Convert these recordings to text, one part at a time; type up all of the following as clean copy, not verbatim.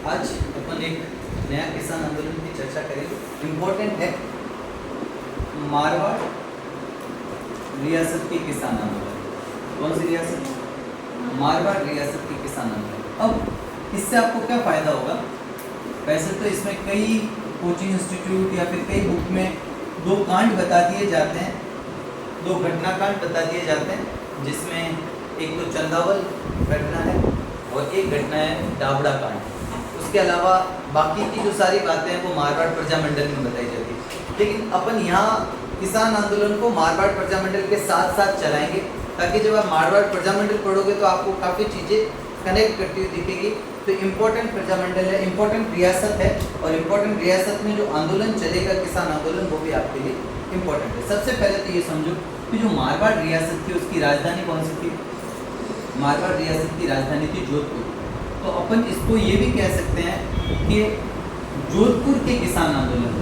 आज अपन एक नया किसान आंदोलन की चर्चा करेंगे। इम्पोर्टेंट है मारवाड़ रियासत की किसान आंदोलन। कौन सी रियासत? मारवाड़ रियासत की किसान आंदोलन। अब इससे आपको क्या फ़ायदा होगा? वैसे तो इसमें कई कोचिंग इंस्टीट्यूट या फिर कई बुक में दो कांड बता दिए जाते हैं, दो घटनाकांड बता दिए जाते हैं, जिसमें एक तो चंदावल घटना है और एक घटना है डाबड़ा कांड। उसके अलावा बाकी की जो सारी बातें हैं वो मारवाड़ प्रजामंडल में बताई जाती है। लेकिन अपन यहाँ किसान आंदोलन को मारवाड़ प्रजामंडल के साथ साथ चलाएंगे, ताकि जब आप मारवाड़ प्रजामंडल पढ़ोगे तो आपको काफ़ी चीज़ें कनेक्ट करती हुई दिखेगी। तो इम्पोर्टेंट प्रजामंडल है, इम्पोर्टेंट रियासत है, और इम्पोर्टेंट रियासत में जो आंदोलन चलेगा किसान आंदोलन, वो भी आपके लिए इम्पोर्टेंट है। सबसे पहले तो ये समझो कि जो मारवाड़ रियासत थी उसकी राजधानी कौन सी थी? मारवाड़ रियासत की राजधानी थी जोधपुर। तो अपन इसको ये भी कह सकते हैं कि जोधपुर के किसान आंदोलन,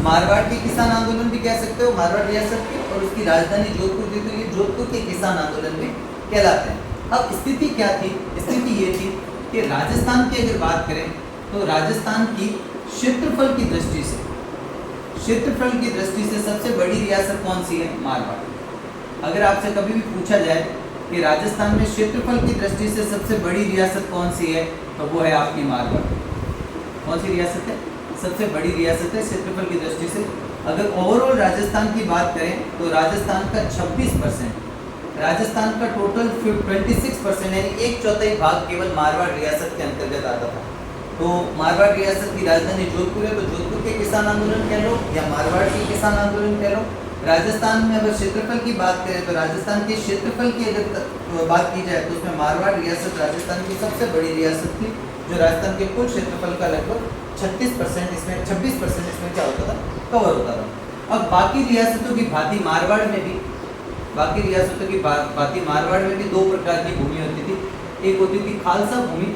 मारवाड़ के किसान आंदोलन भी कह सकते हो मारवाड़ रियासत के, और उसकी राजधानी जोधपुर थी, तो ये जोधपुर के किसान आंदोलन भी कहलाते हैं। अब स्थिति क्या थी? स्थिति ये थी कि राजस्थान की अगर बात करें तो राजस्थान की क्षेत्रफल की दृष्टि से, क्षेत्रफल की दृष्टि से सबसे बड़ी रियासत कौन सी है? मारवाड़। अगर आपसे कभी भी पूछा जाए कि राजस्थान में क्षेत्रफल की दृष्टि से सबसे बड़ी रियासत कौन सी है, तो वो है आपकी मारवाड़। कौन सी रियासत है? सबसे बड़ी रियासत है क्षेत्रफल की दृष्टि से। अगर ओवरऑल राजस्थान की बात करें तो राजस्थान का 26%, राजस्थान का टोटल 26% यानी 1/4 भाग केवल मारवाड़ रियासत के अंतर्गत आता था। तो मारवाड़ रियासत की राजधानी जोधपुर है, तो जोधपुर के किसान आंदोलन कह लो या मारवाड़ के किसान आंदोलन कह लो। राजस्थान में अगर क्षेत्रफल की बात करें तो राजस्थान के क्षेत्रफल की अगर बात की जाए तो उसमें मारवाड़ रियासत राजस्थान की सबसे बड़ी रियासत थी, जो राजस्थान के कुल क्षेत्रफल का लगभग 26% इसमें 26% इसमें क्या होता था? कवर होता था। अब बाकी रियासतों की भांति मारवाड़ में भी, बाकी रियासतों की भांति मारवाड़ में भी दो प्रकार की भूमि होती थी। एक होती थी खालसा भूमि,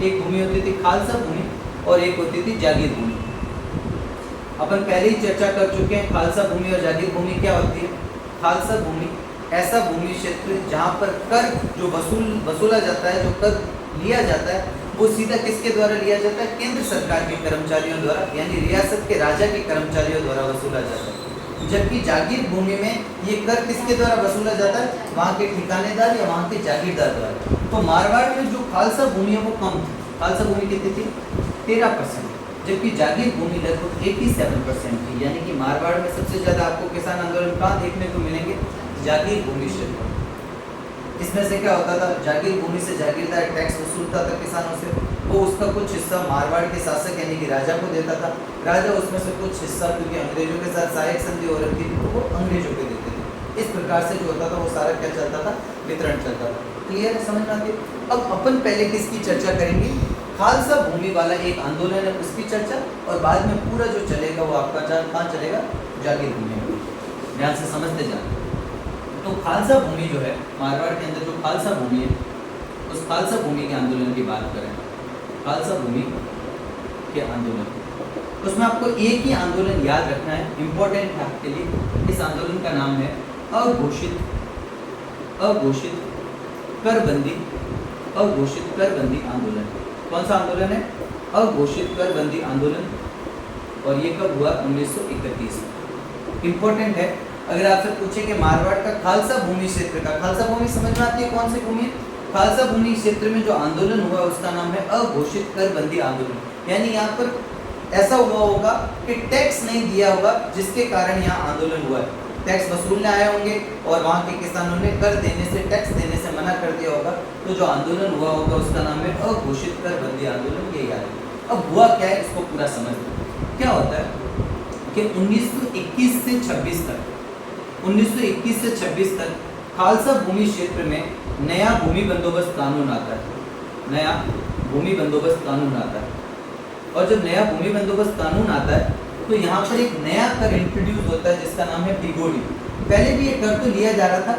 एक भूमि होती थी खालसा भूमि, और एक होती थी जागीर भूमि। अपन पहले ही चर्चा कर चुके हैं खालसा भूमि और जागीर भूमि क्या होती है। खालसा भूमि ऐसा भूमि क्षेत्र जहाँ पर कर जो वसूला जाता है, जो कर लिया जाता है, वो सीधा किसके द्वारा लिया जाता है? केंद्र सरकार के कर्मचारियों द्वारा, यानी रियासत के राजा के कर्मचारियों द्वारा वसूला जाता है। जबकि जागीर भूमि में ये कर किसके द्वारा वसूला जाता है? वहाँ के ठिकानेदार या वहाँ के जागीरदार द्वारा। तो मारवाड़ में जो खालसा भूमि है वो कम थी। खालसा भूमि कितनी थी? 13%, जबकि जागीर भूमि लगभग 87% थी। यानी कि मारवाड़ में सबसे ज़्यादा आपको किसान आंदोलन कहाँ देखने को मिलेंगे? जागीर भूमि क्षेत्र। इसमें से क्या होता था? जागीर भूमि से जागीरदार टैक्स वसूलता था किसानों से, वो उसका कुछ हिस्सा मारवाड़ के शासक यानी कि राजा को देता था। राजा उसमें से कुछ हिस्सा, क्योंकि अंग्रेजों के साथ सहायक संधि हो रखी थी, तो वो अंग्रेजों को देते थे। इस प्रकार से जो होता था वो सारा क्या चलता था? वितरण चलता था। क्लियर है? समझ में आती है? अब अपन पहले किसकी चर्चा करेंगे? खालसा भूमि वाला एक आंदोलन है उसकी चर्चा, और बाद में पूरा जो चलेगा वो आपका कहाँ चलेगा? जागीर भूमि में। ध्यान से समझते जाना। तो खालसा भूमि जो है मारवाड़ के अंदर, जो खालसा भूमि है, उस खालसा भूमि के आंदोलन की बात करें, खालसा भूमि के आंदोलन, उसमें आपको एक ही आंदोलन याद रखना है, इम्पोर्टेंट है आपके लिए। इस आंदोलन का नाम है अघोषित करबंदी आंदोलन। कौन सा आंदोलन है? अघोषित करबंदी आंदोलन। और ये कब हुआ? 1931। इम्पोर्टेंट है। अगर आपसे पूछे कि मारवाड़ का खालसा भूमि क्षेत्र का, खालसा भूमि समझ में आती है कौन सी भूमि है? खालसा भूमि क्षेत्र में जो आंदोलन हुआ उसका नाम है अघोषित करबंदी आंदोलन। यानी यहाँ पर ऐसा हुआ होगा कि टैक्स नहीं दिया होगा, जिसके कारण यहाँ आंदोलन हुआ है। टैक्स वसूलने आए होंगे और वहाँ के किसानों ने कर देने से, टैक्स देने से मना कर दिया होगा, तो जो आंदोलन हुआ होगा उसका नाम है अघोषित करबंदी आंदोलन। ये याद है। अब हुआ क्या है इसको पूरा समझ। क्या होता है कि 1921 से 26 तक, 1921 से 26 तक खालसा भूमि क्षेत्र में नया भूमि बंदोबस्त कानून आता है। नया भूमि बंदोबस्त कानून आता है, और जब नया भूमि बंदोबस्त कानून आता है तो यहाँ पर एक नया कर इंट्रोड्यूस होता है जिसका नाम है बिगोड़ी। पहले भी एक कर तो लिया जा रहा था,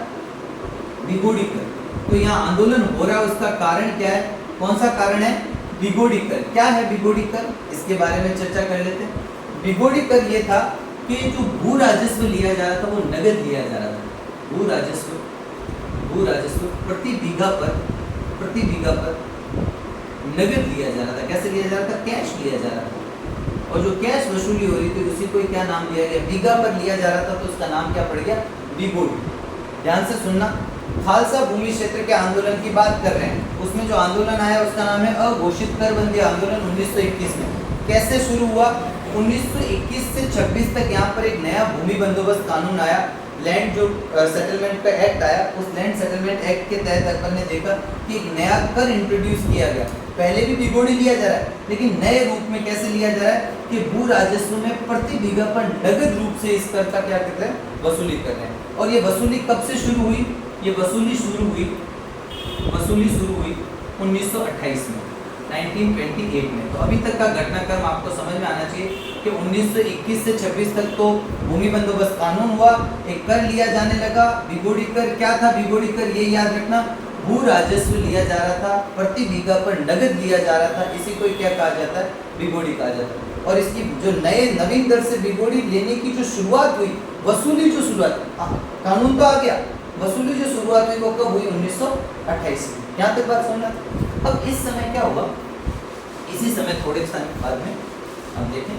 बिगोड़ी कर। तो यहाँ आंदोलन हो रहा है, उसका कारण क्या है? कौन सा कारण है? बिगोड़ी कर। क्या है बिगोड़ी कर? इसके बारे में चर्चा कर लेते हैं। बिगोड़ी कर ये था कि जो भू राजस्व लिया जा रहा था वो नगद लिया जा रहा था। भू राजस्व प्रति बीघा पर नगद लिया जा रहा था। कैसे लिया जा रहा था? कैश लिया जा रहा था। और जो कैश वसूली हो रही थी उसी को क्या नाम दिया गया? बीघा पर लिया जा रहा था, तो उसका नाम क्या पड़ गया? बीघोड़ी। ध्यान से सुनना, खालसा भूमि क्षेत्र के आंदोलन की बात कर रहे हैं। उसमें जो आंदोलन आया उसका नाम है अघोषित करबंदी आंदोलन 1921 में। कैसे शुरू हुआ? 1921 से 26 तक यहाँ पर एक नया भूमि बंदोबस्त कानून आया, लैंड जो सेटलमेंट का एक्ट आया। उस लैंड सेटलमेंट एक्ट के तहत अपन ने देखा कि एक नया कर इंट्रोड्यूस किया गया। पहले भी बीघोड़ी लिया जा रहा है, लेकिन नए रूप में कैसे लिया जा रहा है कि भू राजस्व में प्रति बीघा पर नगद रूप से इस कर का क्या कर रहे हैं? वसूली कर रहे हैं। और ये वसूली कब से शुरू हुई? ये वसूली शुरू हुई 1928 में, 1928 में। तो अभी तक का घटनाक्रम आपको समझ में आना चाहिए कि 1921 से 26 तक तो भूमि बंदोबस्त कानून हुआ, एक कर लिया जाने लगा, बीघोड़ी कर। क्या था बीघोड़ी कर? ये याद रखना, भू राजस्व लिया जा रहा था, प्रति बीघा पर नगद लिया जा रहा था। इसी को क्या कहा जाता है? बीघोड़ी कहा जाता है। और इसकी जो नवीन दर से बीघोड़ी लेने की जो शुरुआत हुई, वसूली जो शुरुआत, कानून तो आ गया, वसूली जो शुरुआत हुई वो कब हुई? 1928 में। यहाँ तक बात समझना। अब इस समय क्या हुआ? इसी समय थोड़े समय बाद में हम देखें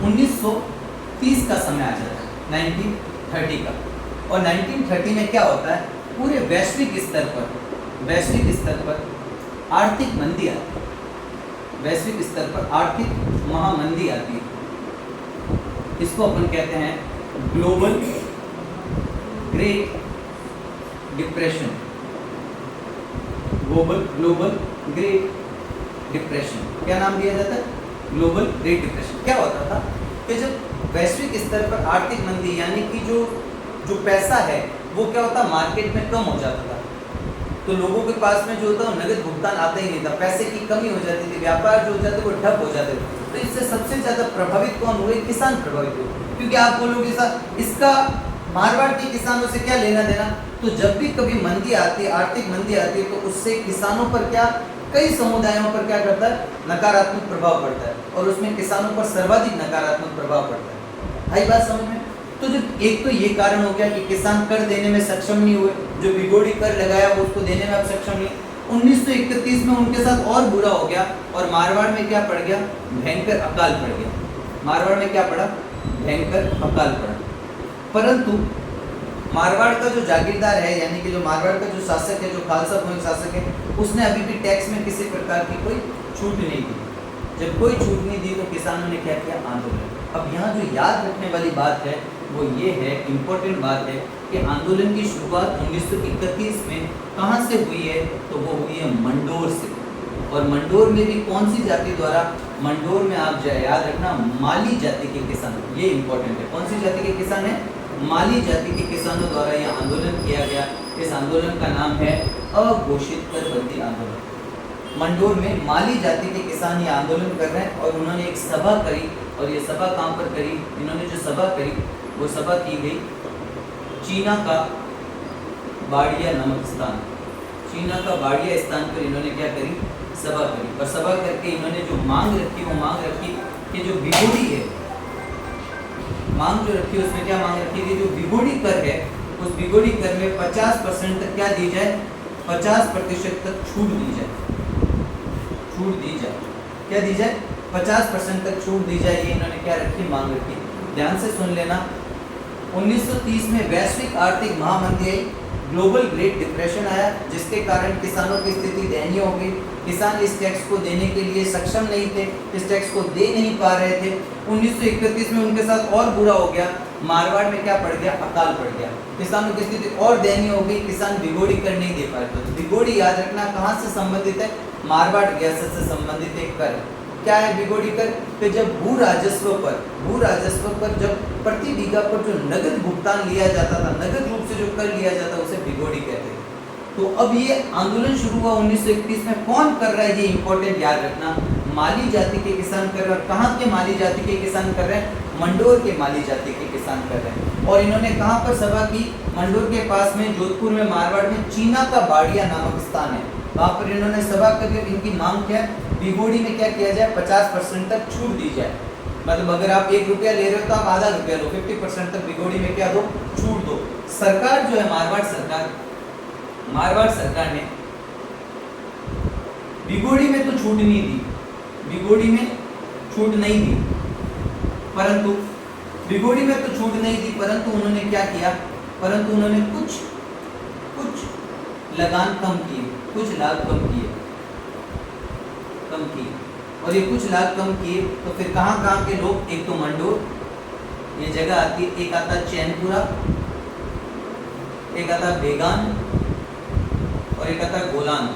1930 का समय आ जाता है, 1930 का। और 1930 में क्या होता है? पूरे वैश्विक स्तर पर आर्थिक मंदी आती है। वैश्विक स्तर पर आर्थिक महामंदी आती है। इसको अपन कहते हैं global great depression. Global great depression क्या नाम दिया जाता है? Global great depression. क्या होता था कि जब वैश्विक स्तर पर आर्थिक मंदी, यानी कि जो पैसा है वो क्या होता, मार्केट में कम हो जाता था, तो लोगों के पास में जो होता है नगद भुगतान आता ही नहीं था, पैसे की कमी हो जाती थी, व्यापार जो हो जाते वो ठप हो जाते थे। तो इससे सबसे ज्यादा प्रभावित कौन हुए? किसान प्रभावित हुए। क्योंकि आप बोलोगे सर इसका मारवाड़ के किसानों से क्या लेना देना? तो जब भी कभी मंदी आती है, आर्थिक मंदी आती है, तो उससे किसानों पर क्या, कई समुदायों पर क्या करता है? नकारात्मक प्रभाव पड़ता है, और उसमें किसानों पर सर्वाधिक नकारात्मक प्रभाव पड़ता है। आई बात समझ में? तो जब एक तो ये कारण हो गया कि किसान कर देने में सक्षम नहीं हुए, जो बीघोड़ी कर लगाया वो उसको देने में अब सक्षम नहीं। 1931 में उनके साथ और बुरा हो गया, और मारवाड़ में क्या पड़ गया? भयंकर अकाल पड़ गया। मारवाड़ में क्या पड़ा? भयंकर अकाल पड़ा। परंतु मारवाड़ का जो जागीरदार है, यानी कि जो मारवाड़ का जो शासक है, जो खालसा भूमि शासक है, उसने अभी भी टैक्स में किसी प्रकार की कोई छूट नहीं दी। जब कोई छूट नहीं दी तो किसानों ने क्या किया? आंदोलन। अब यहाँ जो याद रखने वाली बात है वो ये है, इम्पोर्टेंट बात है कि आंदोलन की शुरुआत 1931 में कहाँ से हुई है? तो वो हुई है मंडोर से। और मंडोर में भी कौन सी जाति द्वारा? मंडोर में आप याद रखना, माली जाति के किसान, ये इम्पोर्टेंट है। कौन सी जाति के किसान है? माली जाति के किसानों द्वारा यह आंदोलन किया गया। इस आंदोलन का नाम है अघोषित करबंदी आंदोलन। मंडोर में माली जाति के किसान ये आंदोलन कर रहे हैं, और उन्होंने एक सभा करी, और ये सभा कहाँ पर करी? इन्होंने जो सभा करी वो सभा की गई चीना का बाड़िया नामक स्थान। चीना का बाड़िया स्थान पर इन्होंने क्या करी? सभा करी। और सभा करके इन्होंने जो मांग रखी वो मांग रखी कि जो बीघोड़ी है, मांग जो रखी उसमें क्या मांग रखी कि जो बीघोड़ी कर है उस बीघोड़ी कर में 50% तक क्या दी जाए? 50% तक छूट दी जाए। छूट दी जाए, क्या दी जाए? 50% तक छूट दी जाए। ये इन्होंने क्या रखी? मांग रखी। ध्यान से सुन लेना। 1930 में वैश्विक आर्थिक महामंदी आई, ग्लोबल ग्रेट डिप्रेशन आया, जिसके कारण किसानों की स्थिति दयनीय हो गई। किसान इस टैक्स को देने के लिए सक्षम नहीं थे, इस टैक्स को दे नहीं पा रहे थे। 1931 में उनके साथ और बुरा हो गया। मारवाड़ में क्या पड़ गया? अकाल पड़ गया। किसानों की स्थिति और दयनीय हो गई, किसान बीघोड़ी कर नहीं दे पाए। तो बीघोड़ी याद रखना कहाँ से संबंधित है? मारवाड़ रियासत से संबंधित एक कर। क्या है बीघोड़ी कर? कि जब भू राजस्व पर जब प्रति बीघा पर जो नगद भुगतान लिया जाता था, नगद रूप से जो कर लिया जाता उसे बीघोड़ी कहते हैं। तो अब ये आंदोलन शुरू हुआ 1931 में। कौन कर रहा है ये इंपॉर्टेंट याद रखना, माली जाति के किसान कर रहे हैं। और कहाँ के माली जाति के किसान कर रहे हैं? मंडोर के माली जाति के किसान कर रहे हैं। और इन्होंने कहाँ पर सभा की? मंडोर के पास में, जोधपुर में, मारवाड़ में चीना का बाड़िया नामक स्थान है, वहाँ पर इन्होंने सभा करके इनकी मांग क्या है? बीघोड़ी में क्या किया जाए? 50% तक छूट दी जाए। मतलब अगर आप 1 रुपया ले रहे हो तो आप आधा रुपया लो, 50% तक बीघोड़ी में क्या दो? छूट दो। सरकार जो है मारवाड़ सरकार ने भिगोड़ी में तो छूट नहीं दी, भिगोड़ी में छूट नहीं दी, परंतु भिगोड़ी में तो छूट नहीं दी, परंतु उन्होंने क्या किया, परंतु उन्होंने कुछ लगान कम किए, कुछ लाभ कम किए, और ये कुछ लाभ कम किए तो फिर कहाँ के लोग, एक तो मंडोर ये जगह आती है, एक आता चैनपुरा, एक आता बेगान और एक आता गोलान।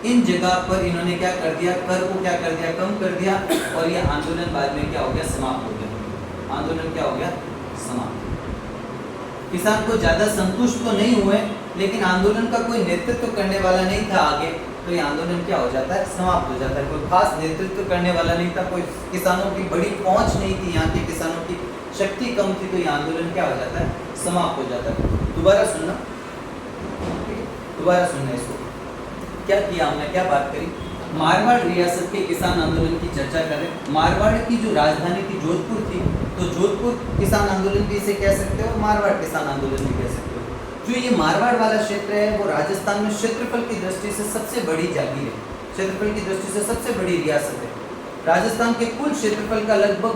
इन जगह पर इन्होंने क्या कर दिया, कर को क्या कर दिया, कम कर दिया, और ये आंदोलन बाद में क्या हो गया, समाप्त हो गया। आंदोलन क्या हो गया, समाप्त। किसान को ज्यादा संतुष्ट तो नहीं हुए, लेकिन आंदोलन का कोई नेतृत्व करने वाला नहीं था आगे, तो ये आंदोलन क्या हो जाता है, समाप्त हो जाता है। कोई खास नेतृत्व करने वाला नहीं था, कोई किसानों की बड़ी पहुंच नहीं थी, यहाँ के किसानों की शक्ति कम थी, तो ये आंदोलन क्या हो जाता है, समाप्त हो जाता है। दोबारा सुनना, दोबारा सुनना इसको। क्या किया हमने, क्या बात करी, मारवाड़ रियासत के किसान आंदोलन की चर्चा करें। मारवाड़ की जो राजधानी थी जोधपुर थी, तो जोधपुर किसान आंदोलन भी इसे कह सकते हो, मारवाड़ किसान आंदोलन भी कह सकते हो। जो ये मारवाड़ वाला क्षेत्र है वो राजस्थान में क्षेत्रफल की दृष्टि से सबसे बड़ी जागीर है, क्षेत्रफल की दृष्टि से सबसे बड़ी रियासत है। राजस्थान के कुल क्षेत्रफल का लगभग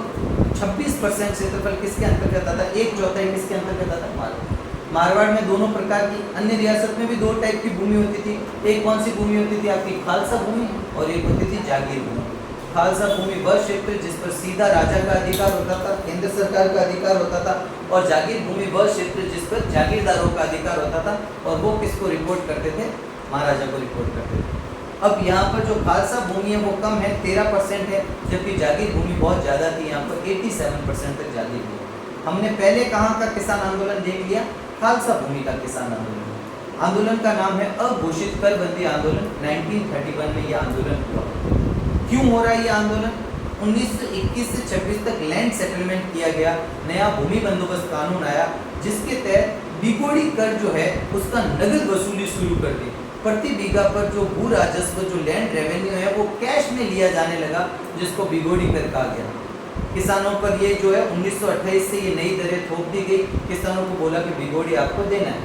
26% क्षेत्रफल किसके अंतर्गत आता है, 1/4 किसके अंतर्गत आता है, मारवाड़। मारवाड़ में दोनों प्रकार की, अन्य रियासत में भी दो टाइप की भूमि होती थी। एक कौन सी भूमि होती थी आपकी, खालसा भूमि, और एक होती थी जागीर भूमि। खालसा भूमि वह क्षेत्र जिस पर सीधा राजा का अधिकार होता था, केंद्र सरकार का अधिकार होता था, और जागीर भूमि वह क्षेत्र जिस पर जागीरदारों का अधिकार होता था, और वो किसको रिपोर्ट करते थे, महाराजा को रिपोर्ट करते थे। अब यहाँ पर जो खालसा भूमि है वो कम है, 13% है, जबकि जागीर भूमि बहुत ज़्यादा थी, यहाँ पर 87% तक जागीर भूमि। हमने पहले कहाँ का किसान आंदोलन देख लिया, खालसा भूमि का किसान आंदोलन। आंदोलन का नाम है अघोषित करबंदी आंदोलन। 1931 में यह आंदोलन हुआ। क्यों हो रहा है ये आंदोलन, 1921 से 26 तक लैंड सेटलमेंट किया गया, नया भूमि बंदोबस्त कानून आया, जिसके तहत बिगोड़ी कर जो है उसका नगद वसूली शुरू कर दी। प्रति बीघा पर जो भू राजस्व, जो लैंड रेवेन्यू है वो कैश में लिया जाने लगा, जिसको बिगोड़ी कर कहा गया। किसानों पर ये जो है 1928 से ये नई दरें थोप दी गई, किसानों को बोला कि बिगोड़ी आपको देना है।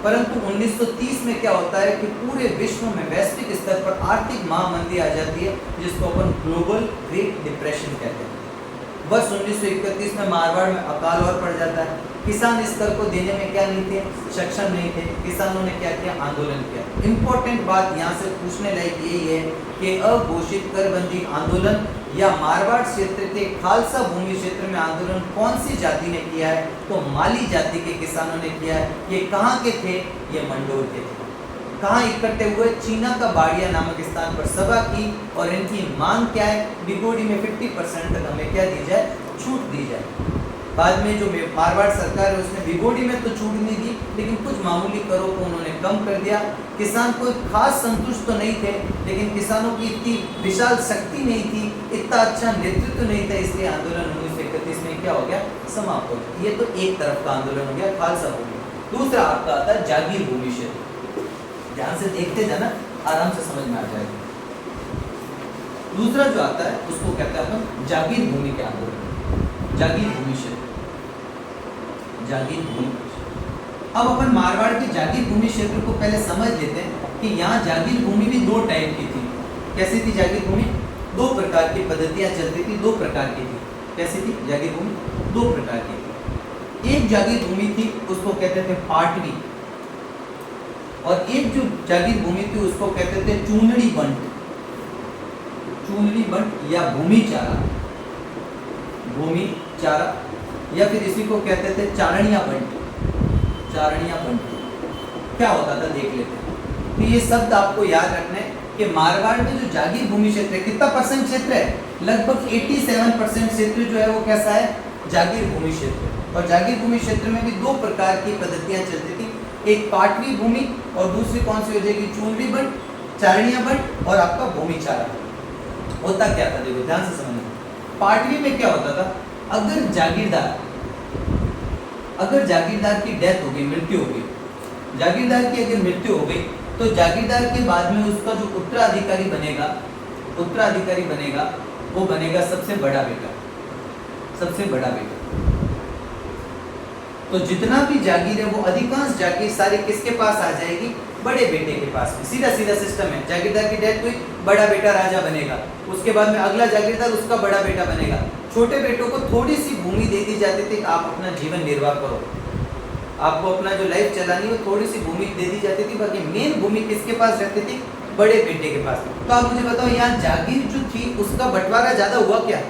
परंतु 1930 में क्या होता है कि पूरे विश्व में वैश्विक स्तर पर आर्थिक महामंदी आ जाती है, जिसको अपन ग्लोबल ग्रेट डिप्रेशन कहते हैं। वर्ष 1931 में मारवाड़ में अकाल और पड़ जाता है। किसान इस कर को देने में क्या नहीं थे, सक्षम नहीं थे। किसानों ने क्या किया, आंदोलन किया। इंपॉर्टेंट बात यहाँ से पूछने लायक यही है कि अघोषित करबंदी आंदोलन या मारवाड़ क्षेत्र के खालसा भूमि क्षेत्र में आंदोलन कौन सी जाति ने किया है, तो माली जाति के किसानों ने किया है। ये कहाँ के थे, ये मंडोर के थे। कहाँ इकट्ठे हुए, चीना का बाड़िया नामक स्थान पर सभा की, और इनकी मांग क्या है, बिगोड़ी में 50% तक हमें क्या दी जाए, छूट दी जाए। बाद में जो मारवाड़ सरकार है उसने बिगोड़ी में तो छूट नहीं दी, लेकिन कुछ मामूली करों को उन्होंने कम कर दिया। किसान कोई खास संतुष्ट तो नहीं थे, लेकिन किसानों की इतनी विशाल शक्ति नहीं थी, इतना अच्छा नेतृत्व नहीं था, इसलिए आंदोलन 1931 में क्या हो गया, समाप्त हो गया। ये तो एक तरफ का आंदोलन हो गया, खालसा भूमि। दूसरा आपका आता है जागीर भूमि क्षेत्र। ध्यान से देखते जाना, आराम से समझ में आ जाएगा। दूसरा जो आता है उसको कहते हैं अपन जागीर भूमि के आंदोलन, जागीर भूमि क्षेत्र, जागीर भूमि। अब अपन मारवाड़ के जागीर भूमि क्षेत्र को पहले समझ लेते हैं कि यहाँ जागीर भूमि भी दो टाइप की थी। कैसी थी जागीर भूमि, दो प्रकार की पद्धतियां चलती थी, दो प्रकार की थी। कैसी थी जागीर भूमि, दो प्रकार की थी। एक जागीर भूमि थी उसको कहते थे पाटवी, और एक जो जागीर भूमि थी उसको कहते थे चूनड़ी बंट, चूनड़ी बंट या भूमि चारा, भूमि चारा, या फिर इसी को कहते थे चारणिया बंट, चारणिया बंट। क्या होता था देख लेते हैं। तो ये शब्द आपको याद रखना है कि मारवाड़ में जो जागीर भूमि क्षेत्र है, कितना परसेंट क्षेत्र है, लगभग 87% क्षेत्र जो है वो कैसा है, जागीर भूमि क्षेत्र। और जागीर भूमि क्षेत्र में भी दो प्रकार की पद्धतियां चलती थी, एक पाटवी भूमि और दूसरी कौन सी हो जाएगी, चूनड़ी बंट, चारणिया बंट और आपका भूमि चारा। होता क्या था, देखो ध्यान से समझना। पाटवी में क्या होता था, अगर जागीरदार की डेथ हो गई, मृत्यु हो गई, जागीरदार की अगर मृत्यु हो गई, तो जागीरदार के बाद में उसका जो उत्तराधिकारी बनेगा वो बनेगा सबसे बड़ा बेटा, सबसे बड़ा बेटा। तो जितना भी जागीर है वो अधिकांश जागीर सारी किसके पास आ जाएगी, बड़े बेटे के पास में। सीधा सीधा सिस्टम है, जागीरदार की डेथ हुई, बड़ा बेटा राजा बनेगा, उसके बाद में अगला जागीरदार उसका बड़ा बेटा बनेगा। छोटे बेटों को थोड़ी सी भूमि दे दी जाती थी, आप अपना जीवन निर्वाह करो, आपको अपना जो लाइफ चलानी है थोड़ी सी भूमि दे दी जाती थी, बाकी मेन भूमि किसके पास रहती थी? बड़े बेटे के पास। तो आप मुझे बताओ यहाँ जागीर जो थी उसका बंटवारा ज्यादा हुआ क्या?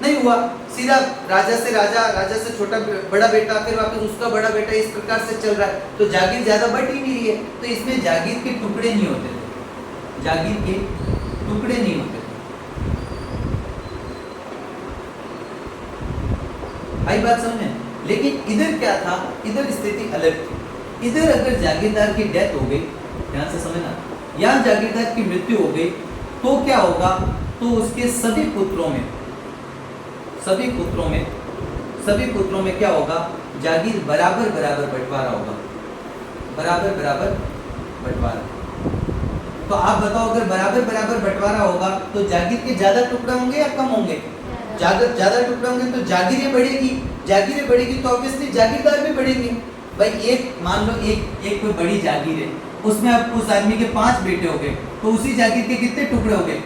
नहीं हुआ, सीधा राजा से राजा, राजा से छोटा बड़ा बेटा, फिर वापस उसका बड़ा बेटा, इस प्रकार से चल रहा है, तो जागीर ज्यादा बढ़ ही नहीं रही है। तो इसमें जागीर के टुकड़े नहीं होते थे, जागीर के टुकड़े नहीं होते थे। आई बात समझ में? लेकिन इधर क्या था, इधर स्थिति अलग थी। इधर अगर जागीरदार की डेथ हो गई, ध्यान से समझना, या जागीरदार की मृत्यु हो गई तो क्या होगा? तो उसके सभी पुत्रों में क्या होगा? जागीर बराबर बराबर बंटवारा होगा, बराबर बराबर बंटवारा। तो आप बताओ अगर बराबर बराबर बंटवारा होगा तो जागीर के ज्यादा टुकड़े होंगे या कम होंगे? ज्यादा टुकड़े होंगे तो जागीरें बढ़ेगी तो ऑब्वियसली जागीरदार भी बढ़ेंगे। भाई एक मान लो एक कोई बड़ी जागीर है, उसमें अब उस आदमी के 5 बेटे हो गए, तो उसी जागीर के कितने टुकड़े हो गए?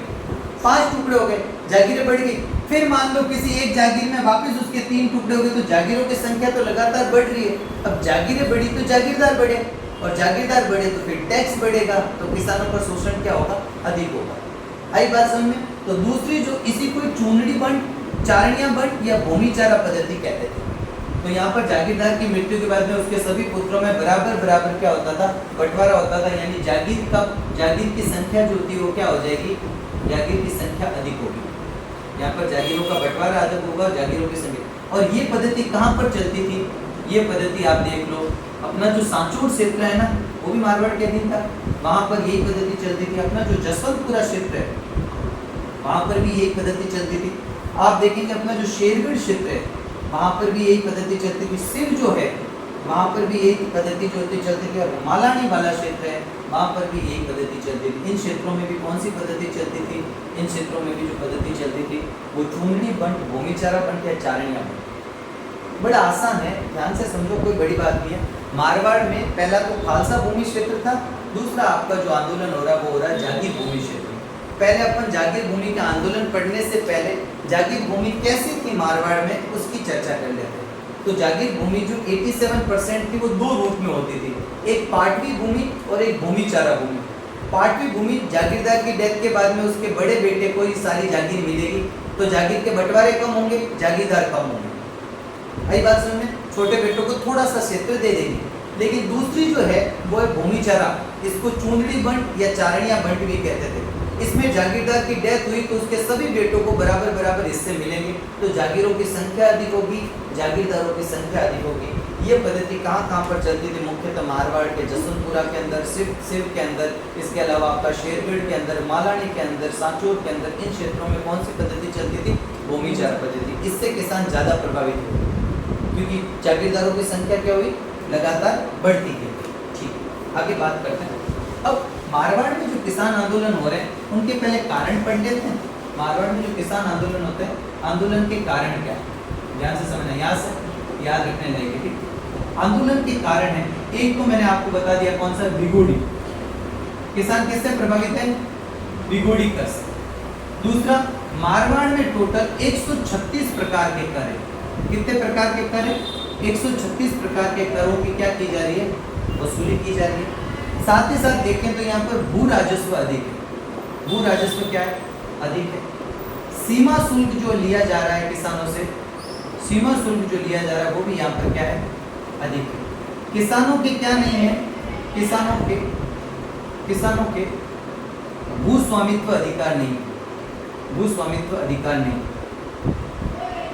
5 टुकड़े हो गए, जागीरें बढ़ गई। फिर मान लो किसी एक जागीर में वापस उसके 3 टुकड़े हो गए, तो जागीरों की संख्या तो लगातार बढ़ रही है। अब जागीरें बढ़ी तो जागीरदार बढ़े, और जागीरदार बढ़े तो फिर टैक्स बढ़ेगा, तो किसानों पर शोषण क्या होगा? अधिक होगा। आई बात समझ में? तो दूसरी जो इसी को चूंदड़ी बंट, चारणिया बंट या भूमिचारा पद्धति कहते थे। तो यहाँ पर जागीरदार की मृत्यु के बाद में उसके सभी पुत्रों में बराबर बराबर क्या होता था? बंटवारा होता था, यानी जागीर की संख्या जो होती है वो क्या हो जाएगी? जागीर की संख्या अधिक होगी। यहाँ पर जागीरों का बंटवारा अधिक होगा, जागीरों की संख्या। और ये पद्धति कहाँ पर चलती थी? ये पद्धति आप देख लो, अपना जो सांचौर क्षेत्र है ना, वो भी मारवाड़ के अधीन था, वहाँ पर यही पद्धति चलती थी। अपना जो जसवंतपुरा क्षेत्र है, वहाँ पर भी यही पद्धति चलती थी। आप देखेंगे अपना जो शेरगढ़ क्षेत्र है, वहाँ पर भी यही पद्धति चलती थी। सिर जो है, वहाँ पर भी यही पद्धति जो चलती थी। और मालानी वाला क्षेत्र है, वहाँ पर भी यही पद्धति चलती थी। इन क्षेत्रों में भी कौन सी पद्धति चलती थी? इन क्षेत्रों में भी जो पद्धति चलती थी वो चूंदड़ी बंट, भूमिचारा बंट या चारणिया बंट। बड़ा आसान है, ध्यान से समझो, कोई बड़ी बात नहीं है। मारवाड़ में पहला तो खालसा भूमि क्षेत्र था, दूसरा आपका जो आंदोलन हो रहा है वो हो रहा है जागीर भूमि क्षेत्र। पहले अपन जागीर भूमि के आंदोलन पढ़ने से पहले जागीर भूमि कैसी थी मारवाड़ में उसकी चर्चा कर लेते हैं। तो जागीर भूमि जो 87% थी वो 2 रूप में होती थी, एक पाटवी भूमि और एक भूमिचारा भूमि। पाटवी भूमि जागीरदार की डेथ के बाद में उसके बड़े बेटे को ही सारी जागीर मिलेगी, तो जागीर के बंटवारे कम होंगे, जागीरदार कम होंगे। आई बात समझ में? छोटे बेटों को थोड़ा सा क्षेत्र दे देंगे। लेकिन दूसरी जो है वो है भूमिचारा, इसको चूंदड़ी बंट या चारणिया बंट भी कहते थे। इसमें जागीरदार की डेथ हुई तो उसके सभी बेटों को बराबर बराबर हिस्से मिलेंगे, तो जागीरों की संख्या अधिक होगी, जागीरदारों की संख्या अधिक होगी। ये पद्धति कहाँ पर चलती थी? मुख्यतः मारवाड़ के जसवंतपुरा के अंदर, सिव के अंदर, इसके अलावा आपका शेरगढ़ के अंदर, मालानी के अंदर, सांचौर के अंदर, इन क्षेत्रों में कौन सी पद्धति चलती थी? भूमिचारा पद्धति। इससे किसान ज़्यादा प्रभावित हुए क्योंकि जागीरदारों की संख्या क्या हुई? लगातार बढ़ती गई। ठीक, आगे बात करते हैं। अब मारवाड़ में जो किसान आंदोलन हो रहे हैं उनके पहले कारण पढ़ लेते हैं। मारवाड़ में जो किसान आंदोलन होते हैं, आंदोलन के कारण क्या है? ध्यान से समझना, यहाँ से याद रखने लायक है। आंदोलन के कारण है, एक तो मैंने आपको बता दिया कौन सा? बिगुड़ी। किसान किससे प्रभावित है? बिगुड़ी कर से। दूसरा, मारवाड़ में टोटल 136 प्रकार के कर है। कितने प्रकार के कर है? 136 प्रकार के करों की क्या की जा रही है? वसूली की जा रही है। साथ ही साथ देखें तो यहाँ पर भू राजस्व अधिक है। भू राजस्व क्या है? अधिक है। सीमा शुल्क जो लिया जा रहा है किसानों से, सीमा शुल्क जो लिया जा रहा है वो भी यहाँ पर क्या है? अधिक है। किसानों के क्या नहीं है? किसानों के भू स्वामित्व अधिकार नहीं, भू स्वामित्व अधिकार नहीं।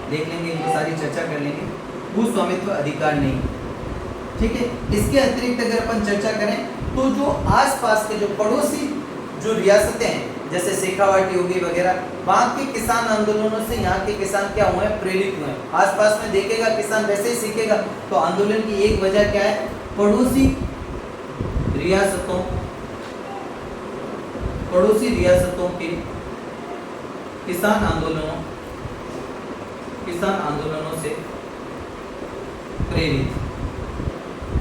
देख लेंगे, इनकी सारी चर्चा कर लेंगे। भू स्वामित्व अधिकार नहीं, ठीक है। इसके अतिरिक्त अगर अपन चर्चा करें तो जो आसपास के जो पड़ोसी जो रियासतें हैं, जैसे शेखावाटी होगी वगैरह, वहाँ के किसान आंदोलनों से यहाँ के किसान क्या हुए हैं? प्रेरित हुए हैं। आसपास में देखेगा किसान वैसे ही सीखेगा। तो आंदोलन की एक वजह क्या है? पड़ोसी रियासतों के किसान आंदोलनों से प्रेरित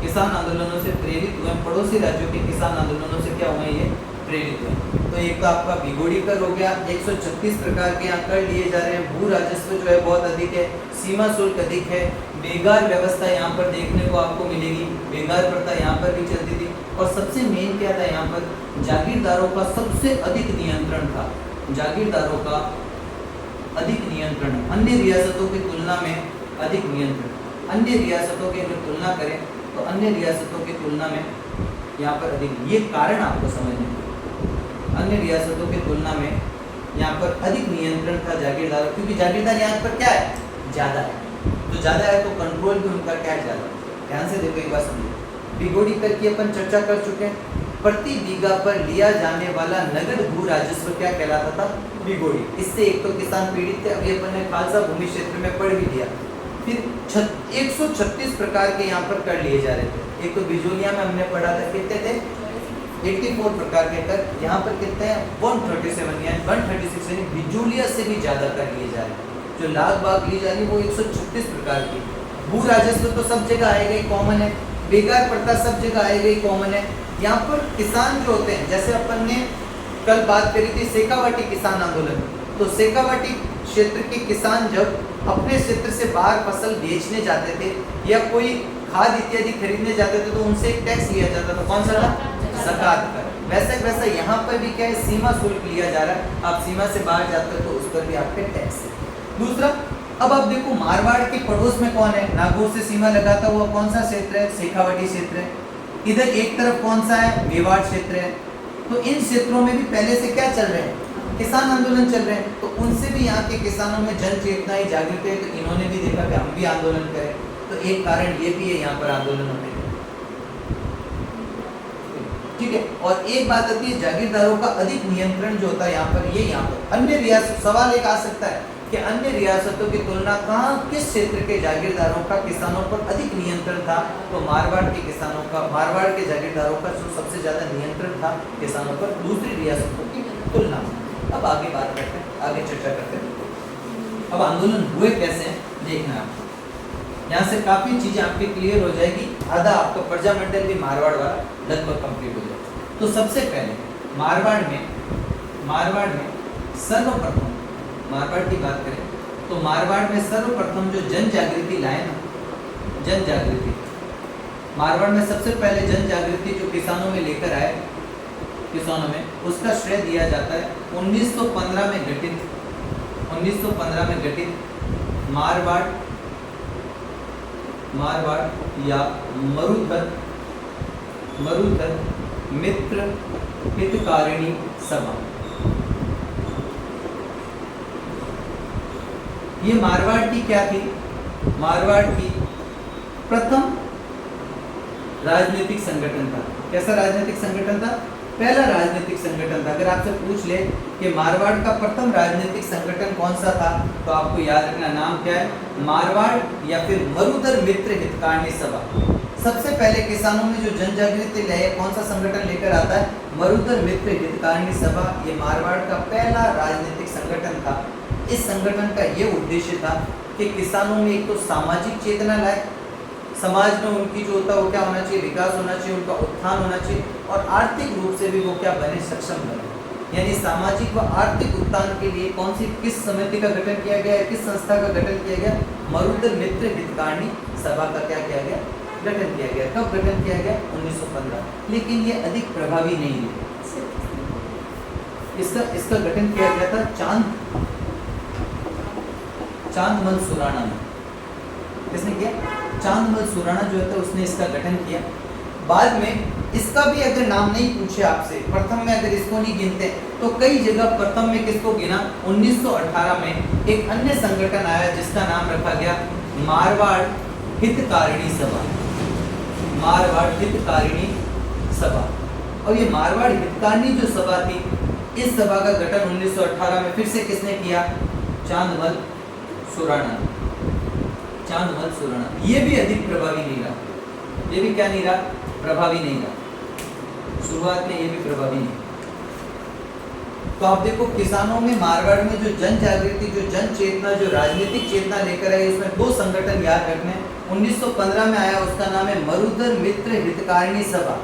किसान आंदोलनों से प्रेरित हुए, पड़ोसी राज्यों के किसान आंदोलनों से क्या हुए, ये प्रेरित हुए। तो एक तो आपका भिगोड़ी कर हो गया, 136 प्रकार के यहाँ कर लिए जा रहे हैं। भू राजस्व जो है बहुत अधिक है, सीमा शुल्क अधिक है, बेगार व्यवस्था यहाँ पर देखने को आपको मिलेगी, बेगार प्रथा यहाँ पर भी चलती थी। और सबसे मेन क्या था यहाँ पर, जागीरदारों का सबसे अधिक नियंत्रण था, जागीरदारों का अधिक नियंत्रण, अन्य रियासतों की तुलना में अधिक नियंत्रण। अन्य रियासतों की अगर तुलना करें तो अन्य रियासतों की तुलना में यहाँ पर अधिक, ये कारण आपको समझने, अन्य रियासतों की तुलना में यहाँ पर अधिक नियंत्रण था जागीरदारों, क्योंकि जागीरदार यहाँ पर क्या है, ज़्यादा है। तो ज़्यादा है तो कंट्रोल भी उनका क्या है, ज़्यादा। ध्यान से देखो एक बात समझिए, भिगोड़ी कर की अपन चर्चा कर चुके हैं। प्रति बीघा पर लिया जाने वाला नगद भू राजस्व क्या कहलाता था, भिगोड़ी। इससे एक तो किसान पीड़ित थे, अभी अपन ने खालसा भूमि क्षेत्र में पढ़ भी लिया। फिर 136 प्रकार के यहाँ पर कर लिए जा रहे थे। एक तो बिजोलिया में हमने पढ़ा था, कितने थे, 84 प्रकार के कर। यहाँ पर कितने हैं, 137 यानी 136 यानी बिजोलिया से भी ज़्यादा कर लिए जा रहे हैं। जो लाख बाग ली जा रही है वो 136 प्रकार की। भू राजस्व तो सब जगह आएगा ही, कॉमन है। बेगार प्रथा सब जगह आएगा ही, कॉमन है। यहाँ पर किसान जो होते हैं, जैसे अपन ने कल बात करी थी शेखावाटी किसान आंदोलन, तो शेखावाटी क्षेत्र के किसान जब अपने क्षेत्र से बाहर फसल बेचने जाते थे या कोई खाद इत्यादि खरीदने जाते थे तो उनसे एक टैक्स लिया जाता था, कौन सा था, ज़कात कर। वैसा यहाँ पर भी क्या है, सीमा शुल्क लिया जा रहा है। आप सीमा से बाहर जाते हो तो उस पर भी आपके टैक्स है। दूसरा, अब आप देखो मारवाड़ के पड़ोस में कौन है, नागौर से सीमा लगाता हुआ कौन सा क्षेत्र है, शेखावाटी क्षेत्र है। इधर एक तरफ कौन सा है, मेवाड़ क्षेत्र है। तो इन क्षेत्रों में भी पहले से क्या चल रहे हैं, किसान आंदोलन चल रहे हैं। तो उनसे भी यहाँ के किसानों में जन चेतना ही जागृत है, तो इन्होंने भी देखा कि हम भी आंदोलन करें। तो एक कारण ये भी है यहाँ पर आंदोलन होने का, ठीक है। और एक बात आती है, जागीरदारों का अधिक नियंत्रण जो होता है यहाँ पर, ये यहाँ पर अन्य रियासत, सवाल एक आ सकता है कि अन्य रियासतों की तुलना कहाँ, किस क्षेत्र के जागीरदारों का किसानों पर अधिक नियंत्रण था। तो मारवाड़ के किसानों का, मारवाड़ के जागीरदारों का जो सबसे ज़्यादा नियंत्रण था किसानों पर दूसरी रियासतों की तुलना में। अब आगे बात करते हैं, आगे चर्चा करते हैं। अब आंदोलन हुए कैसे, देखना आप, यहाँ से काफ़ी चीज़ें आपकी क्लियर हो जाएगी। आधा आपका प्रजामंडल भी मारवाड़ वाला लगभग कंप्लीट हो जाएगा। तो सबसे पहले मारवाड़ में सर्वप्रथम, मारवाड़ की बात करें तो मारवाड़ में सर्वप्रथम जो जन जागृति लाए ना, जन जागृति, मारवाड़ में सबसे पहले जन जागृति जो किसानों में लेकर आए, किसानों में, उसका श्रेय दिया जाता है 1915 में घटित मारवाड़ या मरुधर मित्र हितकारिणी सभा। ये मारवाड़ की क्या थी, मारवाड़ की प्रथम राजनीतिक संगठन था। कैसा राजनीतिक संगठन था, पहला राजनीतिक संगठन था। अगर आपसे पूछ ले कि मारवाड़ का प्रथम राजनीतिक संगठन कौन सा था, तो आपको याद रखना नाम क्या है, मारवाड़ या फिर मरुधर मित्र हितकारिणी सभा। सबसे पहले किसानों में जो जन जागृति लाए, कौन सा संगठन लेकर आता है, मरुधर मित्र हितकारिणी सभा। ये मारवाड़ का पहला राजनीतिक संगठन था। इस संगठन का ये उद्देश्य था कि किसानों में एक तो सामाजिक चेतना लाए, समाज में उनकी जो होता है वो क्या होना चाहिए, विकास होना चाहिए, उनका उत्थान होना चाहिए, और आर्थिक रूप से भी वो क्या बने, सक्षम बने। यानी सामाजिक व आर्थिक उत्थान के लिए कौन सी, किस समिति का गठन किया गया है, किस संस्था का गठन किया गया, मरुधर मित्र हितकारिणी सभा का क्या किया गया, गठन किया गया। कब गठन किया गया, 1915। लेकिन ये अधिक प्रभावी नहीं है। इसका गठन किया गया था चांदमल सुराणा में। किसने किया, चांदमल सुराणा जो है उसने इसका गठन किया। बाद में इसका भी अगर नाम नहीं पूछे आपसे, प्रथम में अगर इसको नहीं गिनते तो कई जगह प्रथम में किसको गिना, 1918 में एक अन्य संगठन आया जिसका नाम रखा गया मारवाड़ हितकारिणी सभा। मारवाड़ हितकारिणी सभा। और ये मारवाड़ हितकारिणी जो सभा थी, इस सभा का गठन 1918 में फिर से किसने किया, चांदमल सुराणा। चांदमल सुराणा। ये भी अधिक प्रभावी नहीं रहा, ये भी क्या नहीं रहा, प्रभावी नहीं रहा। शुरुआत में ये भी प्रभावी नहीं। तो आप देखो किसानों में, मारवाड़ में जो जन जागृति, जो जन चेतना, जो राजनीतिक चेतना लेकर आई, उसमें दो संगठन याद रखने, 1915 में आया, उसका नाम है मरुधर मित्र हितकारिणी सभा।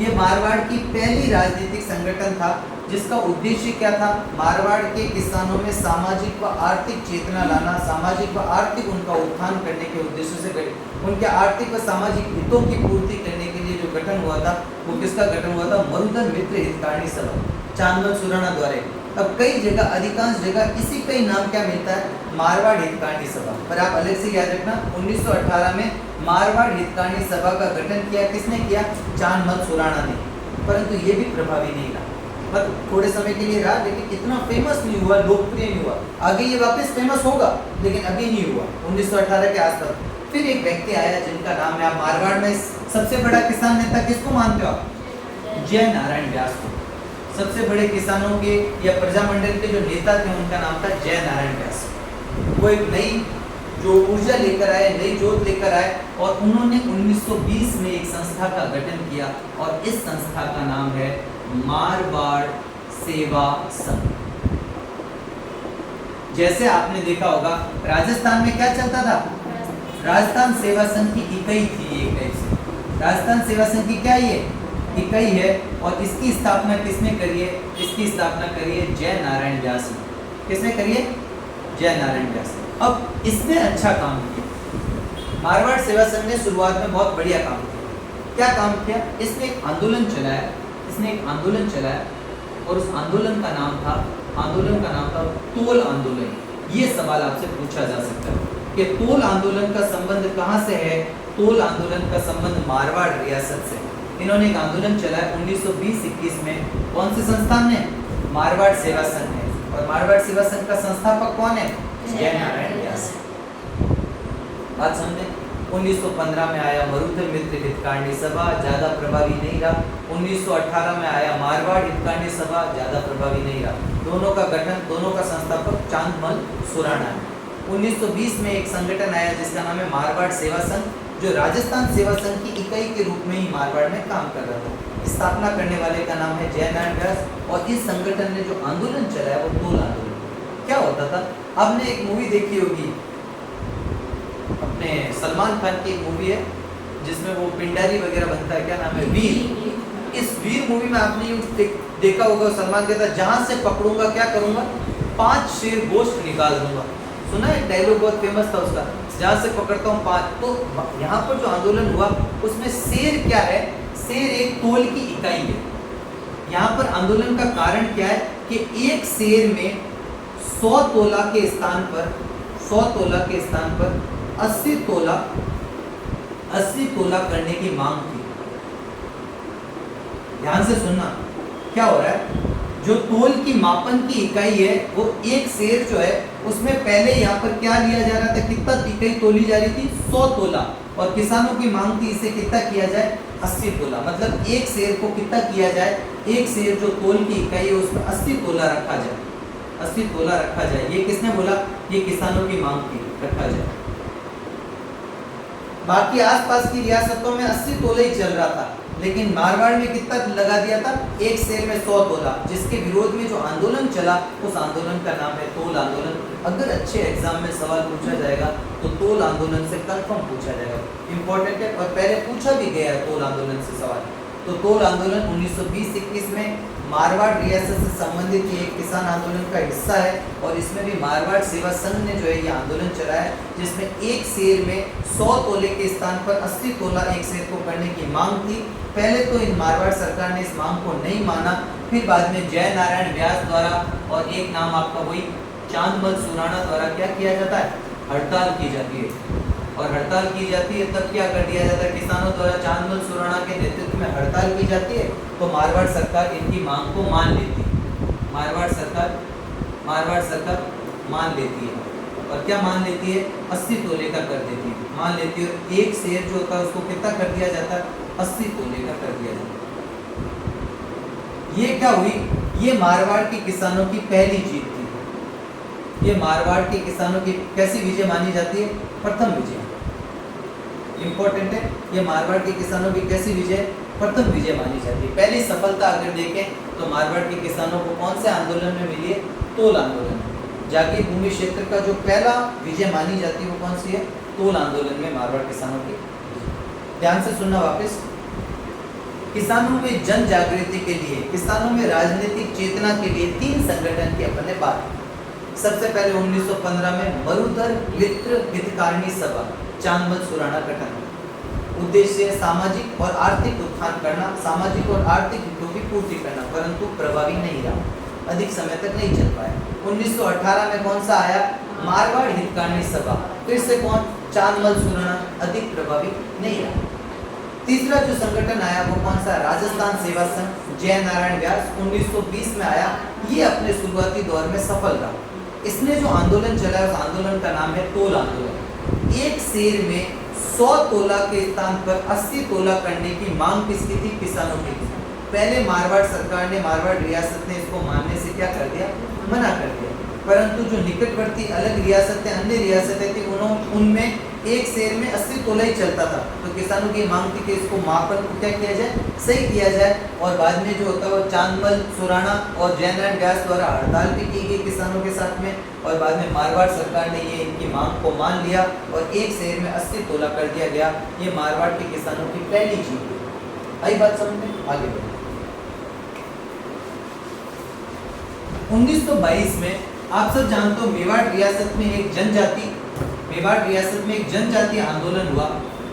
ये मारवाड़ की पहली राजनीतिक संगठन था जिसका उद्देश्य क्या था, मारवाड़ के किसानों में सामाजिक व आर्थिक चेतना लाना, सामाजिक व आर्थिक उनका उत्थान करने के उद्देश्य से उनके आर्थिक व सामाजिक हितों की पूर्ति करने के लिए जो गठन हुआ था वो किसका गठन हुआ था, मरुधर मित्र हितकारिणी सभा, चांदमल सुराणा द्वारा। अब कई जगह, अधिकांश जगह इसी का ही नाम क्या मिलता है, मारवाड़ हितकारिणी सभा। पर आप अलग से याद रखना, 1918 में मारवाड़ हितकारिणी सभा का गठन किया, किसने किया, चांदमल सुराणा ने। परंतु ये भी प्रभावी नहीं रहा, मतलब थोड़े समय के लिए रहा, लेकिन इतना फेमस नहीं हुआ, लोकप्रिय नहीं हुआ। आगे ये वापस फेमस होगा, लेकिन अभी नहीं हुआ, 1918 के आसपास। फिर एक व्यक्ति आया जिनका नाम है, आप मारवाड़ में सबसे बड़ा किसान नेता किसको मानते हो आप, जय नारायण व्यास को। सबसे बड़े किसानों के या प्रजामंडल के जो नेता थे उनका नाम था जय नारायण व्यास। वो एक नई जो ऊर्जा लेकर आए, नई जोत लेकर आए, और उन्होंने 1920 में एक संस्था का गठन किया, और इस संस्था का नाम है मारवाड़ सेवा संघ। जैसे आपने देखा होगा राजस्थान में क्या चलता था, राजस्थान सेवा संघ की इकाई थी, एक टाइप से राजस्थान सेवा संघ की क्या ये इकाई है, और इसकी स्थापना किसने करी है, इसकी स्थापना करी है जय नारायण व्यास ने। किसने करी है, जय नारायण व्यास ने। अब इसने अच्छा काम किया, मारवाड़ सेवा संघ ने शुरुआत में बहुत बढ़िया काम किया। क्या काम किया, इसने एक आंदोलन चलाया, और उस आंदोलन का नाम था तोल आंदोलन। ये सवाल आपसे पूछा जा सकता है कि तोल आंदोलन का संबंध कहाँ से है, तोल आंदोलन का संबंध मारवाड़ रियासत से। इन्होंने एक आंदोलन चलाया 1920-21 में, कौन से संस्थान ने, मारवाड़ सेवा संघ ने, और मारवाड़ सेवा संघ का संस्थापक कौन है, जय नारायण व्यास। बात समझे। 1915 में आया मरुधर मित्र हितकारिणी सभा, ज्यादा प्रभावी नहीं रहा। 1918 में आया मारवाड़ हितकारिणी सभा, ज्यादा प्रभावी नहीं रहा। दोनों का गठन, दोनों का संस्थापक चांदमल सुराणा है। 1920 में एक संगठन आया जिसका नाम है मारवाड़ सेवा संघ, जो राजस्थान सेवा संघ की इकाई के रूप में ही मारवाड़ में काम कर रहा था। स्थापना करने वाले का नाम है जय नारायण व्यास, और इस संगठन ने जो आंदोलन चलाया वो तोल आंदोलन। क्या होता था, आपने एक मूवी देखी होगी, अपने सलमान खान की एक मूवी है जिसमें वो पिंडारी वगैरह बनता है, क्या नाम है, वीर। इस वीर मूवी में आपने देखा होगा, सलमान कहता है जहां से पकड़ूंगा क्या करूंगा, 5 शेर गोश्त निकाल दूंगा। सुना है, डायलॉग बहुत फेमस था उसका, जहां से पकड़ता हूँ 5। तो यहाँ पर जो आंदोलन हुआ उसमें शेर क्या है, शेर एक तोल की इकाई है। यहाँ पर आंदोलन का कारण क्या है कि एक शेर में 100 तोला के स्थान पर 80 तोला करने की मांग थी। ध्यान से सुनना, क्या हो रहा है, जो तोल की मापन की इकाई है वो एक शेर जो है उसमें पहले यहाँ पर क्या लिया जा रहा था, कितना इकाई तोली जा रही थी, 100 तोला, और किसानों की मांग थी इसे कितना किया जाए, 80 तोला। मतलब एक शेर को कितना किया जाए, एक शेर जो तोल की इकाई है उसमें 80 तोला रखा जाए, 80 तोला रखा जाए। ये किसने बोला, ये किसानों की मांग थी, रखा जाए। बाकी आसपास की रियासतों में 80 तोले ही चल रहा था, लेकिन मारवाड़ में कितना लगा दिया था, एक शेर में 100 तोला, जिसके विरोध में जो आंदोलन चला उस आंदोलन का नाम है तोल आंदोलन। अगर अच्छे एग्जाम में सवाल पूछा जाएगा तो तोल आंदोलन से कंफर्म पूछा जाएगा, इंपॉर्टेंट है, और पहले पूछा भी गया है तोल आंदोलन से सवाल। तो तोल आंदोलन 1920-21 में मारवाड़ रियासत से संबंधित ये एक किसान आंदोलन का हिस्सा है, और इसमें भी मारवाड़ सेवा संघ ने जो है ये आंदोलन चलाया, जिसमें एक शेर में 100 तोले के स्थान पर 80 तोला एक शेर को करने की मांग थी। पहले तो इन मारवाड़ सरकार ने इस मांग को नहीं माना, फिर बाद में जय नारायण व्यास द्वारा और एक नाम आपका वही चांदमल सुराणा द्वारा क्या किया जाता है, हड़ताल की जाती है। और हड़ताल की जाती है तब क्या कर दिया जाता है, किसानों द्वारा चांदमल सुराणा के नेतृत्व में हड़ताल की जाती है, तो मारवाड़ सरकार इनकी मांग को मान लेती है। मारवाड़ सरकार मान लेती है, और क्या मान लेती है, 80 तोले का कर देती है, मान लेती है। और एक शेर जो होता है उसको कितना कर दिया जाता है, 80 तोले का कर दिया जाता है। ये क्या हुई, ये मारवाड़ के किसानों की पहली जीत थी। ये मारवाड़ के किसानों की कैसी विजय मानी जाती है, प्रथम विजय, इंपॉर्टेंट है। ये मारवाड़ के किसानों की कैसी विजय, प्रथम विजय मानी जाती है। पहली सफलता अगर देखें तो मारवाड़ के किसानों को कौन से आंदोलन में मिली है, तोल आंदोलन। जागीर भूमि क्षेत्र का जो पहला विजय मानी जाती है वो कौन सी है? तोल आंदोलन में मारवाड़ किसानों की। ध्यान से सुनना वापस। किसानों में जन जागृति के लिए, किसानों में राजनीतिक चेतना के लिए 3 संगठन की अपन ने बात की। सबसे पहले 1915 में मरुधर मित्र हितकारिणी सभा चांदमल सुराणा गठन। उद्देश्य सामाजिक और आर्थिक उत्थान करना, सामाजिक और आर्थिक हितों की पूर्ति करना, परंतु प्रभावी नहीं रहा, अधिक समय तक नहीं चल पाया। 1918 में कौन सा आया? मारवाड़ हितकारिणी सभा, फिर से कौन? चांदमल सुराणा, अधिक प्रभावी नहीं रहा। तीसरा जो संगठन आया वो कौन सा? राजस्थान सेवा संघ, जय नारायण व्यास, 1920 में आया। ये अपने शुरुआती दौर में सफल रहा। इसने जो आंदोलन चलाया उस आंदोलन का नाम है तोल आंदोलन। एक शेर में 100 तोला के स्थान पर 80 तोला करने की मांग किसकी थी? किसानों की थी। पहले मारवाड़ सरकार ने, मारवाड़ रियासत ने इसको मानने से क्या कर दिया? मना कर दिया। परंतु जो निकटवर्ती अलग रियासतें, अन्य रियासतें थी, उनमें एक शेर में 80 तोला ही चलता था। तो किसानों की मांग थी कि इसको मापन को क्या किया जाए? सही किया जाए। और बाद में जो होता है वो चांदमल सुराणा और जयनारायण व्यास द्वारा हड़ताल भी की गई किसानों के साथ में, और बाद में मारवाड़ सरकार ने ये इनकी मांग को मान लिया और एक शेर में 80 तोला कर दिया गया। ये मारवाड़ के किसानों की पहली जीत हुई। आई बात समझ में? आगे बढ़े। 1922 में आप सब जानते हो मेवाड़ रियासत में एक जनजातीय आंदोलन हुआ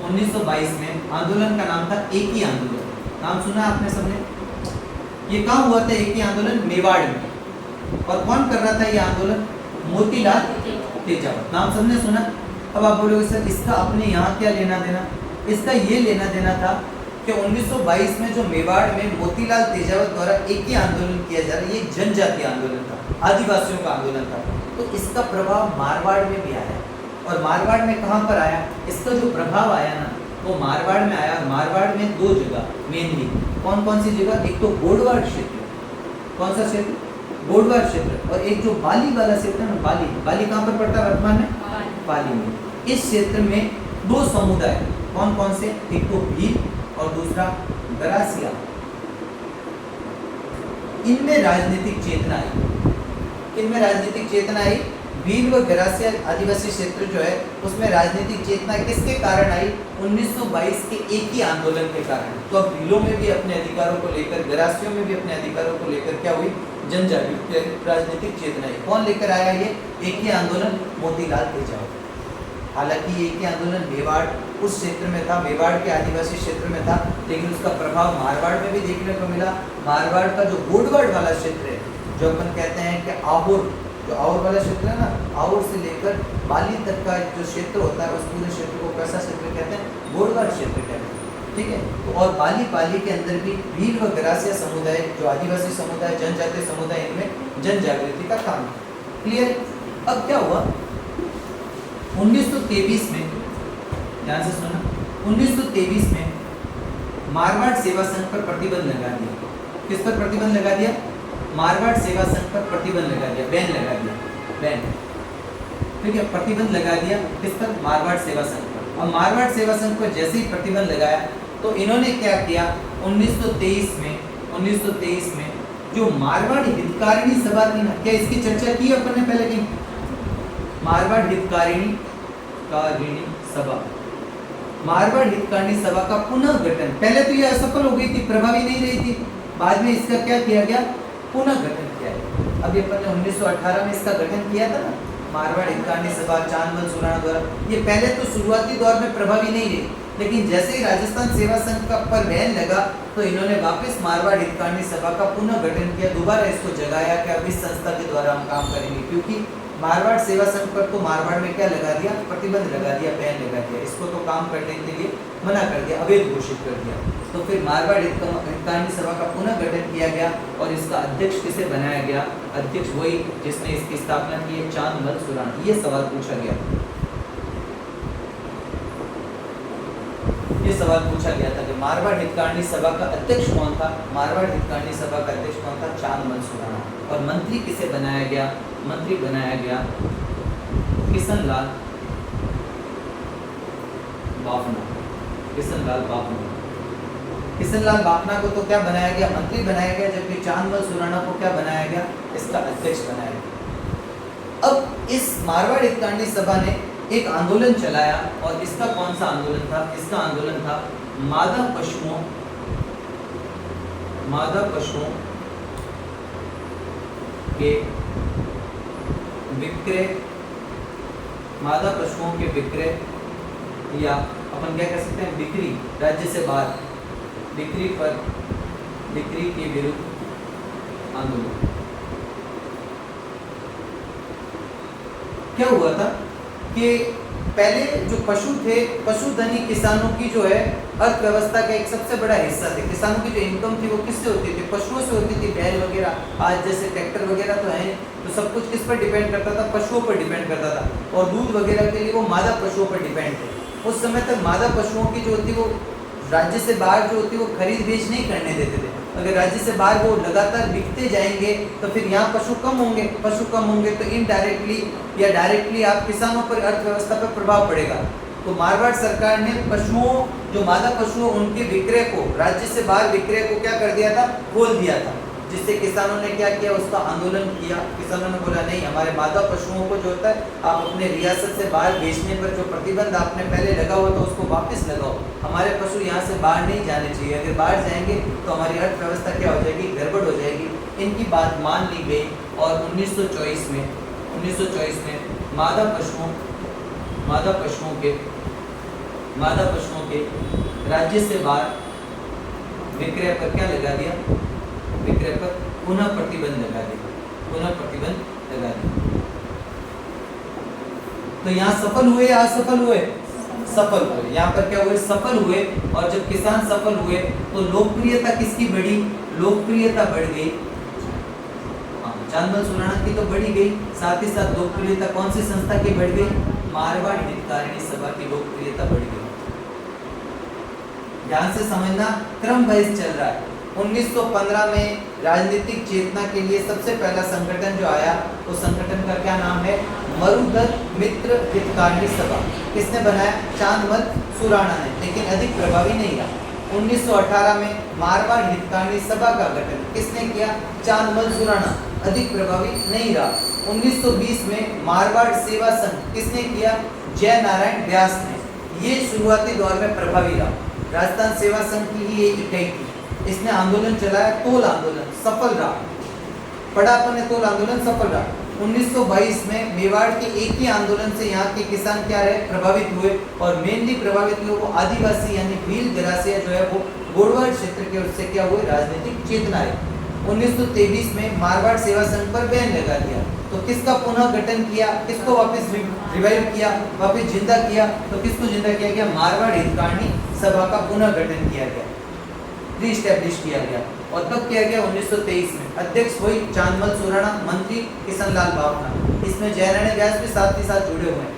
1922 में। आंदोलन का नाम था एकी आंदोलन। नाम सुना आपने सबने? ये कहाँ हुआ था एकी आंदोलन? मेवाड़ में। और कौन कर रहा था ये आंदोलन? मोतीलाल तेजावत। नाम सबने सुना? अब आप बोलोगे सर इसका अपने यहाँ क्या लेना देना? इसका ये लेना देना था कि 1922 में जो मेवाड़ में मोतीलाल तेजावत द्वारा एक ही आंदोलन किया जा रहा है, ये जनजातीय आंदोलन था, आदिवासियों का आंदोलन था। तो इसका प्रभाव मारवाड़ में भी आया। और मारवाड़ में कहाँ पर आया? इसका जो प्रभाव आया ना वो मारवाड़ में आया। मारवाड़ में 2 जगह मेनली, कौन कौन सी जगह? एक तो गोडवाड़ क्षेत्र। कौन सा क्षेत्र? गोडवाड़ क्षेत्र। और एक जो बाली वाला क्षेत्र है ना, बाली कहाँ पर पड़ता है वर्तमान में? बाली में। इस क्षेत्र में 2 समुदाय, कौन कौन से? एक तो भील और दूसरा गरासिया। इनमें राजनीतिक चेतना आई। भील व गरासिया आदिवासी क्षेत्र जो है उसमें राजनीतिक चेतना किसके कारण आई? 1922 के एक ही आंदोलन के कारण। तो अब भीलों में भी अपने अधिकारों को लेकर, गरासियों में भी अपने अधिकारों को लेकर क्या हुई? जन जागृति, राजनीतिक चेतना आई। कौन लेकर आया ये एक ही आंदोलन? मोतीलाल तेजावत। हालांकि ये एक ही आंदोलन मेवाड़ उस क्षेत्र में था, मेवाड़ के आदिवासी क्षेत्र में था, लेकिन उसका प्रभाव मारवाड़ में भी देखने को मिला। मारवाड़ का जो गोडवाड़ वाला क्षेत्र है, जो अपन कहते हैं कि आहोर, जो आहोर वाला क्षेत्र है ना, आहोर से लेकर बाली तक का जो क्षेत्र होता है उस पूरे क्षेत्र को कैसा क्षेत्र कहते हैं? गोडवाड़ क्षेत्र कहते हैं। ठीक है। तो और बाली के अंदर भी भील व गरासिया समुदाय, जो आदिवासी समुदाय, जनजातीय समुदाय, इनमें जन जागृति का काम। क्लियर? अब क्या हुआ? 1923 में, ध्यान से सुना, 1923 में मारवाड़ सेवा संघ पर प्रतिबंध लगा दिया। किस पर प्रतिबंध लगा दिया? मारवाड़ सेवा संघ पर प्रतिबंध लगा दिया, बैन लगा दिया, बैन। ठीक है, प्रतिबंध लगा दिया किस पर? मारवाड़ सेवा संघ पर। अब मारवाड़ सेवा संघ पर जैसे ही प्रतिबंध लगाया तो इन्होंने क्या किया? 1923 में जो मारवाड़ हितकारिणी सभा थी ना, क्या इसकी चर्चा की अपन ने पहले की? मारवाड़ हितकारिणी सभा, मारवाड़ हितकारिणी सभा का पुनः गठन। पहले तो ये असफल हो गई थी, प्रभावी नहीं रही थी, बाद में इसका क्या किया गया? पुनः गठन किया गया। अब ये अपन ने 1918 में इसका गठन किया था ना, मारवाड़ हितकारिणी सभा चांदमल सुराणा द्वारा। ये पहले तो शुरुआती दौर में प्रभावी नहीं रही, लेकिन जैसे ही राजस्थान सेवा संघ का पर बैन लगा तो इन्होंने वापस मारवाड़ हितकारिणी सभा का पुनः गठन किया, दोबारा इसको जगाया कि अब इस संस्था के द्वारा हम काम करेंगे। क्योंकि मारवाड़ सेवा संघ पर तो मारवाड़ में क्या लगा दिया? प्रतिबंध लगा दिया, बैन लगा दिया, इसको तो काम करने के लिए मना कर दिया, अवैध घोषित कर दिया। तो फिर मारवाड़ हितकारिणी सभा का पुनः गठन किया गया और इसका अध्यक्ष किसे बनाया गया? अध्यक्ष वही जिसने इसकी स्थापना की है, चांदमल सुराणा। ये सवाल पूछा गया, ये सवाल पूछा गया था कि मारवाड़ हितकारिणी सभा का अध्यक्ष कौन था? मारवाड़ हितकारिणी सभा का अध्यक्ष कौन था? चांदमल सुराणा। और मंत्री किसे बनाया गया? मंत्री बनाया गया किशनलाल बाफना। किशनलाल बाफना को तो क्या बनाया गया? मंत्री बनाया गया, जबकि चांदमल सुराणा को क्या बनाया गया? इसका अध्यक्ष बनाया गया। अब इस मारवाड़ हितकांडी सभा ने एक आंदोलन चलाया और इसका कौन सा आंदोलन था? इसका आंदोलन था मादा पशुओं के विक्रय या अपन क्या कह सकते हैं, बिक्री, राज्य से बाहर बिक्री के विरुद्ध आंदोलन। क्या हुआ था कि पहले जो पशु थे, पशुधनी किसानों की जो है अर्थव्यवस्था का एक सबसे बड़ा हिस्सा थे। किसानों की जो इनकम थी वो किससे होती थी? पशुओं से होती थी। बैल वगैरह, आज जैसे ट्रैक्टर वगैरह तो है, तो सब कुछ किस पर डिपेंड करता था? पशुओं पर डिपेंड करता था। और दूध वगैरह के लिए वो मादा पशुओं पर डिपेंड थे। उस समय तक मादा पशुओं की जो होती वो राज्य से बाहर जो होती वो खरीद बेच नहीं करने देते थे। अगर राज्य से बाहर वो लगातार बिकते जाएंगे तो फिर यहाँ पशु कम होंगे तो इनडायरेक्टली या डायरेक्टली आप किसानों पर, अर्थव्यवस्था पर प्रभाव पड़ेगा। तो मारवाड़ सरकार ने पशुओं, जो मादा पशु उनके विक्रय को, राज्य से बाहर विक्रय को क्या कर दिया था? खोल दिया था। जिससे किसानों ने क्या किया? उसका आंदोलन किया। किसानों ने बोला नहीं, हमारे मादा पशुओं को जो होता है आप अपने रियासत से बाहर बेचने पर जो प्रतिबंध आपने पहले लगा हुआ था उसको वापस लगाओ। हमारे पशु यहाँ से बाहर नहीं जाने चाहिए। अगर बाहर जाएंगे तो हमारी अर्थव्यवस्था क्या हो जाएगी? गड़बड़ हो जाएगी। इनकी बात मान ली गई और 1924 में मादा पशुओं के राज्य से बाहर विक्रय पर क्या लगा दिया? विक्रय पर पुनः प्रतिबंध लगा दिया। तो यहाँ सफल हुए या असफल हुए? सफल हुए। यहाँ पर क्या हुए? सफल हुए। और जब किसान सफल हुए तो लोकप्रियता किसकी बढ़ी? लोकप्रियता बढ़ गई चांदमल सुराणा की तो बढ़ी गई, साथ ही साथ लोकप्रियता कौन सी संस्था की बढ़ गई? मारवाड़ हितकारिणी सभा की लोकप्रियता बढ़ गई। ध्यान से समझना, क्रम वाइज चल रहा है। 1915 में राजनीतिक चेतना के लिए सबसे पहला संगठन जो आया, उस संगठन का क्या नाम है? मरुधर मित्र हितकारिणी सभा। किसने बनाया? चांदमल सुराणा ने, लेकिन अधिक प्रभावी नहीं रहा। 1918 में मारवाड़ हितकारिणी सभा का गठन किसने किया? चांदमल सुराणा, अधिक प्रभावी नहीं रहा। 1920 में मारवाड़ सेवा संघ किसने किया? जय नारायण व्यास ने। ये शुरुआती दौर में प्रभावी रहा। राजस्थान सेवा संघ की ही एक इकाई थी। इसने आंदोलन चलाया, तोल आंदोलन, सफल रहा। पढ़ा अपन ने, तोल आंदोलन सफल रहा। 1922 में मेवाड़ के एक ही आंदोलन से यहाँ के किसान क्या रहे? प्रभावित हुए। और मेनली प्रभावित हुए वो आदिवासी, यानी भील गरासिया जो है वो गोड़वाड़ क्षेत्र के, उससे क्या हुए? राजनीतिक चेतना आई। 1923 में मारवाड़ सेवा संघ पर बैन लगा दिया। तो किसका पुनः गठन किया? किसको वापस रिवाइव किया, वापस जिंदा किया? तो किसको जिंदा किया गया? मारवाड़ हितकारिणी सभा का पुनः गठन किया गया, रीस्टैब्लिश किया गया। और कब किया गया? 1923 में। अध्यक्ष वही चांदमल सुराणा, मंत्री किशनलाल भावना। इसमें जयनारायण व्यास भी साथ ही साथ जुड़े हुए हैं,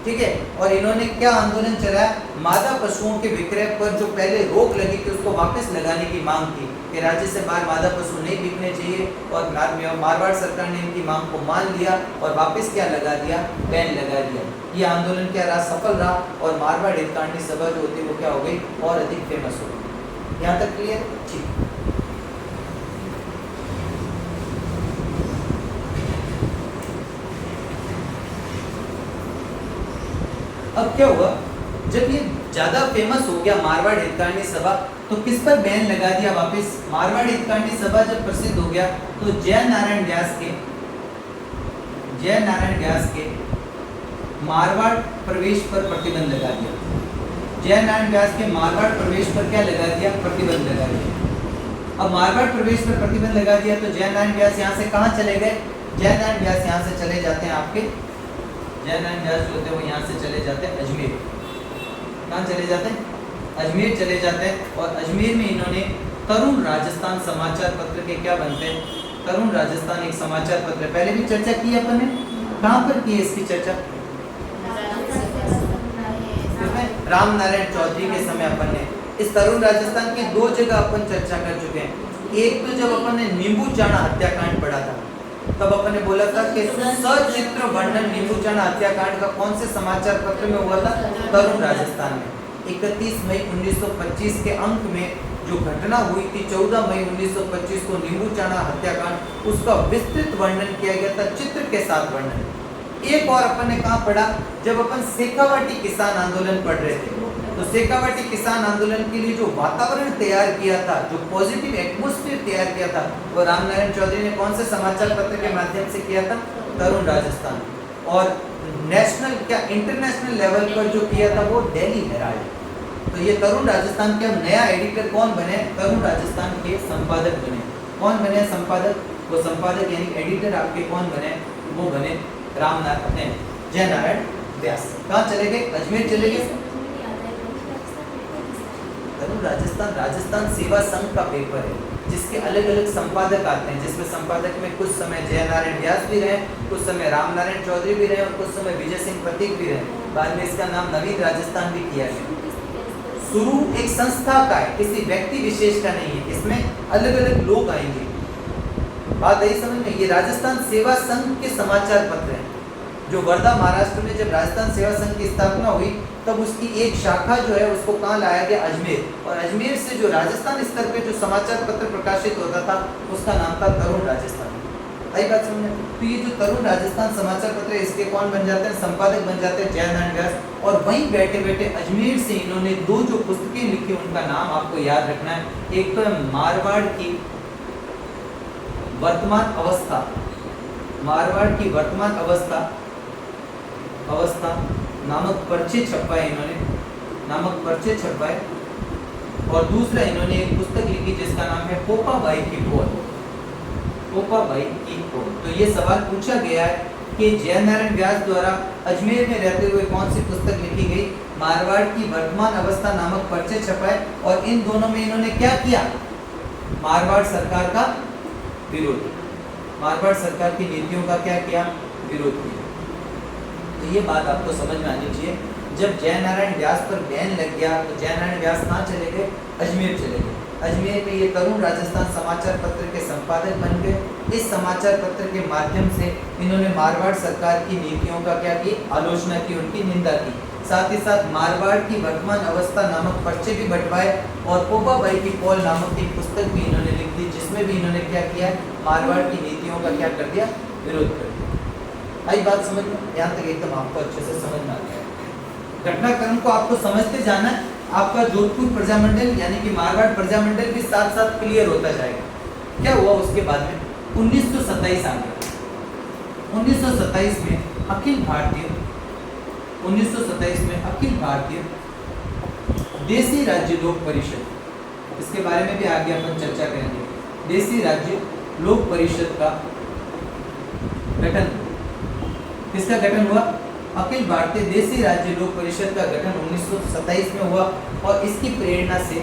ठीक है। और इन्होंने क्या आंदोलन चलाया? मादा पशुओं के विक्रय पर जो पहले रोक लगी थी उसको वापस लगाने की मांग की कि राज्य से बाहर मादा पशु नहीं बिकने चाहिए। और मारवाड़ सरकार ने इनकी मांग को मान लिया और वापस क्या लगा दिया? बैन लगा दिया। ये आंदोलन क्या रहा? सफल रहा। और मारवाड़ हितकारिणी सभा जो होती है वो क्या हो गई? और अधिक फेमस हो गई। यहाँ तक क्लियर? ठीक। अब क्या हुआ? जब ये ज्यादा फेमस हो गया मारवाड़ हितकारिणी सभा, तो किस पर बैन लगा दिया वापस? मारवाड़ हितकारिणी सभा जब प्रसिद्ध हो गया तो जय नारायण व्यास के मारवाड़ प्रवेश पर प्रतिबंध लगा दिया। जय नारायण व्यास के मारवाड़ प्रवेश पर क्या लगा दिया? प्रतिबंध लगा दिया। अब मारवाड़ प्रवेश पर प्रतिबंध लगा दिया तो जय नारायण व्यास यहाँ से कहाँ चले गए? जय नारायण व्यास यहाँ से चले जाते हैं आपके, जय नारायण व्यास जो होते हैं वो यहाँ से चले जाते हैं अजमेर। कहाँ चले जाते हैं? अजमेर चले जाते हैं। और अजमेर में इन्होंने तरुण राजस्थान समाचार पत्र के क्या बनते हैं? तरुण राजस्थान एक समाचार पत्र, पहले भी चर्चा की अपन ने। कहाँ पर की है इसकी चर्चा? राम नारायण चौधरी के समय अपन ने इस तरुण राजस्थान की दो जगह अपन चर्चा कर चुके हैं। एक तो जब अपन ने नींबू चाणा हत्याकांड पढ़ा था, तब अपन ने बोला था कि सचित्र वर्णन नींबू चाणा हत्याकांड का कौन से समाचार पत्र में हुआ था? तरुण राजस्थान में। 31 मई 1925 के अंक में जो घटना हुई थी 14 मई 1925 को नींबू चाणा हत्याकांड, उसका विस्तृत वर्णन किया गया था, चित्र के साथ वर्णन। एक और अपन ने कहाँ पढ़ा, जब अपन शेखावाटी किसान आंदोलन पढ़ रहे थे, तो शेखावाटी किसान आंदोलन के लिए जो वातावरण तैयार किया था, जो पॉजिटिव एटमॉस्फेयर तैयार किया था, वो रामनारायण चौधरी ने कौन से समाचार पत्र के माध्यम से किया था? तरुण राजस्थान। और नेशनल क्या इंटरनेशनल लेवल पर जो किया था वो दिल्ली हेराल्ड। तो ये तरुण राजस्थान के अब नया एडिटर कौन बने? तरुण राजस्थान के संपादक बने। कौन बने संपादक? वो संपादक यानी एडिटर आपके कौन बने? वो बने रामनारायण जयनारायण व्यास। कहाँ चले गए? अजमेर चले गए। तरुण राजस्थान सेवा संघ का पेपर है जिसके अलग अलग संपादक आते हैं, जिसमें संपादक में कुछ समय जयनारायण व्यास भी रहे, कुछ समय रामनारायण चौधरी भी रहे और कुछ समय विजय सिंह प्रतीक भी रहे। बाद में इसका नाम नवीन राजस्थान भी किया गया। शुरू एक संस्था का है, किसी व्यक्ति विशेष का नहीं है, इसमें अलग अलग लोग आएंगे। बात आई समझ में? ये राजस्थान सेवा संघ के समाचार पत्र हैं जो वर्धा महाराष्ट्र में जब राजस्थान सेवा संघ की स्थापना हुई तब उसकी एक शाखा जो है उसको कहाँ लाया गया? अजमेर। और अजमेर से जो राजस्थान स्तर पे जो समाचार पत्र प्रकाशित होता था उसका नाम था तरुण राजस्थान। आई बात समझ में? तो ये जो तरुण राजस्थान समाचार पत्र है इसके कौन बन जाते हैं? संपादक बन जाते हैं जयनारायण व्यास। और वहीं बैठे बैठे अजमेर से इन्होंने दो जो पुस्तकें लिखी उनका नाम आपको याद रखना है। एक तो है मारवाड़ की वर्तमान अवस्था, मारवाड़ की वर्तमान अवस्था नामक परिचय छपवाए इन्होंने, नामक परिचय छपवाए। और दूसरा इन्होंने एक पुस्तक लिखी जिसका नाम है पोपाबाई की पोल, पोपाबाई की पोल। तो ये सवाल पूछा गया है कि जयनारायण व्यास द्वारा अजमेर में रहते हुए कौन सी पुस्तक लिखी गई? मारवाड़ की वर्तमान अवस्था नामक परिचय छपाए। और इन दोनों में इन्होंने क्या किया? मारवाड़ सरकार का विरोध, मारवाड़ सरकार की नीतियों का क्या किया? विरोध किया। तो ये बात आपको समझ में आनी चाहिए। जब जयनारायण व्यास पर बैन लग गया तो जयनारायण व्यास कहाँ चले गए? अजमेर चले गए। अजमेर में ये तरुण राजस्थान समाचार पत्र के संपादक बन गए। इस समाचार पत्र के माध्यम से इन्होंने मारवाड़ सरकार की नीतियों का क्या की? आलोचना की, उनकी निंदा की। साथ ही साथ मारवाड़ की वर्तमान अवस्था नामक पर्चे भी बंटवाए और पोपाबाई की पोल नामक एक पुस्तक भी इन्होंने लिख दी जिसमें भी इन्होंने क्या किया? मारवाड़ की नीतियों का क्या कर दिया? विरोध कर दिया। आई बात समझ में? यहाँ तक एकदम आपको अच्छे से समझ में आ गया। घटनाक्रम को आपको समझते जाना है। आपका जोधपुर प्रजामंडल यानी कि मारवाड़ प्रजामंडल भी साथ साथ क्लियर होता जाएगा। क्या हुआ उसके बाद में? 1927 आ गया। 1927 में अखिल भारतीय 1927 में अखिल भारतीय देसी राज्य लोक परिषद, इसके बारे में भी आगे अपन चर्चा करेंगे। देसी राज्य लोक परिषद का गठन, किसका गठन हुआ? अखिल भारतीय देसी राज्य लोक परिषद का गठन 1927 में हुआ। और इसकी प्रेरणा से,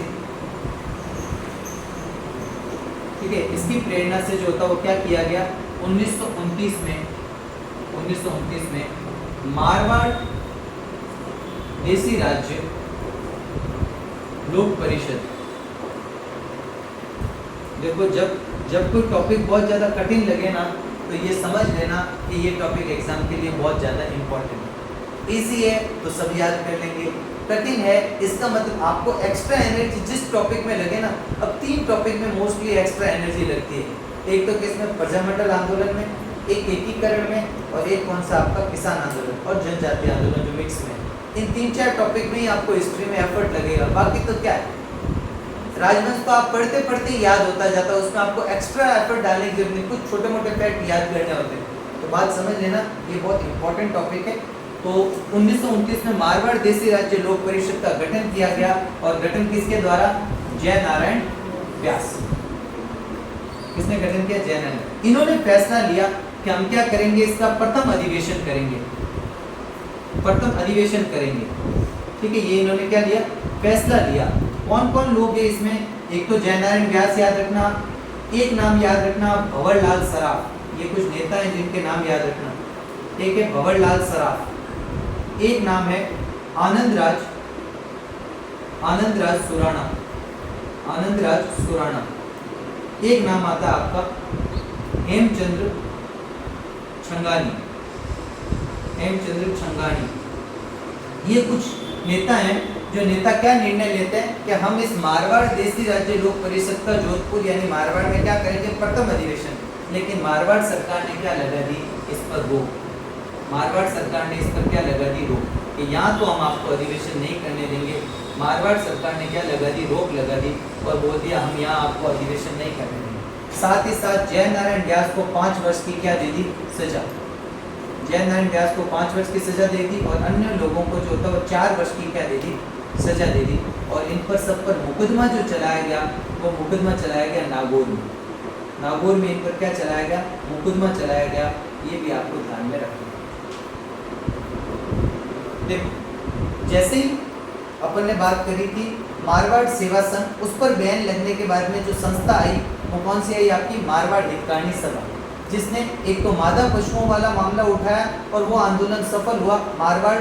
ठीक है, इसकी प्रेरणा से जो होता वो क्या किया गया? 1929 में मारवाड़ देसी राज्य लोक परिषद। देखो जब कोई टॉपिक बहुत ज्यादा कठिन लगे ना तो ये समझ लेना कि ये टॉपिक एग्जाम के लिए बहुत ज़्यादा इम्पोर्टेंट है। इजी है तो सब याद कर लेंगे, कठिन है इसका मतलब आपको एक्स्ट्रा एनर्जी जिस टॉपिक में लगे ना। अब 3 टॉपिक में मोस्टली एक्स्ट्रा एनर्जी लगती है। एक तो किसमें? प्रजामंडल आंदोलन में, एक एकीकरण में और एक कौन सा आपका किसान आंदोलन और जनजातीय आंदोलन जो मिक्स में। इन 3-4 टॉपिक में ही आपको हिस्ट्री में एफर्ट लगेगा। बाकी तो क्या है, राजवंश तो आप पढ़ते पढ़ते याद होता जाता है, उसमें आपको एक्स्ट्रा एफर्ट डालने की जरूरत नहीं, कुछ छोटे मोटे फैक्ट याद करने होते हैं। तो बात समझ लेना, ये बहुत इंपॉर्टेंट टॉपिक है। तो 1929 में मारवाड़ देसी राज्य लोक परिषद का गठन किया गया और गठन किसके द्वारा? जयनारायण व्यास। किसने गठन किया? जयनारायण। इन्होंने फैसला लिया कि हम क्या करेंगे? इसका प्रथम अधिवेशन करेंगे, प्रथम अधिवेशन करेंगे। ठीक है, ये इन्होंने क्या लिया? फैसला लिया। कौन कौन लोग हैं इसमें? एक तो जयनारायण व्यास याद रखना, एक नाम याद रखना भंवरलाल सराफ। ये कुछ नेता हैं जिनके नाम याद रखना। एक है भंवरलाल सराफ, एक नाम है आनंदराज सुराणा, आनंदराज सुराणा। एक नाम आता है आपका हेमचंद्र छंगानी, हेमचंद्र छंगानी। ये कुछ नेता हैं जो नेता क्या निर्णय लेते हैं कि हम इस मारवाड़ देसी राज्य लोक परिषद का जोधपुर यानी मारवाड़ में क्या करेंगे? प्रथम अधिवेशन। लेकिन मारवाड़ सरकार ने क्या लगा दी? इस पर रोक। मारवाड़ सरकार ने इस पर क्या लगा दी, रोक, कि यहाँ तो हम आपको अधिवेशन नहीं करने देंगे। मारवाड़ सरकार ने क्या लगा दी, रोक लगा दी और बोल दिया हम यहाँ आपको अधिवेशन नहीं करने देंगे। साथ ही साथ जय नारायण व्यास को 5 वर्ष की क्या दे दी, सजा। जय नारायण व्यास को 5 वर्ष की सजा दे दी और अन्य लोगों को जो था वो 4 वर्ष की क्या दे दी, सजा दे दी। और इन पर सब पर मुकदमा जो चलाया गया वो मुकदमा चलाया गया नागौर में। नागौर में इन पर क्या चलाया गया, मुकदमा चलाया गया। ये भी आपको ध्यान में रखना। देखो जैसे ही अपन ने बात करी थी मारवाड़ सेवा संघ, उस पर बैन लगने के बाद में जो संस्था आई वो कौन सी आई, आपकी मारवाड़ हितकारिणी सभा, जिसने एक तो मादा पशुओं वाला मामला उठाया और वो आंदोलन सफल हुआ। मारवाड़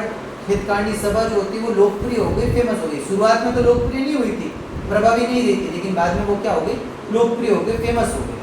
हितकारिणी सभा जो होती है वो लोकप्रिय हो गई, फेमस हो गई। शुरुआत में तो लोकप्रिय नहीं हुई थी, प्रभावी नहीं रही थी, लेकिन बाद में वो क्या हो गई, लोकप्रिय हो गई, फेमस हो गई।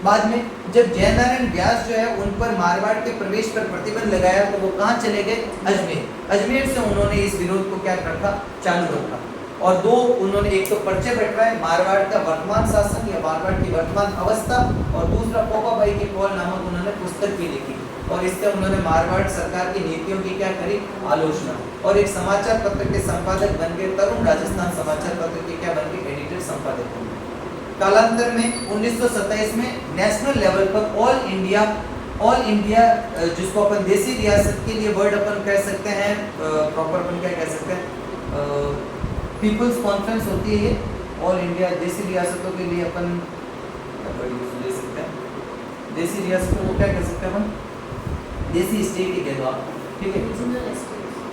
बाद में जब जय नारायण व्यास जो है उन पर मारवाड़ के प्रवेश पर प्रतिबंध लगाया तो वो कहाँ चले गए, अजमेर। अजमेर से उन्होंने इस विरोध को क्या रखा, चालू रखा। और दो उन्होंने, एक तो पर्चे बैठवाए मारवाड़ का वर्तमान शासन या मारवाड़ की वर्तमान अवस्था, और दूसरा पोपाबाई की कौल नामक उन्होंने पुस्तक भी लिखी और इससे उन्होंने मारवाड़ सरकार की नीतियों की क्या करी, आलोचना। और एक समाचार पत्र के संपादक बन गए, तरुण राजस्थान समाचार पत्र के क्या बन गए, एडिटर संपादक बन गए। कालांतर में 1927 में नेशनल लेवल पर ऑल इंडिया जिसको अपन देसी रियासत के लिए वर्ड अपन कह सकते हैं, प्रॉपर अपन क्या कह सकते हैं, पीपल्स कॉन्फ्रेंस होती है। ऑल इंडिया देसी रियासतों के लिए अपन ले सकते हैं, देसी रियासतों को क्या कह सकते हैं अपन, देसी स्टेट ही कह दो आप, ठीक है।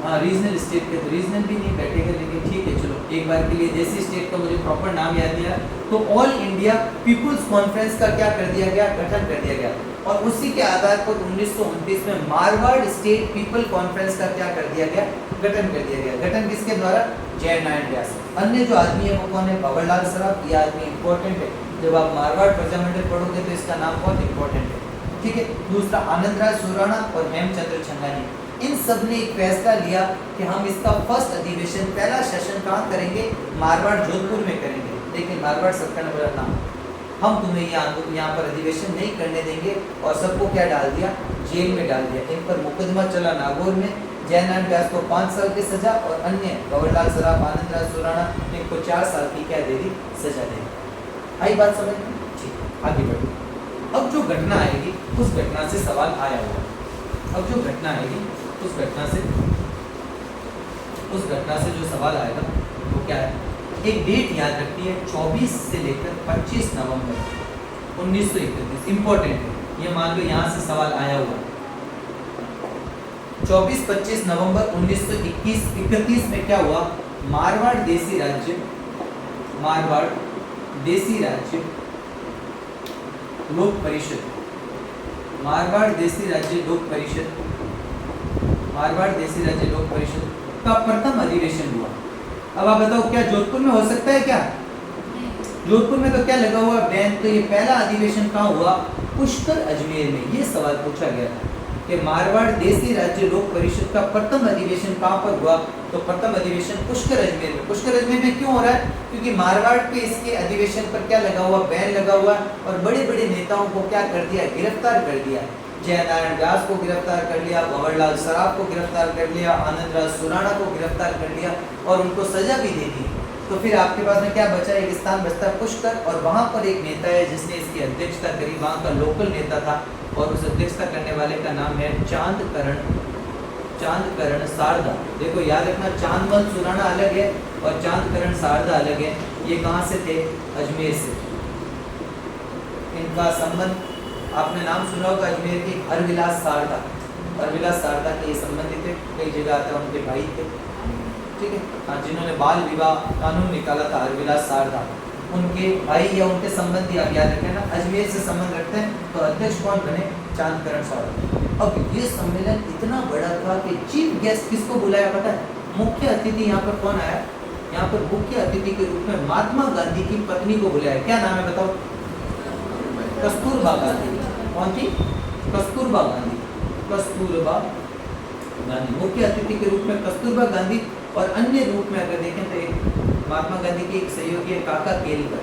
हाँ रीजनल स्टेट के, तो रीजनल भी नहीं बैठेगा, लेकिन ठीक है चलो एक बार के लिए देसी स्टेट का मुझे प्रॉपर नाम याद दिया। तो ऑल इंडिया पीपुल्स कॉन्फ्रेंस का क्या कर दिया गया, गठन कर दिया गया। और उसी के आधार पर 1929 में मारवाड़ स्टेट पीपल कॉन्फ्रेंस का क्या कर दिया गया, गठन कर दिया गया। गठन किसके द्वारा, जय नारायण व्यास। अन्य जो आदमी है वो कौन है, भंवरलाल सराफ। ये आदमी इंपॉर्टेंट है, जब आप मारवाड़ प्रजामंडल पढ़ोगे तो इसका नाम बहुत इंपॉर्टेंट है, ठीक है। दूसरा आनंदराज सुराणा और हेमचंद्र छंगानी, इन सब ने एक फैसला लिया कि हम इसका फर्स्ट अधिवेशन, पहला सेशन कहाँ करेंगे, मारवाड़ जोधपुर में करेंगे। लेकिन मारवाड़ सरकार ने बोला ना, हम तुम्हें यहाँ पर अधिवेशन नहीं करने देंगे और सबको क्या डाल दिया, जेल में डाल दिया। इन पर मुकदमा चला नागौर में। जय नारायण व्यास को 5 साल की सजा और अन्य भंवरलाल सराफ, आनंदराज सुराणा इनको 4 साल की क्या दे दी, सजा दे दी। आई बात समझ में, ठीक, आगे बढ़ो। अब जो घटना आएगी उस घटना से सवाल आया हुआ, अब जो घटना आएगी उस घटना से जो सवाल आएगा वो क्या है, एक डेट याद रखती है 24 से लेकर 25 नवंबर 1931, इंपॉर्टेंट है ये, मान लो यहाँ से सवाल आया हुआ। 24-25 नवंबर 1931 में क्या हुआ, मारवाड़ देसी राज्य लोक परिषद, मारवाड़ देसी राज्य लोक परिषद का प्रथम अधिवेशन हुआ। अब आप बताओ क्या जोधपुर में हो सकता है क्या, जोधपुर में तो क्या लगा हुआ बैन। तो ये पहला अधिवेशन कहाँ हुआ, पुष्कर अजमेर में। ये सवाल पूछा गया था कि मारवाड़ देसी राज्य लोक परिषद का प्रथम अधिवेशन कहाँ पर हुआ, तो प्रथम अधिवेशन पुष्कर अजमेर में। पुष्कर अजमेर में क्यों हो रहा है, क्योंकि मारवाड़ पे इसके अधिवेशन पर क्या लगा हुआ, बैन लगा हुआ और बड़े बड़े नेताओं को क्या कर दिया, गिरफ्तार कर दिया। जय नारायण व्यास को गिरफ्तार कर लिया, भंवरलाल सराफ को गिरफ्तार कर लिया, आनंदराज सुराणा को गिरफ्तार कर लिया और उनको सजा भी दे दी। तो फिर आपके पास में क्या बचा, एक स्थान बचता है पुष्कर, और वहाँ पर एक नेता है जिसने इसकी अध्यक्षता करी, वहाँ का लोकल नेता था और उस अध्यक्षता करने वाले का नाम है चांदकरण शारदा। देखो याद रखना, चांदमल सुराणा अलग है और चांदकरण शारदा अलग है। ये कहाँ से थे, अजमेर से। इनका संबंध आपने नाम सुना होगा, अजमेर के हरविलास शारदा के ये संबंधित थे, कई जगह आता है उनके भाई थे, ठीक है। हाँ, जिन्होंने बाल विवाह कानून निकाला था हरविलास शारदा, उनके भाई या उनके संबंधी आप याद रखें ना, अजमेर से संबंध रखते हैं। तो अध्यक्ष कौन बने, चांदकरण शारदा। अब ये सम्मेलन इतना बड़ा था कि चीफ गेस्ट किसको बुलाया पता है, मुख्य अतिथि यहाँ पर कौन आया, यहाँ पर मुख्य अतिथि के रूप में महात्मा गांधी की पत्नी को बुलाया। क्या नाम है बताओ, कस्तूरबा गांधी। कौन थी, कस्तूरबा गांधी। मुख्य अतिथि के रूप में कस्तूरबा गांधी और अन्य रूप में अगर देखें तो एक महात्मा गांधी के एक सहयोगी काका केलकर।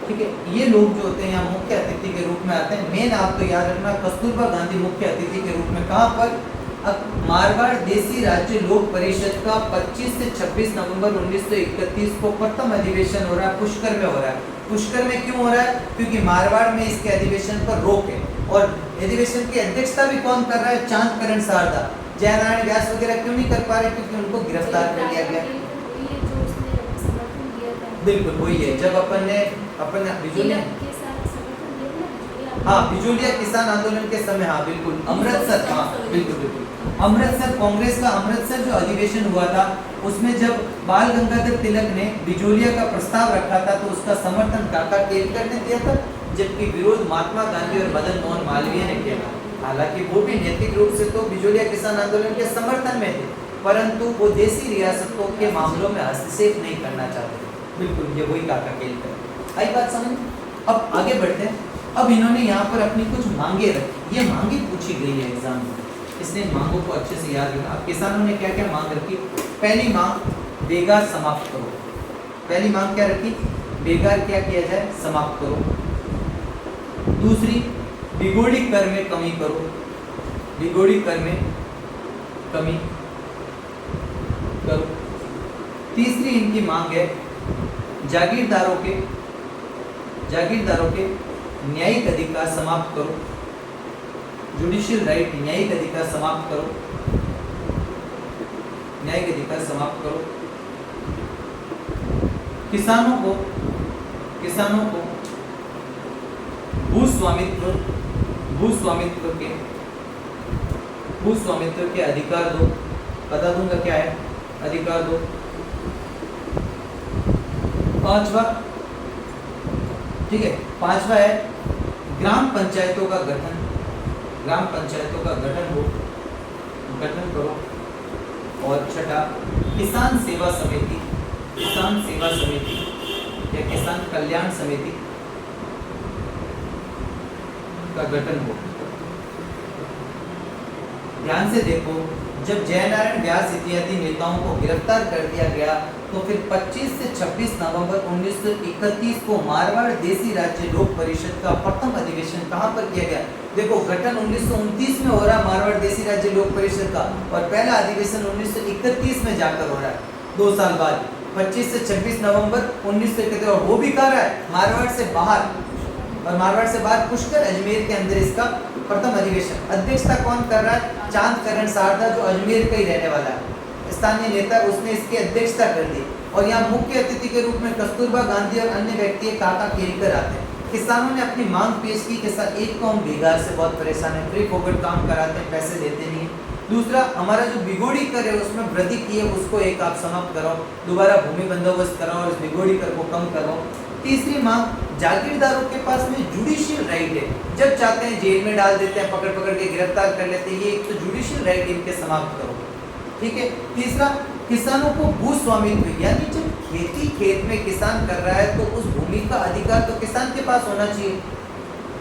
ठीक है, ये लोग जो होते हैं यहाँ मुख्य अतिथि के रूप में आते हैं। मेन आप तो याद रखना, कस्तूरबा गांधी मुख्य अतिथि के रूप में कहाँ पर, अब मारवाड़ देसी राज्य लोक परिषद का 25 से 26 नवंबर 1931 को प्रथम अधिवेशन हो रहा है, पुष्कर में हो रहा है। पुष्कर में क्यों हो रहा है, क्योंकि मारवाड़ में इसके अधिवेशन पर रोक है। और अधिवेशन की अध्यक्षता भी कौन कर रहा है, चांद करण शारदा। जयनारायण व्यास वगैरह क्यों नहीं कर पा रहे, क्योंकि उनको गिरफ्तार कर लिया गया। बिल्कुल वही है, जब अपन ने बिजोलिया, हाँ बिजोलिया किसान आंदोलन के समय, हाँ बिल्कुल अमृतसर, हाँ बिल्कुल अमृतसर कांग्रेस का अमृतसर जो अधिवेशन हुआ था, उसमें जब बाल गंगाधर तिलक ने बिजोलिया का प्रस्ताव रखा था तो उसका समर्थन काका केलकर ने दिया था, जबकि विरोध महात्मा गांधी और मदन मोहन मालवीय ने किया था। हालांकि वो भी नैतिक रूप से तो बिजोलिया किसान आंदोलन के समर्थन में थे, परंतु वो देसी रियासतों के मामलों में हस्तक्षेप नहीं करना चाहते। बिल्कुल ये वही काका केलकर। आई बात समझ। अब आगे बढ़ते हैं। अब इन्होंने यहाँ पर अपनी कुछ मांगे रखी, ये मांगे पूछी गई है एग्जाम में, इसलिए मांगों को अच्छे से याद रखना। अब किसानों ने क्या क्या मांग रखी, पहली मांग बेगार समाप्त करो। पहली मांग क्या रखी, बेगार क्या किया जाए, समाप्त करो। दूसरी, बिगोड़ी कर में कमी करो, बिगोड़ी कर में कमी करो। तीसरी इनकी मांग है जागीरदारों के न्यायिक अधिकार समाप्त करो, जुडिशियल राइट, न्यायिक अधिकार समाप्त करो, न्यायिक अधिकार समाप्त करो। किसानों को भूस्वामित्व के अधिकार दो। बता दूंगा क्या है, अधिकार दो। पांचवा, ठीक है, पांचवा है ग्राम पंचायतों का गठन, ग्राम पंचायतों का गठन करो। और छठा, किसान सेवा समिति या किसान कल्याण समिति का गठन हो। ध्यान से देखो, जब जयनारायण व्यास इत्यादि नेताओं को गिरफ्तार कर दिया गया तो फिर 25 से 26 नवंबर 1931 को मारवाड़ देसी राज्य लोक परिषद का प्रथम अधिवेशन कहां पर किया गया। देखो, गठन 1929 में हो रहा है मारवाड़ देसी राज्य लोक परिषद का, और पहला अधिवेशन 1931 में जाकर हो रहा है, 2 साल बाद 25 से 26 नवंबर 1931। और वो भी कर रहा है मारवाड़ से बाहर, और मारवाड़ से बाहर पुष्कर अजमेर के अंदर इसका प्रथम अधिवेशन। अध्यक्षता कौन कर रहा है, चांद करण शारदा, जो अजमेर का ही रहने वाला है, स्थानीय नेता, उसने इसकी अध्यक्षता कर दी। और यहाँ मुख्य अतिथि के रूप में कस्तूरबा गांधी और अन्य व्यक्ति काका केलकर आते हैं। किसानों ने अपनी मांग पेश की कि सर, एक तो हम बेगार से बहुत परेशान है, फ्री फोकट काम कराते हैं, पैसे देते नहीं है। दूसरा, हमारा जो बिगोड़ी कर है उसमें वृद्धि की है, उसको एक आप समाप्त कराओ, दोबारा भूमि बंदोबस्त कराओ और इस बिगोड़ी कर को कम करो। तीसरी मांग, जागीरदारों के पास में जुडिशियल राइट है, जब चाहते हैं जेल में डाल देते हैं, पकड़ के गिरफ्तार कर लेते हैं, ये एक तो जुडिशियल राइट इनके समाप्त करो। ठीक है। तीसरा, किसानों को भू स्वामित्व, यानी जब खेत में किसान कर रहा है तो उस भूमि का अधिकार तो किसान के पास होना चाहिए।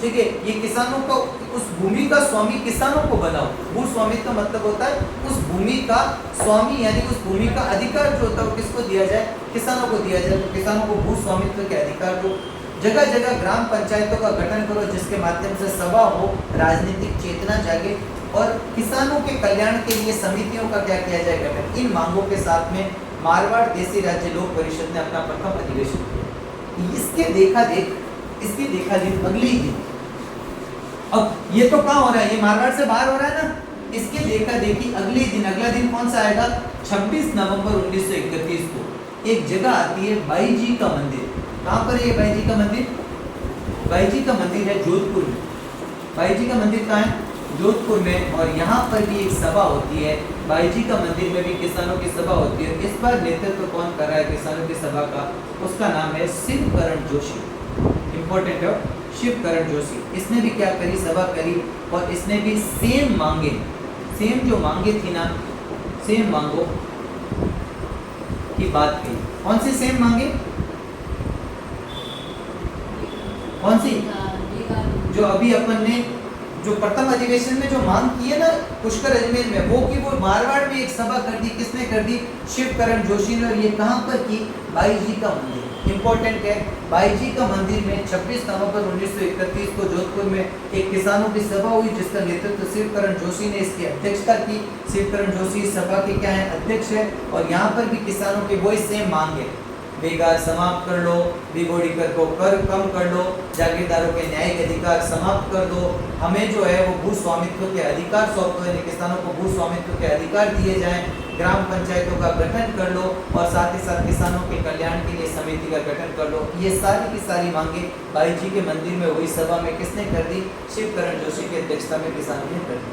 ठीक है, ये किसानों को, उस भूमि का स्वामी किसानों को बनाओ। भू स्वामित्व का मतलब होता है उस भूमि का स्वामी, यानी उस भूमि का अधिकार जो होता है वो किसको दिया जाए, किसानों को दिया जाए। तो किसानों को भू स्वामित्व के अधिकार दो। जगह जगह ग्राम पंचायतों का गठन करो, जिसके माध्यम से सभा हो, राजनीतिक चेतना जागे, और किसानों के कल्याण के लिए समितियों का क्या किया जाए, गठन। इन मांगों के साथ में मारवाड़ देसी राज्य लोक परिषद ने अपना प्रथम अधिवेशन किया। इसकी देखा देख अगली दिन, अब ये तो कहाँ हो रहा है, ये मारवाड़ से बाहर हो रहा है ना, इसके देखा देखी अगला दिन कौन सा आएगा, 26 नवंबर 1931 को एक जगह आती है बाई जी का मंदिर। कहाँ पर है बाई जी का मंदिर? बाई जी का मंदिर है जोधपुर में। बाई जी का मंदिर कहाँ है? जोधपुर में। और यहाँ पर भी एक सभा होती है, बाई जी का मंदिर में भी किसानों की सभा होती है। इस बार नेतृत्व कौन कर रहा है किसानों की सभा का? उसका नाम है शिवकरण जोशी। इंपॉर्टेंट है, शिवकरण जोशी। इसने भी क्या करी, सभा करी, और इसने भी सेम जो मांगे थी ना, सेम मांगों की बात कही। कौन सी सेम मांगे? कौन सी? जो अभी अपन ने जो प्रथम अधिवेशन में जो मांग की है ना पुष्कर अजमेर में, वो मारवाड़ में एक सभा कर दी। किसने कर दी? शिवकरण जोशी ने। और ये कहां पर की? बाई जी का मंदिर। इंपॉर्टेंट है, भाई जी का मंदिर में 26 नवंबर 1931 को जोधपुर में एक किसानों की सभा हुई जिसका नेतृत्व शिवकरण जोशी ने इसकी अध्यक्षता की। शिवकरण जोशी इस सभा के क्या है, अध्यक्ष है। और यहाँ पर भी किसानों की वही सेम मांग है, बेगार समाप्त कर लो, बिगोड़ी कर को कर कम कर लो, जागीरदारों के न्यायिक अधिकार समाप्त कर दो, हमें जो है वो भू स्वामित्व के अधिकार सौंप दो, किसानों को भू स्वामित्व के अधिकार दिए जाएं, ग्राम पंचायतों का गठन कर लो और साथ ही साथ किसानों के कल्याण के लिए समिति का गठन कर लो। ये सारी की सारी मांगे भाई जी के मंदिर में हुई सभा में किसने कर दी, शिवकरण जोशी की अध्यक्षता में किसानों ने कर दी।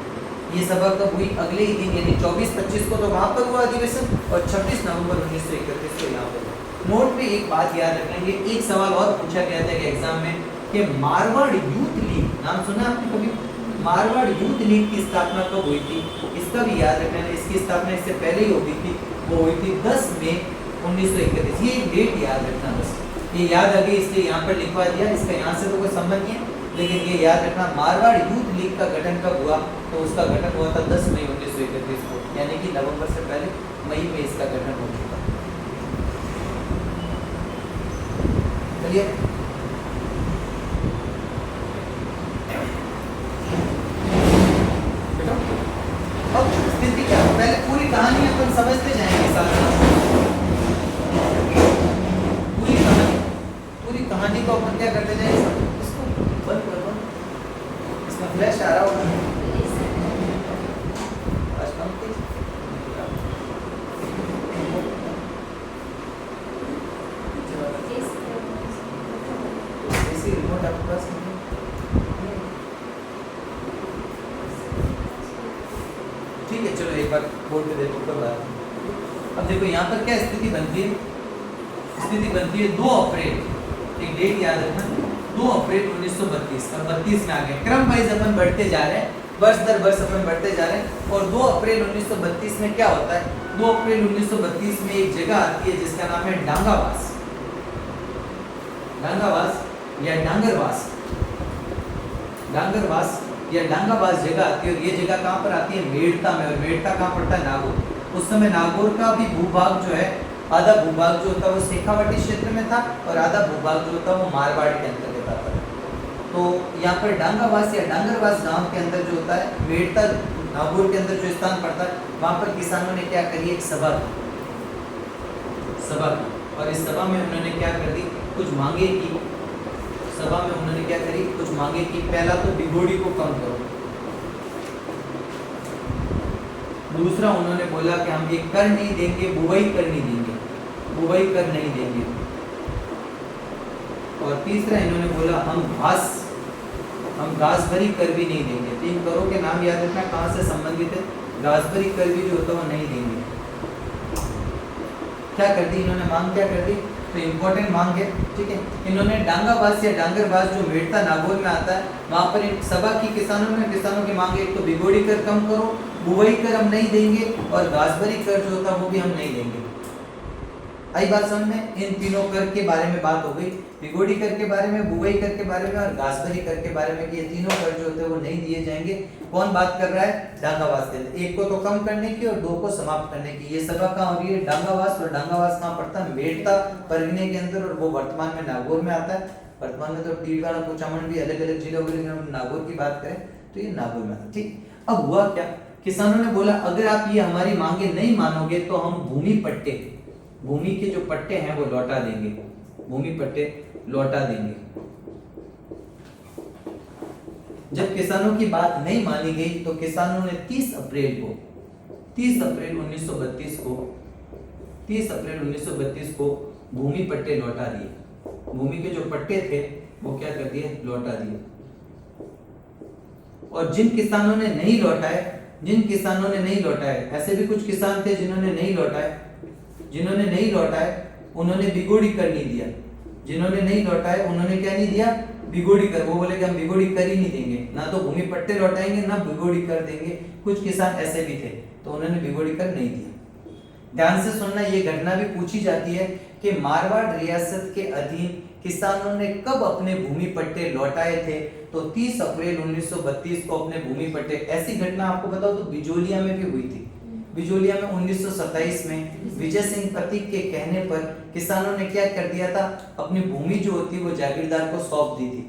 ये सभा कब हुई, अगले ही दिन यानी 24-25 को तो वहां पर हुआ अधिवेशन और 26 नवंबर 1931 को यहाँ पर। नोट में एक बात याद रखेंगे, एक सवाल और पूछा गया था कि एग्जाम में कि मारवाड़ यूथ लीग, नाम सुना आपने कभी? मारवाड़ यूथ लीग की स्थापना कब हुई थी, इसका भी याद रखना है। इसकी स्थापना इससे पहले ही हो गई थी, वो हुई थी 10 मई 1931। ये डेट याद रखना, बस ये याद आ गई इसलिए यहाँ पर लिखवा दिया, इसका यहाँ से तो कोई संबंध नहीं है, लेकिन ये याद रखना मारवाड़ यूथ लीग का गठन कब हुआ, तो उसका गठन हुआ था 10 मई 1931 को, यानी कि नवंबर से पहले मई में इसका गठन हो चुका। चलिए अब स्थिति क्या, पहले पूरी कहानी अपन समझते जाएंगे साथ साथ। पूरी कहानी को अपन क्या करते जाएंगे, इसको बंद कर दो, इसका फ्लैश आ रहा होगा। ठीक है, चलो एक बार बोल के देखो कब आया। अब देखो यहाँ पर क्या स्थिति बनती है, स्थिति बनती है 2 अप्रैल, एक डेट याद रखना, 2 अप्रैल 1932। अब 32 में आ गए, क्रम वाइज अपन बढ़ते जा रहे हैं, वर्ष दर वर्ष अपन बढ़ते जा रहे हैं। और 2 अप्रैल 1932 में क्या होता है, 2 अप्रैल 1932 में एक जगह आती है जिसका नाम है डांगावास, डांगावास या डांगरवास, डांगरवास या डांगावास जगह आती है। और ये जगह कहाँ पर आती है, मेड़ता में, और मेड़ता कहाँ पड़ता है, नागौर। उस समय नागौर का भी भूभाग जो है, आधा भूभाग जो होता है वो शेखावाटी क्षेत्र में था और आधा भूभाग जो होता है वो मारवाड़ के अंतर्गत आता है। तो यहाँ पर डांगावास या डांगरवास गांव के अंदर जो होता है, मेड़ता नागौर के अंदर जो स्थान पड़ता है, वहाँ पर किसानों ने क्या करी, एक सभा की। और इस सभा में उन्होंने क्या कर दी, कुछ मांगे की। सभा में उन्होंने क्या करी, कुछ मांगे की। पहला तो बिगोड़ी को कम करो, दूसरा उन्होंने बोला कि हम ये कर नहीं देंगे, बुवाई कर नहीं देंगे, बुवाई कर नहीं देंगे। और तीसरा इन्होंने बोला हम घास भरी कर भी नहीं देंगे। 3 करों के नाम याद रखना, कहाँ से संबंधित है, घास भरी कर भी जो होता है वो नहीं देंगे। क्या कर दी इन्होंने, मांग क्या कर दी, तो इम्पोर्टेंट मांग है, ठीक है। इन्होंने डांगावास या डांगरवास जो मेड़ता नागौर में आता है, वहाँ पर सभा की किसानों की मांग, एक तो बिगोड़ी कर कम करो, बुवाई कर हम नहीं देंगे, और घासभरी कर जो होता है वो भी हम नहीं देंगे। आई बात समझ में, इन तीनों कर के बारे में बात हो गई, बिगोड़ी कर के बारे में, बुवाई कर के बारे में और घासभरी कर के बारे में, कि ये तीनों कर जो होते हैं वो नहीं दिए जाएंगे। कौन बात कर रहा है, डांगावास के अंदर। एक को तो कम करने की और 2 को समाप्त करने की। ये सभा कहाँ हो रही है, डांगावास, और डांगावास कहाँ पड़ता है, मेड़ता परगने के अंदर, और वो वर्तमान में नागौर में आता है। वर्तमान में तो टीडवाड़ा कुचामन भी अलग अलग जिले हो गए, लेकिन नागौर की बात करें तो ये नागौर में आता है, ठीक। अब हुआ क्या, किसानों ने बोला अगर आप ये हमारी मांगे नहीं मानोगे तो हम भूमि के जो पट्टे हैं वो लौटा देंगे, भूमि पट्टे लौटा देंगे। जब किसानों की बात नहीं मानी गई तो किसानों ने 30 अप्रैल 1932 को भूमि पट्टे लौटा दिए। भूमि के जो पट्टे थे वो क्या कर दिए, लौटा दिए। और जिन किसानों ने नहीं लौटाए, ऐसे भी कुछ किसान थे जिन्होंने नहीं लौटाए, उन्होंने बिगोड़ी कर नहीं दिया। जिन्होंने नहीं लौटाए उन्होंने क्या नहीं दिया, बिगोड़ी कर। वो बोले कि हम बिगोड़ी कर ही नहीं देंगे, ना तो भूमि पट्टे लौटाएंगे ना बिगोड़ी कर देंगे। कुछ किसान ऐसे भी थे तो उन्होंने बिगोड़ी कर नहीं दिया। ध्यान से सुनना, ये घटना भी पूछी जाती है कि मारवाड़ रियासत के अधीन किसानों ने कब अपने भूमि पट्टे लौटाए थे, तो 30 अप्रैल 1932 को अपने भूमि पट्टे। ऐसी घटना आपको बताओ तो बिजोलिया में भी हुई थी। बिजोलिया में 1927 में विजय सिंह प्रतीक के कहने पर किसानों ने क्या कर दिया था, अपनी भूमि जो होती वो जागीरदार को सौंप दी थी।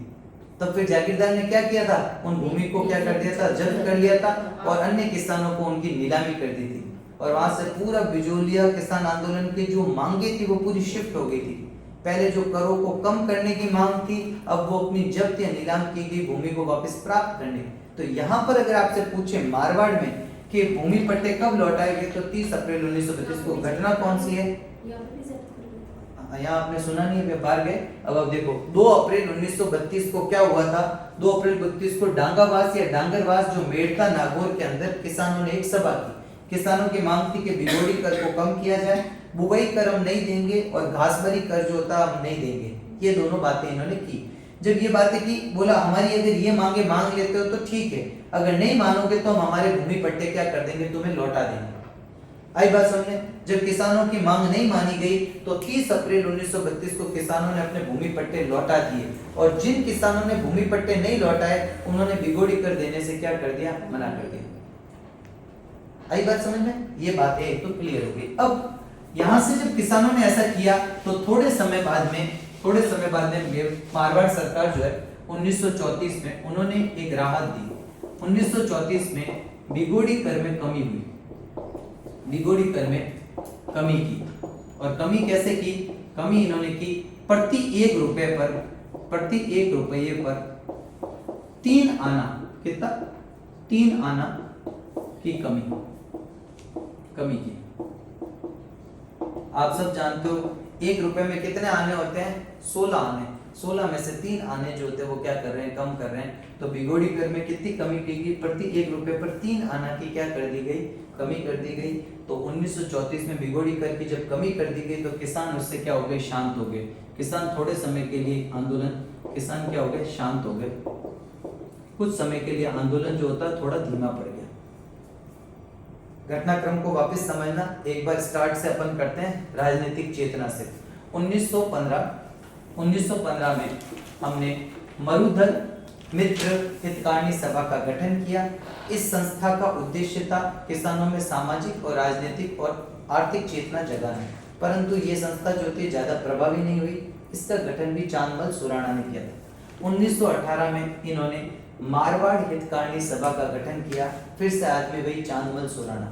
तब फिर जागीरदार ने क्या किया था, उन भूमि को क्या कर दिया था, जब्त कर लिया था और अन्य किसानों को उनकी नीलामी कर दी थी। और वहां से पूरा बिजोलिया किसान आंदोलन की जो मांगे थी वो पूरी शिफ्ट हो गई थी। पहले जो करों को कम करने की मांग थी, अब वो अपनी जब्त या नीलाम की गई भूमि को वापस प्राप्त करने। तो यहाँ पर अगर आपसे पूछे मारवाड़ में कि भूमि पट्टे कब लौटाए गए, तो 30 अप्रैल 1932 को। घटना कौन सी है, यहाँ आपने सुना नहीं है, बाहर गए। अब आप देखो 2 अप्रैल 1932 को क्या हुआ था। 2 अप्रैल 32 को डांगावास या डांगरवास जो मेड़ता नागौर के अंदर किसानों ने एक सभा की। किसानों की मांग थी कि बिगोड़ी कर को कम किया जाए, बुआई कर हम नहीं देंगे और घासभरी कर जो होता हम नहीं देंगे। ये दोनों बातें इन्होंने की। जब ये बातें की, बोला हमारी अगर ये मांगे मांग लेते हो तो ठीक है, अगर नहीं मानोगे तो हम हमारे भूमि पट्टे क्या कर देंगे, तुम्हें लौटा देंगे। आई बात समझे। जब किसानों की मांग नहीं मानी गई तो 30 अप्रैल 1932 को किसानों ने अपने भूमि पट्टे लौटा दिए। और जिन किसानों ने भूमि पट्टे नहीं लौटाए उन्होंने बिगोड़ी कर देने से क्या कर दिया, मना कर दिया। आई बात समझ में, ये बात है तो क्लियर हो गई। अब यहां से जब किसानों ने ऐसा किया तो थोड़े समय बाद में मारवाड़ सरकार जो है 1934 में उन्होंने एक राहत दी। 1934 में बिगोड़ी कर में कमी हुई, बिगोड़ी कर में कमी की। और कमी कैसे की, कमी इन्होंने की प्रति 1 रुपए पर 3 आना, कितना, 3 आना की कमी की। आप सब जानते हो 1 रुपए में कितने आने होते हैं, 16 आने। 16 में से 3 आने जो होते हैं वो क्या कर रहे हैं, कम कर रहे हैं। तो बिगोड़ी कर में कितनी कमी की गई, प्रति 1 रुपए पर 3 आना की क्या कर दी गई, कमी कर दी गई। तो 1934 में बिगोड़ी कर की जब कमी कर दी गई तो किसान उससे क्या हो गए, शांत हो गए। किसान थोड़े समय के लिए आंदोलन, किसान क्या हो गए, शांत हो गए। कुछ समय के लिए आंदोलन जो होता है थोड़ा धीमा पड़ गया। घटनाक्रम को वापस समझना, एक बार स्टार्ट से अपन करते हैं राजनीतिक चेतना से। 1915 में हमने मरुधर मित्र हितकारिणी सभा का गठन किया। इस संस्था का उद्देश्य था किसानों में सामाजिक और राजनीतिक और आर्थिक चेतना जगाना, परंतु ये संस्था जो थी ज्यादा प्रभावी नहीं हुई। इसका गठन भी चांदमल सुराणा ने किया था। 1918 में इन्होंने मारवाड़ हितकारिणी सभा का गठन किया, फिर से आदमी वही चांदमल सुराणा,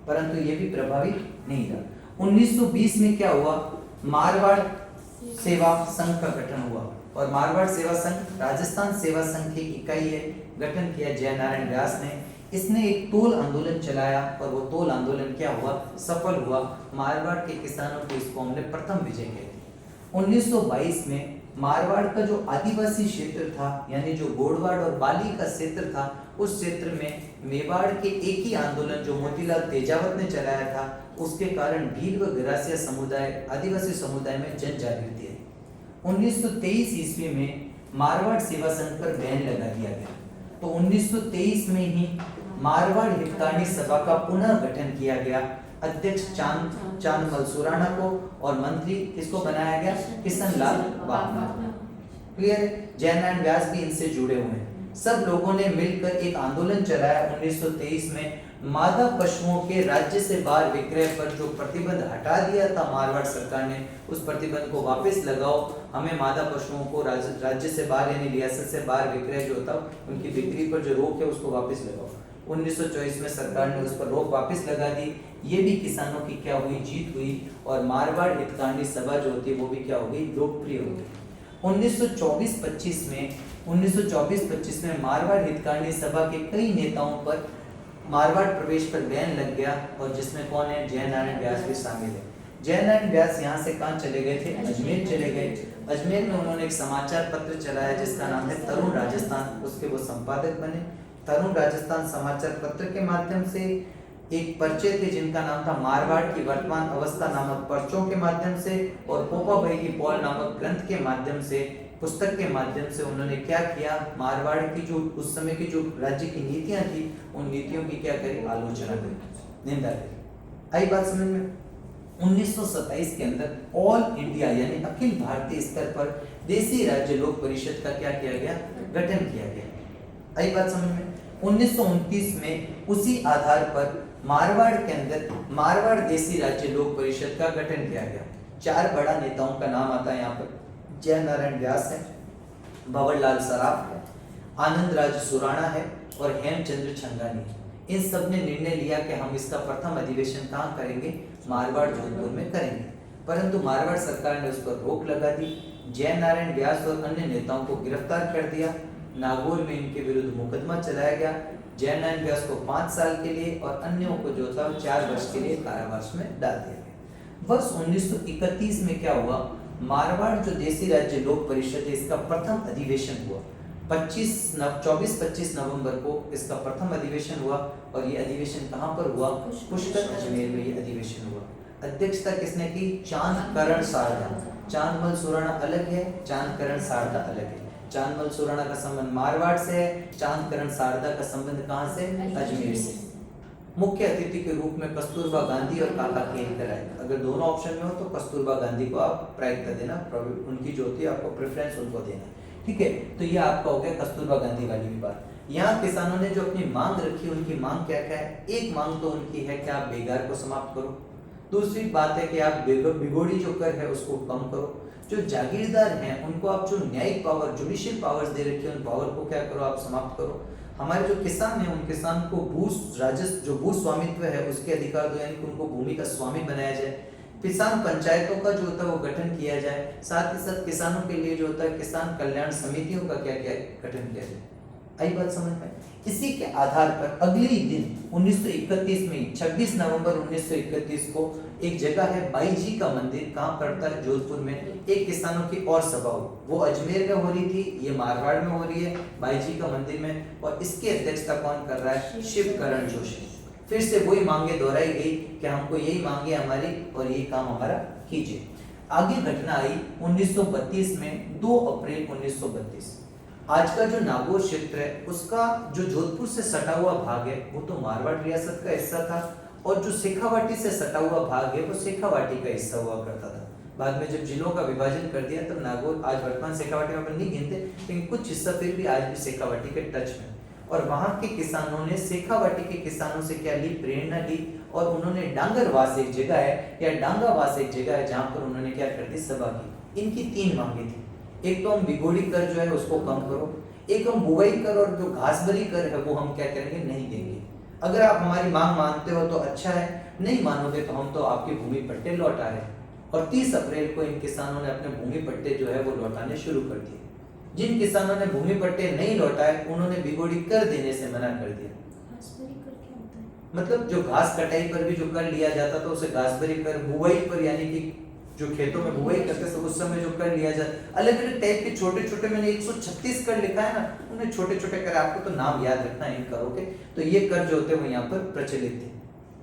परंतु ये भी प्रभावी नहीं था। 1920 में क्या हुआ, मारवाड़ सेवा संघ का गठन हुआ। और मारवाड़ सेवा संघ राजस्थान सेवा संघ की इकाई है, गठन किया जय नारायण व्यास ने। इसने एक तोल आंदोलन चलाया और वो तोल आंदोलन क्या हुआ, सफल हुआ। मारवाड़ के किसानों को इसको हमने प्रथम विजय कही थी। 1922 में मारवाड़ का जो आदिवासी क्षेत्र था, यानी जो गोड़वाड़ और बाली का क्षेत्र था, उस क्षेत्र में मेवाड़ के एक ही आंदोलन जो मोतीलाल तेजावत ने चलाया था, उसके कारण भील व गरासिया समुदाय, आदिवासी समुदाय में जन जागृति आई। 1923 ईस्वी में मारवाड़ सेवा संघ पर बैन लगा दिया गया। तो 1923 में ही मारवाड़ हितकारिणी सभा का पुनः गठन किया गया। अध्यक्ष चांदमल सुराणा को और मंत्री किसको बनाया गया, किशन लाल बागमा। क्लियर, जयनारायण व्यास भी इनसे जुड़े हुए हैं। सब लोगों ने मिलकर एक आंदोलन चलाया 1923 में। मादा पशुओं के राज्य से बाहर विक्रय पर जो प्रतिबंध हटा दिया था मारवाड़ सरकार ने, उस प्रतिबंध को वापस लगाओ। हमें मादा पशुओं को राज्य से बाहर यानी रियासत से बाहर विक्रय जो होता उनकी बिक्री पर जो रोक है उसको वापस लगाओ। 1924 में सरकार ने उस पर रोक वापस लगा दी। ये भी किसानों की क्या हुई, जीत हुई। और मारवाड़ हितकारिणी सभा जो होती है वो भी क्या हो गई, लोकप्रिय हो गई। 1924-25 में मारवाड़ हितकारिणी सभा के कई नेताओं पर मारवाड़ प्रवेश पर बैन लग गया, और जिसमें कौन है, जय नारायण व्यास भी शामिल है। जय नारायण व्यास यहाँ से कहाँ चले गए थे, अजमेर चले गए। अजमेर में उन्होंने एक समाचार पत्र चलाया जिसका नाम है तरुण राजस्थान, उसके वो संपादक बने। तरुण राजस्थान समाचार पत्र के माध्यम से एक पर्चे थे जिनका नाम था मारवाड़ की वर्तमान अवस्था नामक पर्चों के माध्यम से, और पोपा भाई की पॉल नामक ग्रंथ के माध्यम से, पुस्तक के माध्यम से उन्होंने क्या किया, मारवाड़ की जो उस समय की जो राज्य की नीतियां थी उन नीतियों की क्या करी, आलोचना करी, निंदा करी। आई बात समझ में। 1927 के अंदर ऑल इंडिया यानी अखिल भारतीय स्तर पर देसी राज्य लोक परिषद का क्या किया गया, गठन किया गया। आई बात समझ में। 1929 में उसी आधार पर मारवाड़ के अंदर मारवाड़ देसी राज्य लोक परिषद का गठन किया गया। 4 बड़ा नेताओं का नाम आता है यहाँ पर। जय नारायण व्यास है, भंवरलाल सराफ है, आनंद राज सुराणा है और हेमचंद्र छंगानी है। इन सब ने निर्णय लिया कि हम इसका प्रथम अधिवेशन कहाँ करेंगे, मारवाड़ जोधपुर में करेंगे। परंतु मारवाड़ सरकार ने उस पर रोक लगा दी। जय नारायण व्यास और अन्य नेताओं को गिरफ्तार कर दिया। नागौर में इनके विरुद्ध मुकदमा चलाया गया। जय नारायण व्यास को 5 साल के लिए और अन्यों को जो था 4 वर्ष के लिए कारावास में डाल दिया गया। वर्ष 1931 में क्या हुआ, मारवाड़ जो देसी राज्य लोक परिषद है इसका प्रथम अधिवेशन हुआ। 24-25 नवंबर को इसका प्रथम अधिवेशन हुआ और ये अधिवेशन कहाँ पर हुआ, पुष्कर अजमेर में ये अधिवेशन हुआ। अध्यक्षता किसने की, चांदकरण सारदा। चांदमल सुराणा अलग है, चांदकरण सारदा अलग है। चांदमल सुराणा का संबंध मारवाड़ से है, चांदकरण सारदा का संबंध कहाँ से, अजमेर से। मुख्य अतिथि के रूप में कस्तूरबा गांधी और काका केलकर आए। अगर दोनों ऑप्शन में हो तो कस्तूरबा गांधी को आप प्रायिकता देना, उनकी जो होती है आपको प्रेफरेंस उनको देना, ठीक है। तो ये आपका हो गया कस्तूरबा गांधी वाली भी बात। यहाँ किसानों ने जो अपनी मांग रखी, उनकी मांग क्या क्या है। एक मांग तो उनकी है कि आप बेगार को समाप्त करो। दूसरी बात है कि आप बिगोड़ी जो कर है उसको कम करो। जो जागीरदार हैं उनको आप जो न्यायिक पावर, जुडिशियल पावर्स दे रखी है, उन पावर को क्या करो, आप समाप्त करो। हमारे जो किसान हैं उन किसान को जो भू स्वामित्व है उसके अधिकार दो, यानी कि उनको भूमि का स्वामी बनाया जाए। किसान पंचायतों का जो होता है वो गठन किया जाए। साथ ही साथ किसानों के लिए जो होता है किसान कल्याण समितियों का क्या क्या गठन किया जाए। आई बात समझ में। इसी के आधार पर अगले ही दिन 1931 में 26 नवंबर 1931 को एक जगह है बाईजी का मंदिर, कहाँ पड़ता है, जोधपुर में। एक किसानों की और सभा हुई, वो अजमेर में हो रही थी, ये मारवाड़ में हो रही है बाईजी का मंदिर में। और इसकी अध्यक्षता कौन कर रहा है, शिवकरण जोशी। फिर से वही मांगे दोहराई गई कि हमको यही मांगे हमारी और यही काम हमारा कीजिए। आगे घटना आई 1932 में, 2 अप्रैल 1932। आज का जो नागौर क्षेत्र है उसका जो जोधपुर से सटा हुआ भाग है वो तो मारवाड़ रियासत का हिस्सा था, और जो शेखावाटी से सटा हुआ भाग है वो शेखावाटी का हिस्सा हुआ करता था। बाद में जब जिलों का विभाजन कर दिया तब नागौर, आज वर्तमान शेखावाटी में अपन नहीं गिनते, लेकिन कुछ हिस्सा फिर भी आज भी शेखावाटी के टच में। और वहां के किसानों ने शेखावाटी के किसानों से क्या ली, प्रेरणा ली, और उन्होंने डांगरवास एक जगह है या डांगावास एक जगह है जहां पर उन्होंने क्या कर दी, सभा की। इनकी 3 मांगे थी। एक तो हम बिगोड़ी कर जो है उसको कम करो, एक हम बुआई कर और जो घासबरी कर है वो हम क्या करेंगे, नहीं देंगे। अगर आप हमारी मांग मानते हो तो अच्छा है, नहीं मानोगे तो हम तो आपके भूमि पट्टे लौटा रहे। और 30 अप्रैल को इन किसानों ने अपने भूमि पट्टे जो है वो लौटाने शुरू कर दिए। जिन किसानों ने भूमि पट्टे नहीं लौटाए उन्होंने बिगोड़ी कर देने से मना कर दिया। मतलब जो घास कटाई पर भी जो कर लिया जाता था उसे घासबरी कर, बुआई पर यानी कि जो खेतों में बुआई करते थे उस समय जो कर लिया जाता, अलग अलग टाइप के छोटे छोटे, मैंने 136 कर लिखा है ना, उन्हें छोटे छोटे कर, आपको तो नाम याद रखना है इन करों के। तो ये कर जो होते हैं वो यहाँ पर प्रचलित थे।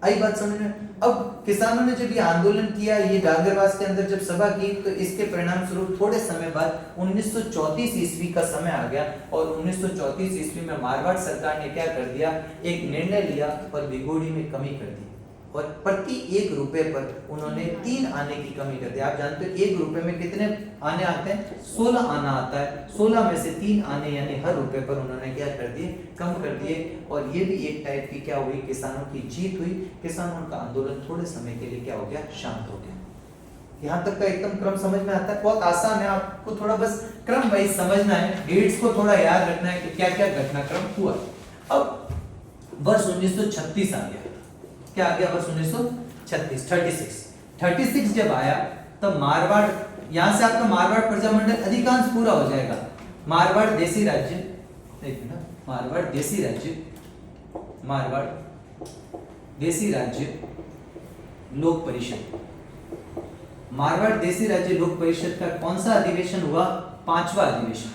आई बात समझ में। अब किसानों ने जब ये आंदोलन किया, ये डांगरवास के अंदर जब सभा की, तो इसके परिणाम स्वरूप थोड़े समय बाद 1934 ईस्वी का समय आ गया। और 1934 ईस्वी में मारवाड़ सरकार ने क्या कर दिया, एक निर्णय लिया और बिगोड़ी में कमी कर दी, और प्रति 1 रुपए पर उन्होंने 3 आने की कमी कर दी। आप जानते हो 1 रुपए में कितने आने आते हैं, 16 आना आता है। 16 में से 3 आने यानी हर रुपए पर उन्होंने क्या कर दिए, कम कर दिए। और ये भी एक टाइप की क्या हुई, किसानों की जीत हुई। किसानों का आंदोलन थोड़े समय के लिए क्या हो गया, शांत हो गया। यहाँ तक का एकदम क्रम समझ में आता है, बहुत आसान है, आपको थोड़ा बस क्रम वाइज समझना है, डेट्स को थोड़ा याद रखना है कि क्या क्या घटनाक्रम हुआ। अब वर्ष 1936 आ गया। क्या आ गया, वर्ष 1936 36 जब आया तब मारवाड़, यहां से आपका मारवाड़ प्रजामंडल अधिकांश पूरा हो जाएगा। मारवाड़ देसी राज्य, एक मिनट, मारवाड़ देसी राज्य लोक परिषद। मारवाड़ देसी राज्य लोक परिषद का कौन सा अधिवेशन हुआ, 5वां अधिवेशन।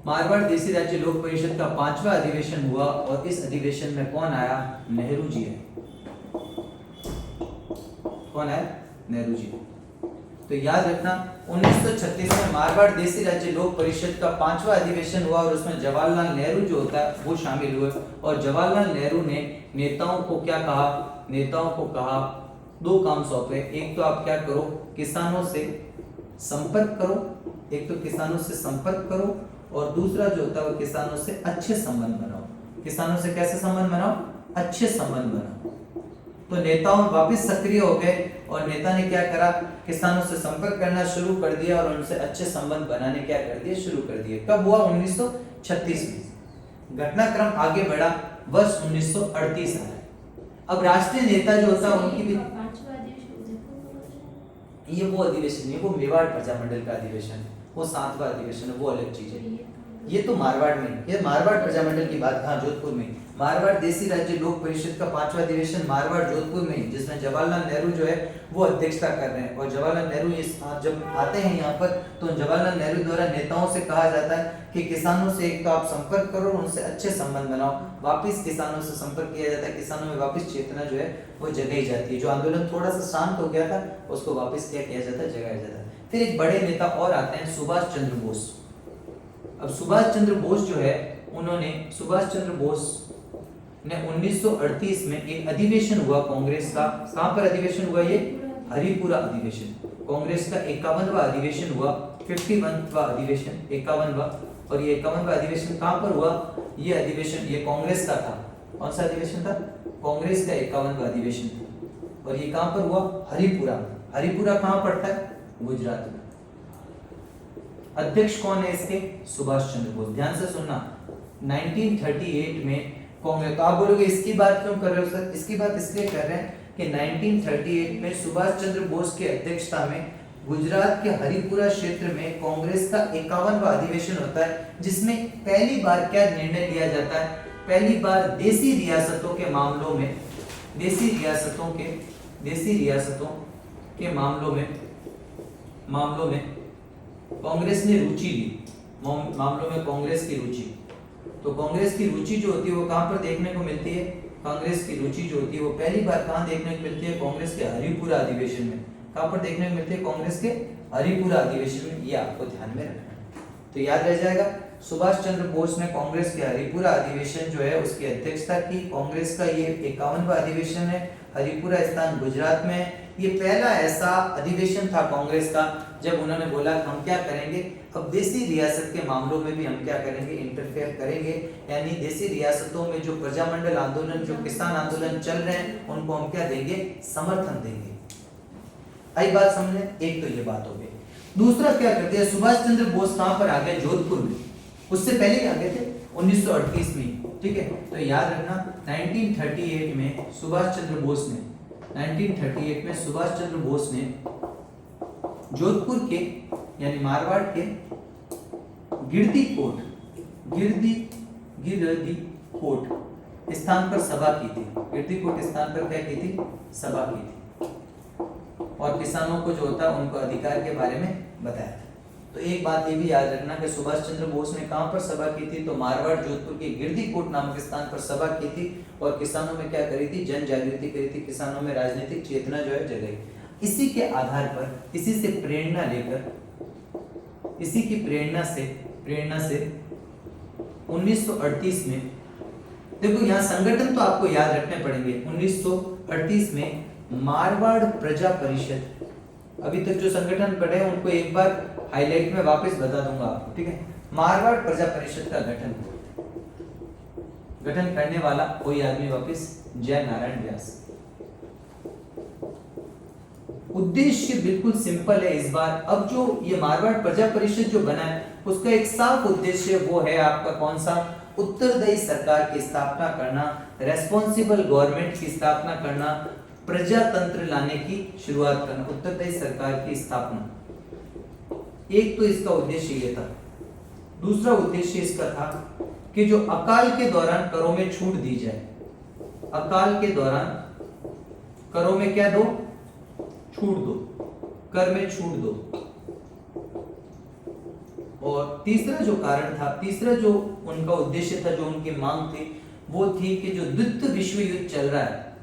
मारवाड़ देसी राज्य लोक परिषद का 5वां अधिवेशन हुआ, और इस अधिवेशन में कौन आया, नेहरू जी है। कौन है, नेहरू जी। तो याद रखना 1936 में मारवाड़ देसी राज्य लोक परिषद का 5वां अधिवेशन हुआ, और उसमें जवाहरलाल नेहरू जो होता है वो शामिल हुए। और जवाहरलाल नेहरू ने नेताओं को क्या कहा, नेताओं को कहा 2 काम सौंपे। एक तो आप क्या करो, किसानों से संपर्क करो, एक तो किसानों से संपर्क करो, और दूसरा जो होता है वो किसानों से अच्छे संबंध बनाओ। किसानों से कैसे संबंध बनाओ? अच्छे संबंध बनाओ। तो नेताओं वापस सक्रिय हो गए और नेता ने क्या करा? किसानों से संपर्क करना शुरू कर दिया और उनसे अच्छे संबंध बनाने क्या कर दिए? शुरू कर दिए। कब हुआ? 1936 में। घटनाक्रम आगे बढ़ा, वर्ष 1938 आया। अब राष्ट्रीय नेता जो होता है उनकी भी ये वो अधिवेशन है, वो मेवाड़ प्रजामंडल का अधिवेशन है, वो 7वां अधिवेशन है, वो अलग चीज है। ये तो मारवाड़ में, ये मारवाड़ प्रजामंडल की बात, हाँ जोधपुर में मारवाड़ देसी राज्य लोक परिषद का 5वां अधिवेशन मारवाड़ जोधपुर में, जिसमें जवाहरलाल नेहरू जो है वो अध्यक्षता कर रहे हैं। और जवाहरलाल नेहरू जब आते हैं यहाँ पर तो जवाहरलाल नेहरू द्वारा नेताओं से कहा जाता है कि किसानों से एक तो आप संपर्क करो, उनसे अच्छे संबंध बनाओ। वापिस किसानों से संपर्क किया जाता है, किसानों में वापिस चेतना जो है वो जगाई जाती है। जो आंदोलन थोड़ा सा शांत हो गया था उसको वापिस क्या किया जाता है? जगाया जाता है। फिर एक बड़े नेता और आते हैं, सुभाष चंद्र बोस। अब सुभाष चंद्र बोस जो है उन्होंने, सुभाष चंद्र बोस ने 1938 में एक अधिवेशन हुआ कांग्रेस का। कहां पर अधिवेशन हुआ? ये हरिपुरा अधिवेशन। कांग्रेस का 51वां अधिवेशन हुआ, 51वां अधिवेशन, 51वां। और ये 51वां अधिवेशन कहां पर हुआ? ये अधिवेशन ये कांग्रेस का था। कौन सा अधिवेशन था? कांग्रेस का 51वां अधिवेशन था। और ये कहां पर हुआ? हरिपुरा। हरिपुरा कहां पड़ता है? गुजरात में। अध्यक्ष कौन है इसके? सुभाष चंद्र बोस। ध्यान से सुनना, 1938 में कांग्रेस। तो आप बोलोगे इसकी बात क्यों कर रहे हो सर? इसकी बात इसलिए कर रहे हैं कि 1938 में सुभाष चंद्र बोस की अध्यक्षता में गुजरात के हरिपुरा क्षेत्र में कांग्रेस का 51वां अधिवेशन होता है, जिसमें पहली बार क्या निर्णय लिया जाता है? पहली बार देसी रियासतों के मामलों में, देसी रियासतों के मामलों में कांग्रेस ने रुचि ली। मामलों में कांग्रेस की रुचि। तो कांग्रेस की रुचि जो होती है वो कहां पर देखने को मिलती है? कांग्रेस की रुचि जो होती है वो पहली बार कहां देखने को मिलती है? कांग्रेस के हरिपुरा अधिवेशन में। कहां पर देखने को मिलती है? कांग्रेस के हरिपुरा अधिवेशन में। ये आपको ध्यान में रखना है, तो याद रह जाएगा। सुभाष चंद्र बोस ने कांग्रेस के हरिपुरा अधिवेशन जो है उसकी अध्यक्षता की। कांग्रेस का ये 51वां अधिवेशन है, हरिपुरा स्थान गुजरात में है। ये पहला ऐसा अधिवेशन था कांग्रेस का जब उन्होंने बोला हम क्या करेंगे, अब देसी रियासत के मामलों में भी हम क्या करेंगे? इंटरफेयर करेंगे। यानी देसी रियासतों में जो प्रजामंडल आंदोलन, जो किसान आंदोलन चल रहे हैं उनको हम क्या देंगे? समर्थन देंगे। आई बात समझे? एक तो ये बात हो गई। दूसरा क्या करते हैं? सुभाष चंद्र बोस कहां पर आ गए? जोधपुर में। उससे पहले आ गए थे 1938 में, ठीक है। तो याद रखना 1938 में सुभाष चंद्र बोस ने, 1938 में सुभाष चंद्र बोस ने जोधपुर के यानी मारवाड़ के गिरदी कोट स्थान पर सभा की थी। गिरदी कोट स्थान पर क्या की थी? सभा की थी। और किसानों को जो होता है उनको अधिकार के बारे में बताया था। तो एक बात ये भी याद रखना कि सुभाष चंद्र बोस ने कहां पर सभा की थी? तो मारवाड़ जोधपुर के गिरदी कोट नामक स्थान पर सभा की थी और किसानों में क्या करी थी? जन जागृति करी थी। किसानों में राजनीतिक चेतना जो है जगाई। इसी के आधार पर, इसी से प्रेरणा लेकर, इसी की प्रेरणा से 1938 में, देखो यहाँ संगठन तो आपको याद रखने पड़ेंगे। 1938 में मारवाड़ प्रजा परिषद, अभी तक जो संगठन पढ़े हैं उनको एक बार हाईलाइट में वापस बता दूंगा आपको, ठीक है। मारवाड़ प्रजा परिषद का गठन करने वाला कोई आदमी वापस जय नारायण व्यास। उद्देश्य बिल्कुल सिंपल है इस बार। अब जो ये मारवाड़ प्रजा परिषद जो बना है उसका एक साफ उद्देश्य वो है आपका कौन सा? उत्तरदायी सरकार की स्थापना करना, रेस्पॉन्सिबल गवर्नमेंट की स्थापना करना, प्रजातंत्र लाने की शुरुआत करना, उत्तरदायी सरकार की स्थापना। एक तो इसका उद्देश्य ये था। दूसरा उद्देश्य इसका था कि जो अकाल के दौरान करों में छूट दी जाए। अकाल के दौरान करों में क्या दो? छूट दो, कर में छूट दो। और तीसरा जो कारण था, तीसरा जो उनका उद्देश्य था, जो उनकी मांग थी, वो थी कि जो द्वितीय विश्व युद्ध चल रहा है,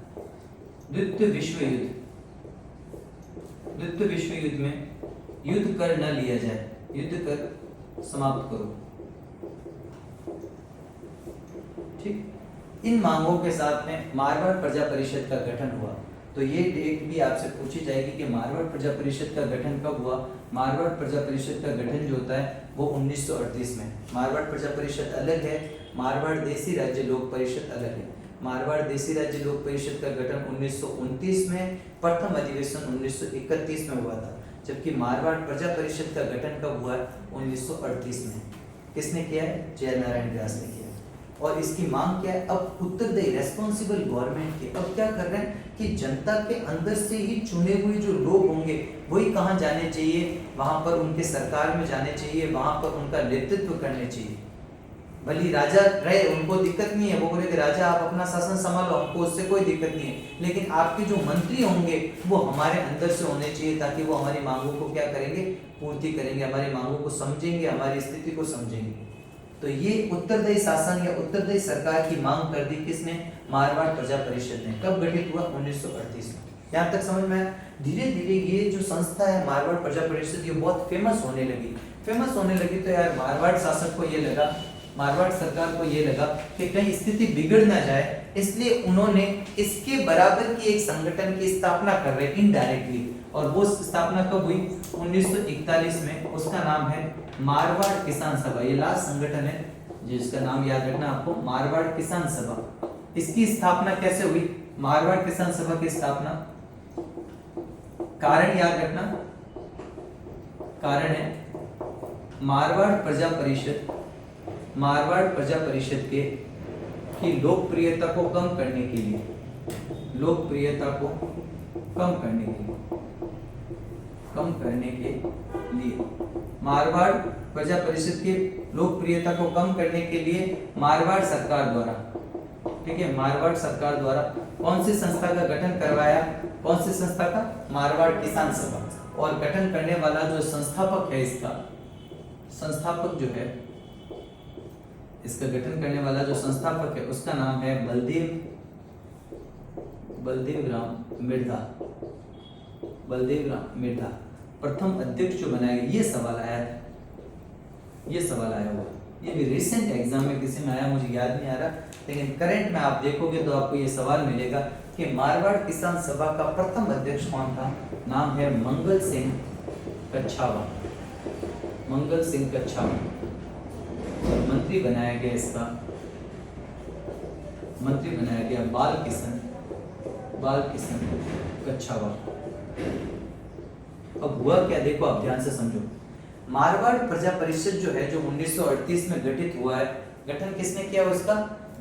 द्वितीय विश्व युद्ध में युद्ध कर न लिया जाए, युद्ध कर समाप्त करो, ठीक। इन मांगों के साथ में मारवाड़ प्रजा परिषद का गठन हुआ। तो ये डेट भी आपसे पूछी जाएगी कि मारवाड़ प्रजा परिषद का गठन कब हुआ। मारवाड़ प्रजा परिषद का गठन जो होता है वो 1938 में। मारवाड़ प्रजा परिषद अलग है, मारवाड़ देसी राज्य लोक परिषद अलग है। मारवाड़ देसी राज्य लोक परिषद का गठन 1929 में, प्रथम अधिवेशन 1931 में हुआ था, जबकि मारवाड़ प्रजा परिषद का गठन कब हुआ है? 1938 में। किसने किया है? जयनारायण व्यास ने किया। और इसकी मांग क्या है? अब उत्तरदायी रेस्पॉन्सिबल गवर्नमेंट के अब क्या कर रहे हैं कि जनता के अंदर से ही चुने हुए जो लोग होंगे वही कहाँ जाने चाहिए? वहां पर उनके सरकार में जाने चाहिए, वहां पर उनका नेतृत्व करने चाहिए। भले राजा रहे, उनको दिक्कत नहीं है, वो बोले कि राजा आप अपना शासन संभालो, हमको उससे कोई दिक्कत नहीं है, लेकिन आपके जो मंत्री होंगे वो हमारे अंदर से होने चाहिए, ताकि वो हमारी मांगों को क्या करेंगे? पूर्ति करेंगे, हमारी मांगों को समझेंगे, हमारी स्थिति को समझेंगे। तो ये उत्तरदायी शासन या उत्तरदायी सरकार की मांग कर दी किसने? मारवाड़ प्रजा परिषद ने। कब गठित हुआ? 1938 में। यहाँ तक समझ में आया? धीरे धीरे ये जो संस्था है मारवाड़ प्रजा परिषद, ये बहुत फेमस होने लगी। तो यार मारवाड़ शासक को ये लगा, मारवाड़ सरकार को ये लगा कि कहीं स्थिति बिगड़ ना जाए, इसलिए उन्होंने इसके बराबर की एक संगठन की स्थापना कर रहे इनडायरेक्टली। और वो स्थापना कब हुई? 1941 में। उसका नाम है मारवाड़ किसान सभा। ये लास्ट संगठन है जिसका नाम याद रखना आपको, मारवाड़ किसान सभा। इसकी स्थापना कैसे हुई? मारवाड़ किसान सभा की स्थापना, कारण याद रखना, कारण है मारवाड़ प्रजा परिषद के की लोकप्रियता को कम करने के लिए मारवाड़ प्रजा परिषद की लोकप्रियता को कम करने के लिए मारवाड़ सरकार द्वारा, ठीक है, मारवाड़ सरकार द्वारा कौन सी संस्था का गठन करवाया? कौन सी संस्था का? मारवाड़ किसान सभा। और गठन करने वाला जो संस्थापक है, इसका संस्थापक जो है, इसका गठन करने वाला जो संस्थापक है उसका नाम है बलदेव राम मिर्धा। प्रथम अध्यक्ष जो बनाया गया, ये सवाल आया हुआ, ये भी रिसेंट एग्जाम में किसी में आया, मुझे याद नहीं आ रहा, लेकिन करंट में आप देखोगे तो आपको ये सवाल मिलेगा कि मारवाड़ किसान सभा का प्रथम अध्यक्ष कौन था? नाम है मंगल सिंह कच्छावा। और मंत्री बनाया गया बालकिशन कच्छावा। अब हुआ क्या, देखो आप ध्यान से समझो। मारवाड़ प्रजा परिषद जो है, जो 1938 में गठित हुआ है, गठन किसने किया उसका?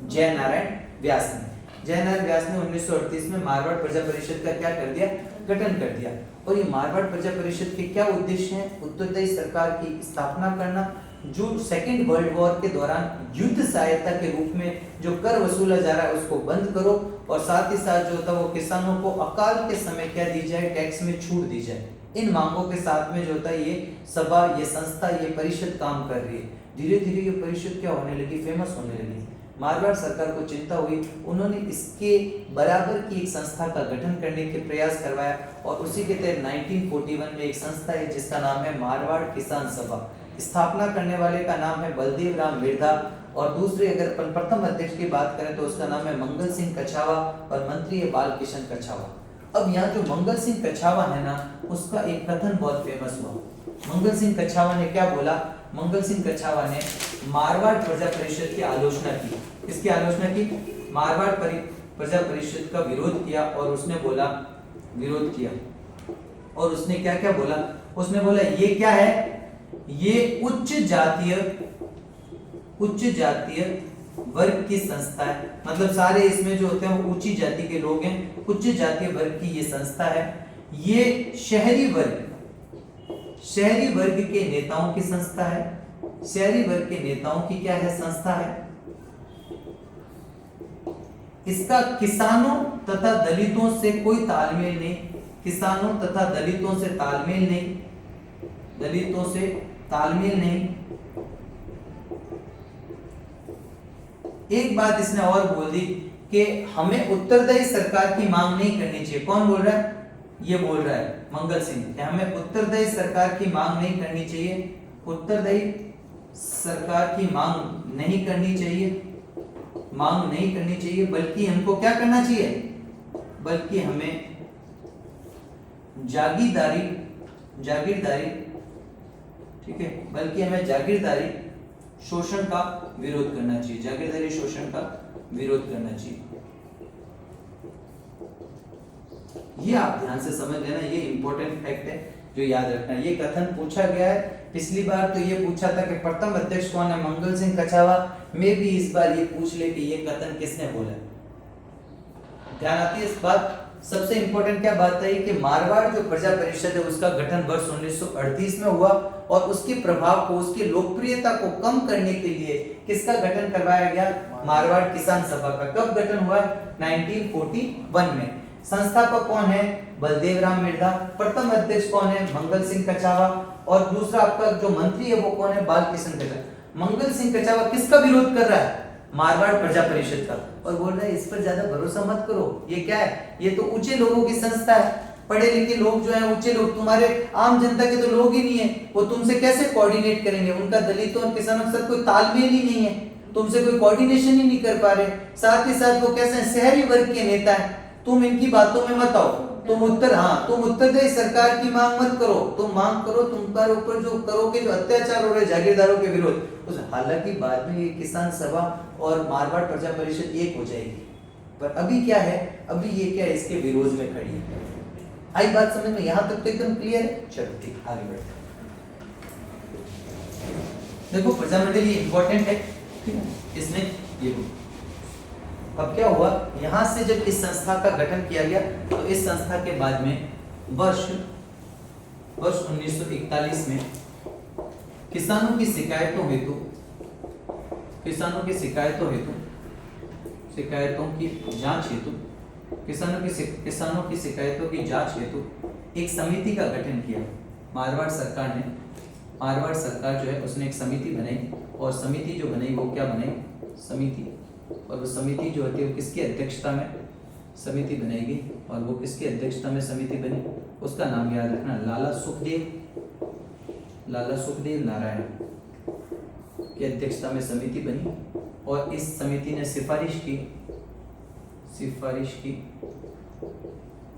जयनारायण व्यास ने 1938 में मारवाड़ प्रजा परिषद का क्या कर दिया? गठन कर दिया। और ये मारवाड़ प्रजा परिषद के क्या उद्देश्य हैं? उत्तरदायी सरकार की स्थापना करना, जो सेकेंड वर्ल्ड वॉर के दौरान युद्ध सहायता के रूप में जो कर वसूला जा रहा है उसको बंद करो, और साथ ही साथ जो होता है वो किसानों को अकाल के समय क्या दी जाए? टैक्स में छूट दी जाए। इन मांगों के साथ में जो होता है ये सभा, ये संस्था, ये परिषद काम कर रही है। धीरे धीरे ये परिषद क्या होने लगी? फेमस होने लगी। मारवाड़ सरकार को चिंता हुई, उन्होंने इसके बराबर की एक संस्था का गठन करने के प्रयास करवाया, और उसी के तहत 1941 में एक संस्था है जिसका नाम है मारवाड़ किसान सभा। स्थापना करने वाले का नाम है बलदेव राम मिर्धा, और दूसरे अगर प्रथम अध्यक्ष की बात करें तो उसका नाम है मंगल सिंह कच्छावा, और मंत्री है बालकिशन कच्छावा। अब यहाँ जो मंगल सिंह कच्छावा है ना, उसका एक कथन बहुत फेमस हुआ। मंगल सिंह कच्छावा ने क्या बोला? मंगल सिंह कच्छावा ने मारवाड़ प्रजा परिषद की आलोचना की। किसकी आलोचना की? मारवाड़ प्रजा परिषद का विरोध किया, और उसने बोला, विरोध किया, और उसने क्या क्या बोला? उसने बोला ये क्या है? ये उच्च जातीय वर्ग की संस्था है, मतलब सारे इसमें जो होते हैं वो ऊंची जाति के लोग हैं, उच्च जातीय वर्ग की ये संस्था है। ये शहरी वर्ग के नेताओं की संस्था है। शहरी वर्ग के नेताओं की क्या है? संस्था है। इसका किसानों तथा दलितों से कोई तालमेल नहीं, किसानों तथा दलितों से तालमेल नहीं। एक बात इसने और बोल दी कि हमें उत्तरदायी सरकार की मांग नहीं करनी चाहिए। कौन बोल रहा है? ये बोल रहा है मंगल सिंह कि हमें उत्तरदायी सरकार की मांग नहीं करनी चाहिए, उत्तरदायी सरकार की मांग नहीं करनी चाहिए, बल्कि हमको क्या करना चाहिए? बल्कि हमें जागीरदारी ठीक है, बल्कि हमें जागीरदारी शोषण का विरोध करना चाहिए, जागीरदारी शोषण का विरोध करना चाहिए। ये आप ध्यान से समझ लेना, ये इंपॉर्टेंट फैक्ट है जो याद रखना। ये कथन पूछा गया है, पिछली बार तो ये पूछा था कि प्रथम अध्यक्ष कौन है, मंगल सिंह कछावा में भी इस बार ये पूछ ले कि ये कथन किसने बोला। ध्यान आती है इस बात। सबसे इंपॉर्टेंट क्या बात है कि मारवाड़ जो प्रजा परिषद है उसका गठन वर्ष 1938 में हुआ और उसके प्रभाव को, उसकी लोकप्रियता को कम करने के लिए किसका गठन करवाया गया, मारवाड़ किसान सभा का। कब गठन हुआ, 1941 में। संस्थापक कौन है, बलदेव राम मिर्धा। प्रथम अध्यक्ष कौन है, मंगल सिंह कछावा। और दूसरा आपका जो मंत्री है वो कौन है, बाल किशन कछावा। मंगल सिंह कछावा किसका विरोध कर रहा है, मारवाड़ प्रजा परिषद का, और बोल रहा है इस पर ज्यादा भरोसा मत करो, ये क्या है, ये तो ऊंचे लोगों की संस्था है, पढ़े लिखे लोग जो है, ऊंचे लोग, तुम्हारे आम जनता के तो लोग ही नहीं है, वो तुमसे कैसे कोऑर्डिनेट करेंगे, उनका दलितों और किसानों के साथ कोई तालमेल ही नहीं है, तुमसे कोई कोऑर्डिनेशन ही नहीं कर पा रहे। साथ ही साथ वो कैसे शहरी वर्ग के नेता है, तुम इनकी बातों में मत आओ, तुम उत्तरदायी सरकार की मांग मत करो, तुम मांग करो तुम्हारे ऊपर जो करोगे, जो अत्याचार हो रहे जागीरदारों के विरोध। हालांकि बाद में ये किसान सभा और मारवाड़ प्रजा परिषद एक हो जाएगी, पर अभी क्या है, अभी ये क्या है, इसके विरोध में खड़ी है। आई बात समझ में, यहां तक तो एकदम क्लियर है। चलो ठीक, आगे बढ़ते हैं। देखो प्रजामंडल ये इंपॉर्टेंट है, ठीक है, इसमें ये अब क्या हुआ, यहां से जब इस संस्था का गठन किया गया तो इस संस्था के बाद में वर्ष 1941 में किसानों की शिकायतों हेतु किसानों की शिकायतों की जांच हेतु किसानों की शिकायतों की जांच हेतु एक समिति का गठन किया। मारवाड़ सरकार जो है उसने एक समिति बनाई, और समिति जो बनाई वो क्या बनाई, समिति, और वो समिति जो होती है वो किसकी अध्यक्षता में समिति बनाएगी, और वो किसकी अध्यक्षता में समिति बनी, उसका नाम याद रखना, लाला सुखदेव नारायण की अध्यक्षता में समिति बनी। और इस समिति ने सिफारिश की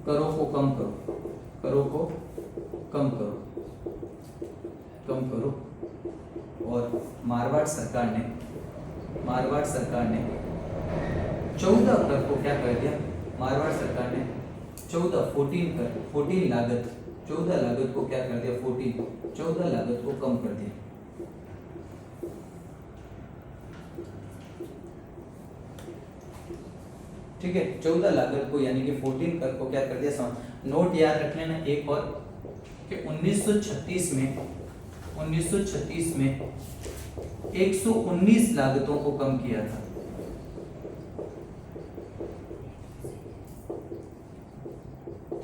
करों को कम करो, और मारवाड़ सरकार ने 14 कर को क्या कर दिया, मारवाड़ सरकार ने 14 लागत को क्या कर दिया, 14 लागत को कम कर दिया। ठीक है, 14 लागत को यानी कि 14 कर को क्या कर दिया। नोट याद रख लेना एक और कि 1936 में 119 लागतों को कम किया था।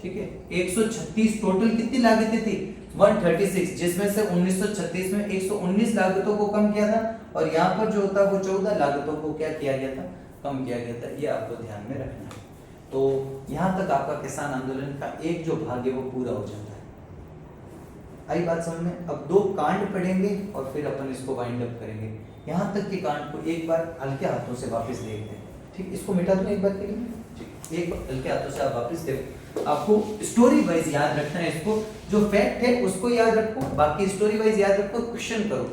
ठीक है, 136 टोटल कितनी लागतें थी, 136, जिसमें से 1936 में 119 लागतों को कम किया था, और यहाँ पर जो होता है वो 14 लागतों को क्या किया गया था, कम किया गया था। ये आपको ध्यान में रखना है। तो यहाँ तक आपका किसान आंदोलन का एक जो भाग है वो पूरा हो जाता है। आई बात समझ में। अब 2 कांड पढ़ेंगे और फिर अपन इसको वाइंड अप करेंगे। यहाँ तक के कांड को एक बार हल्के हाथों से वापस देखते हैं। ठीक, इसको मिटा दूं एक बार के लिए, एक बार हल्के हाथों से आप वापस देखो। आपको स्टोरी वाइज याद रखना है, इसको जो फैक्ट है उसको याद रखो, बाकी स्टोरी वाइज याद रखो, क्वेश्चन करो।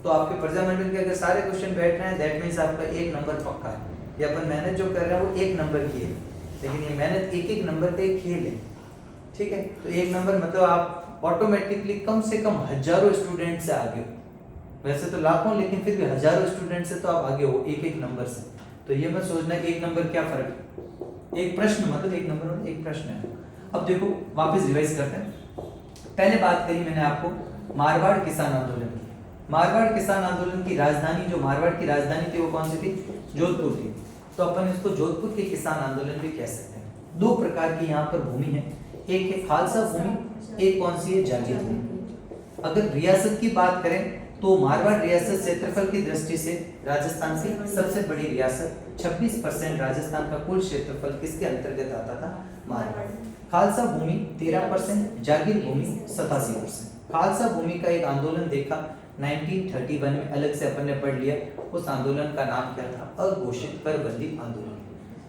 तो आपके प्रजामंडल के अगर सारे क्वेश्चन बैठ रहे हैं दैट मींस आपका 1 नंबर पक्का है। ये अपन मेहनत जो कर रहे हैं वो 1 नंबर की है, लेकिन ये मेहनत 1-1 नंबर का एक खेल है। ठीक है, तो 1 नंबर मतलब आप ऑटोमेटिकली कम से कम हजारों स्टूडेंट से आगे हो, वैसे तो लाखों लेकिन फिर भी हजारों स्टूडेंट से तो आप आगे हो 1-1 नंबर से। तो ये मत सोचना 1 नंबर क्या फर्क है, एक प्रश्न मतलब 1 नंबर में एक प्रश्न है। अब देखो वापस रिवाइज करते हैं। पहले बात करी मैंने आपको मारवाड़ किसान आंदोलन की। मारवाड़ किसान आंदोलन की राजधानी, जो मारवाड़ की राजधानी थी वो कौन सी थी, जोधपुर थी। तो अपन इसको जोधपुर के किसान आंदोलन भी कह सकते हैं। 2 प्रकार की यहाँ पर भूमि है, एक है खालसा भूमि, एक कौन सी है, जागीर भूमि। अगर रियासत की बात करें तो मारवाड़ रियासत क्षेत्रफल की दृष्टि से राजस्थान से सबसे बड़ी रियासत, 26% राजस्थान का कुल क्षेत्रफल किसके अंतर्गत आता था, मारवाड़। खालसा भूमि 13%, जागीर भूमि 87%। खालसा भूमि का एक आंदोलन देखा 1931 में, अलग से अपन ने पढ़ लिया। उस आंदोलन का नाम क्या था, अघोषित करबंदी आंदोलन।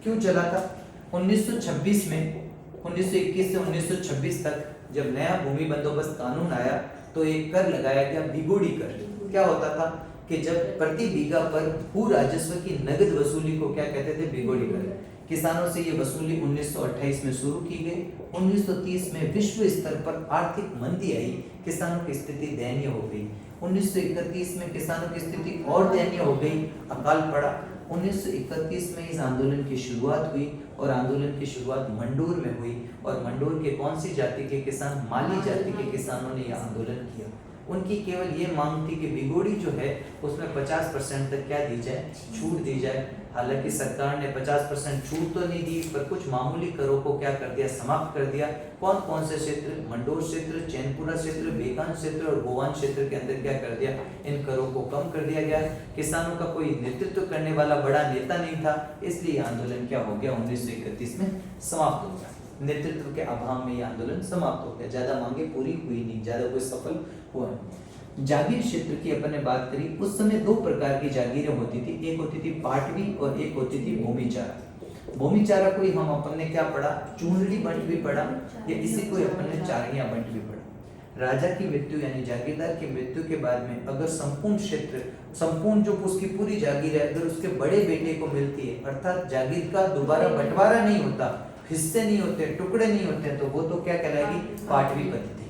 क्यों चला था, 1926 में 1921 से 1926 तक जब नया भूमि बंदोबस्त कानून आया तो एक कर लगाया गया बिगोड़ी कर। क्या होता था कि जब प्रति बीघा पर भू राजस्व की नगद वसूली को क्या कहते थे, बिगोड़ी कर। किसानों से ये वसूली 1928 में शुरू की गई। 1930 में विश्व स्तर पर आर्थिक मंदी आई, किसानों की स्थिति दयनीय हो गई। 1931 में किसानों की स्थिति और दयनीय हो गई, अकाल पड़ा। 1931 में इस आंदोलन की शुरुआत हुई और आंदोलन की शुरुआत मंडूर में हुई और मंडूर के कौन सी जाति के किसान, माली जाति के किसानों ने यह आंदोलन किया। उनकी केवल ये मांग थी कि बिगोड़ी जो है उसमें 50% तक क्या दी जाए, छूट दी जाए। हालांकि सरकार ने 50% छूट तो नहीं दी, पर कुछ मामूली करों को क्या कर दिया, समाप्त कर दिया। कौन कौन से क्षेत्र, मंडोर क्षेत्र, चैनपुरा क्षेत्र, बेकान क्षेत्र और गोवान क्षेत्र के अंदर क्या कर दिया, इन करों को कम कर दिया गया। किसानों का कोई नेतृत्व करने वाला बड़ा नेता नहीं था, इसलिए आंदोलन क्या हो गया, 1931 में समाप्त हो गया। नेतृत्व के अभाव में यह आंदोलन समाप्त हो गया। ज्यादा मांगे पूरी हुई नहीं, ज्यादा कोई सफल हुआ नहीं। जागीर क्षेत्र की अपन ने बात करी, उस समय दो प्रकार की जागीरें होती थी, एक होती थी पाटवी और एक होती थी भूमि चारा। भूमि चारा को ही हम अपन ने क्या पढ़ा, चूंडली बंट भी पढ़ा, या इसी को अपन ने चारणिया बंट भी पढ़ा। राजा की मृत्यु यानी जागीरदार की मृत्यु के बाद में अगर संपूर्ण क्षेत्र, संपूर्ण जो उसकी पूरी जागीर है, अगर उसके बड़े बेटे को मिलती है, अर्थात जागीर का दोबारा बंटवारा नहीं होता, हिस्से नहीं होते, टुकड़े नहीं होते, तो वो तो क्या कहलाएगी, पाटवी पद्धति।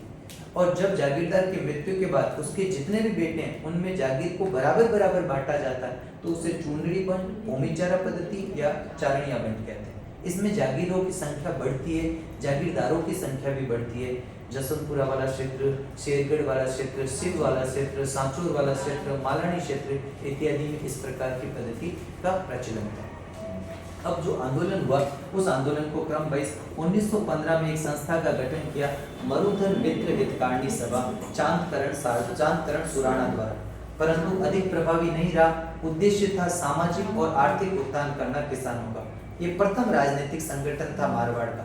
और जब जागीरदार की मृत्यु के बाद उसके जितने भी बेटे हैं उनमें जागीर को बराबर बराबर बांटा जाता है, तो उसे चूंडली बंट, भूमि चारा पद्धति या चारणिया बंट कहते हैं। इसमें जागीरों की संख्या बढ़ती है, जागीरदारों की संख्या भी बढ़ती है। जसवंतपुरा वाला क्षेत्र, शेरगढ़ वाला क्षेत्र, सिंध वाला क्षेत्र, सांचौर वाला क्षेत्र, मालानी क्षेत्र इत्यादि में इस प्रकार की पद्धति का प्रचलन था। अब जो आंदोलन हुआ, उस आंदोलन को क्रम वाइज 1915 में एक संस्था का गठन किया, मरुधर मित्र हितकारिणी सभा, चांदकरण सुराणा द्वारा, परंतु अधिक प्रभावी नहीं रहा। उद्देश्य था सामाजिक और आर्थिक उत्थान करना किसानों का। ये प्रथम राजनीतिक संगठन था मारवाड़ का।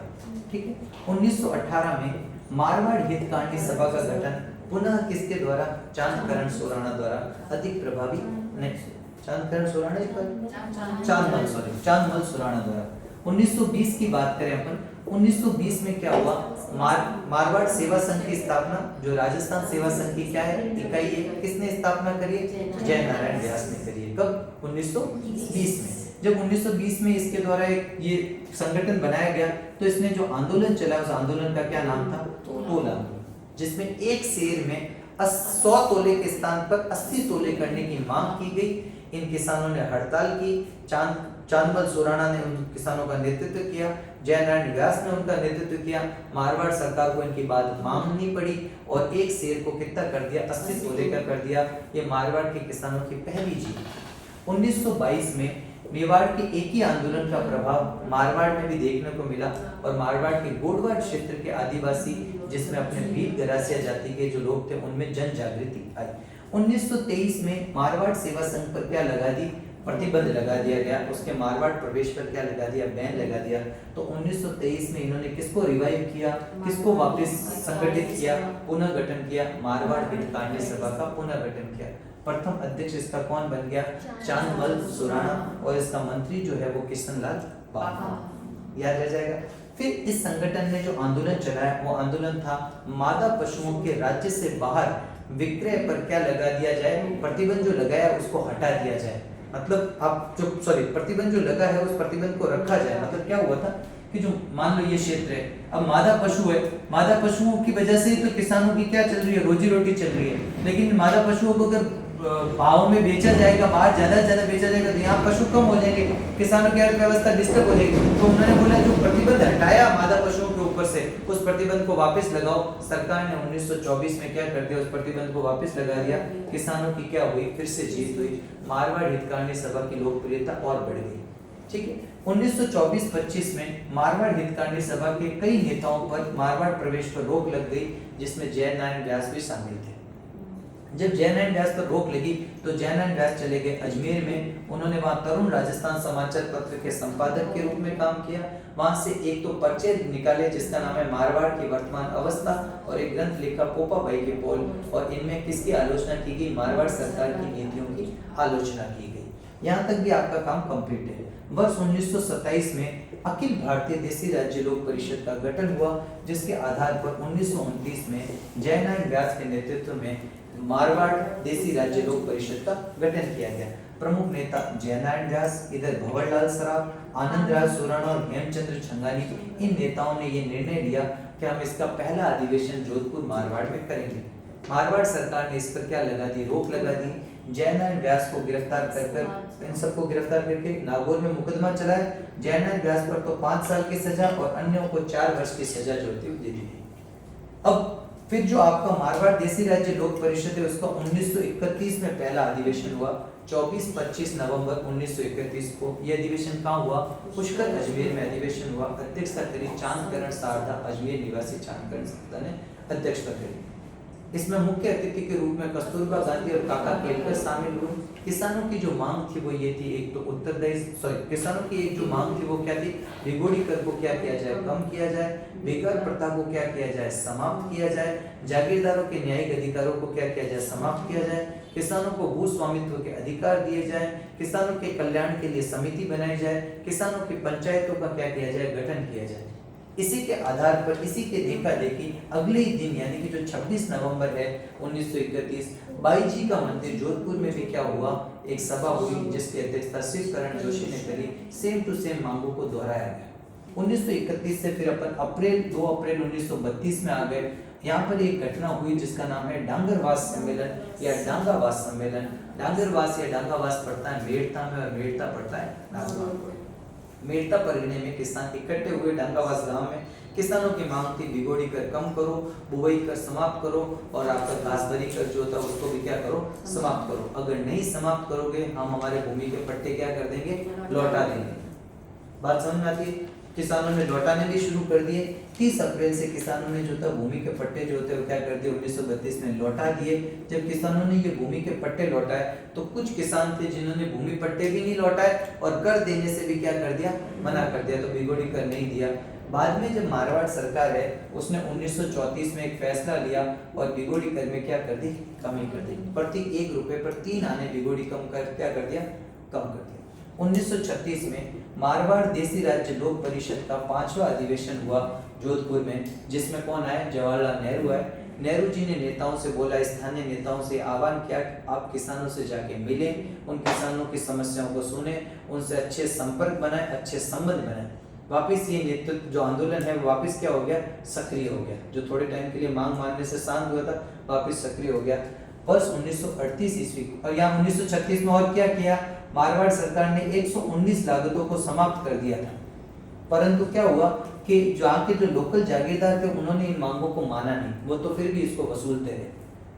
ठीक है, 1918 में मारवाड़ हितकारिणी सभा का गठन पुनः किसके द्वारा, चांदकरण सुराणा द्वारा, अधिक प्रभावी नहीं, चांदमल सुराणा द्वारा। 1920 की बात करें अपन, 1920 में क्या हुआ, मारवाड़ सेवा संघ की स्थापना, जो राजस्थान सेवा संघ की क्या है, इकाई है, किसने स्थापना करी है, जय नारायण व्यास ने करी है। कब, 1920 में। जब 1920 में इसके द्वारा एक ये संगठन बनाया गया, तो इसने जो आंदोलन चला, उस आंदोलन का क्या नाम था, तोला, जिसमें एक शेर में 100 तोले के स्थान पर 80 तोले करने की मांग की गई। इन किसानों ने हड़ताल की, चांदमल सुराणा ने उन किसानों का नेतृत्व किया, जयनारायण व्यास ने उनका नेतृत्व किया। मारवाड़ सरकार को इनकी बात माननी पड़ी और एक शेर को कितना कर दिया, 80 तोले का कर दिया। ये मारवाड़ के किसानों की पहली जीत। 1922 में मेवाड़ के एक ही आंदोलन का प्रभाव मारवाड़ में भी देखने को मिला और मारवाड़ के गोडवाड़ क्षेत्र के आदिवासी, जिसमें अपने भील गरासिया जाति के जो लोग थे, उनमें जन जागृति आई। 1923 में मारवाड़ सेवा संघ पर क्या लगा दी, प्रतिबंध लगा दिया गया। उसके मारवाड़ प्रवेश पर क्या लगा दिया, बैन लगा दिया। तो 1923 में इन्होंने किसको रिवाइव किया, किसको वापस संगठित किया, पुनः गठन किया, मारवाड़ हितकारिणी सभा का पुनः गठन किया। प्रथम अध्यक्ष इसका कौन बन गया, चांदमल सुराणा, और इसका मंत्री जो है वो किशनलाल बाबा, याद रह जाएगा। फिर इस संगठन ने जो आंदोलन चलाया, वो आंदोलन था मादा पशुओं के राज्य से बाहर विक्रय पर क्या लगा दिया जाए, प्रतिबंध जो लगाया उसको हटा दिया जाए। मतलब आप जो प्रतिबंध जो लगा है उस प्रतिबंध को रखा जाए। मतलब क्या हुआ था कि जो मान लो ये क्षेत्र है, अब मादा पशु है, मादा पशुओं की वजह से तो किसानों की क्या चल रही है, रोजी रोटी चल रही है। लेकिन मादा पशुओं को अगर भाव में बेचा जाएगा, बाहर ज्यादा से ज्यादा बेचा जाएगा, तो यहाँ पशु कम हो जाएंगे, किसानों की अर्थव्यवस्था डिस्टर्ब हो जाएगी। तो उन्होंने बोला जो प्रतिबंध हटाया मादा पशुओं के ऊपर से, उस प्रतिबंध को वापस लगाओ। सरकार ने 1924 में क्या कर दिया, उस प्रतिबंध को वापस लगा दिया। किसानों की क्या हुई, फिर से जीत हुई। मारवाड़ हितकारिणी सभा की लोकप्रियता और बढ़ गई। ठीक है, 1924-25 में मारवाड़ हितकारिणी सभा के कई नेताओं पर मारवाड़ प्रवेश पर रोक लग गई, जिसमें जयनारायण व्यास भी शामिल थे। जब जयनारायण व्यास पर रोक लगी तो जयनारायण व्यास चले गए अजमेर में। उन्होंने वहां तरुण राजस्थान समाचार पत्र के संपादक के रूप में काम किया। वहां से एक तो पर्चे निकाले जिसका नाम है मारवाड़ की वर्तमान अवस्था, और एक ग्रंथ लिखा पोपाबाई के पोल, और इनमें किसकी आलोचना की गई, मारवाड़ सरकार की नीतियों की आलोचना की गई। यहाँ तक भी आपका काम कंप्लीट है। वर्ष 1927 में अखिल भारतीय देसी राज्य लोक परिषद का गठन हुआ, जिसके आधार पर 1929 में जयनारायण व्यास के नेतृत्व में मारवाड़ देसी राज्य लोक परिषद का गठन किया गया। प्रमुख नेता जयनारायण व्यास, इधर भंवरलाल सराफ, आनंद राज सुराणा और हेमचंद्र छंगानी, इन नेताओं ने ये निर्णय लिया कि हम इसका पहला अधिवेशन जोधपुर मारवाड़ में करेंगे। मारवाड़ सरकार ने इस पर क्या लगा दी, रोक लगा दी। जयनारायण व्यास को गिरफ्तार कर इन सबको गिरफ्तार करके नागौर में मुकदमा चलाया। जयनारायण व्यास पर तो 5 साल की सजा और अन्यों को 4 वर्ष की सजा जो थी दे दी। अब फिर जो आपका मारवाड़ देसी राज्य लोक परिषद है, उसका 1931 में पहला अधिवेशन हुआ। 24-25 नवंबर 1931 को यह अधिवेशन कहाँ हुआ, पुष्कर अजमेर में अधिवेशन हुआ। अध्यक्षता करी चांदकरण शारदा, अजमेर निवासी चांदकरण शारदा ने अध्यक्षता करी। इसमें मुख्य अतिथि के रूप में कस्तूरबा गांधी और काका केलकर शामिल हुए। किसानों की जो मांग थी वो ये थी, एक तो किसानों की एक जो मांग थी वो क्या थी, भिगोड़ी कर को क्या किया जाए, कम किया जाए, बेकार प्रथा को क्या किया जाए, समाप्त किया जाए, जागीरदारों के न्यायिक अधिकारों को क्या किया जाए, समाप्त किया जाए, किसानों को भू स्वामित्व के अधिकार दिए जाए, किसानों के कल्याण के लिए समिति बनाई जाए, किसानों की पंचायतों का क्या किया जाए, गठन किया जाए। इसी के आधार पर, इसी के देखा देखी अगले ही दिन यानी कि जो 26 नवंबर है 1931, बाईजी का मंदिर जोधपुर में भी क्या हुआ, एक सभा हुई जिसकी अध्यक्षता शिव करण जोशी ने करी। सेम टू सेम मांगों को दोहराया गया। 1931 से फिर अपन 2 अप्रैल 1932 में आ गए। यहाँ पर एक घटना हुई जिसका नाम है डांगरवास सम्मेलन या डांगावास सम्मेलन। डांगरवास या डांगावास पड़ता है मेड़ता में और मेड़ता पड़ता है नागौर में। मेड़ता परगने में किसान इकट्ठे हुए डांगावास गांव में। किसानों की मांग थी भिगोड़ी कर कम करो, बुवाई कर समाप्त करो और आपका घासभरी कर जो था उसको भी क्या करो, समाप्त करो। अगर नहीं समाप्त करोगे हम हमारे भूमि के पट्टे क्या कर देंगे, लौटा देंगे। बात समझ में आती है? किसानों ने लौटाने भी शुरू कर दिए। 30 अप्रैल से किसानों ने जो था भूमि के पट्टे जो होते हैं वो क्या कर दिए, 1932 में लौटा दिए। जब किसानों ने ये भूमि के पट्टे लौटाए तो कुछ किसान थे जिन्होंने भूमि पट्टे भी नहीं लौटाए और कर देने से भी क्या कर दिया, मना कर दिया, तो भिगोड़ी कर नहीं दिया। बाद में जब मारवाड़ सरकार है उसने 1934 में एक फैसला लिया और भिगोड़ी कर में क्या कर दी, कमी कर दी। प्रति 1 रुपए पर 3 आने भिगोड़ी कम कर क्या कर दिया, कम कर दिया। 1936 में मारवाड़ देसी राज्य लोक परिषद का 5वां अधिवेशन हुआ जोधपुर में, जिसमें कौन आए, जवाहरलाल नेहरू आए। नेहरू जी ने नेताओं से बोला, स्थानीय नेताओं से आह्वान किया आप किसानों से जाके मिले, उन किसानों की समस्याओं को सुने, उनसे अच्छे संपर्क बनाए, अच्छे संबंध बनाए। वापिस ये नेतृत्व जो आंदोलन है वापिस क्या हो गया, सक्रिय हो गया। जो थोड़े टाइम के लिए मांग मानने से शांत हुआ था वापिस सक्रिय हो गया। वर्ष 1938 ईस्वी और यहाँ 1936 में और क्या किया, मारवाड़ सरकार ने 119 लागतों को समाप्त कर दिया था। परंतु क्या हुआ कि जहाँ के जो लोकल जागीरदार थे उन्होंने इन मांगों को माना नहीं, वो तो फिर भी इसको वसूलते रहे।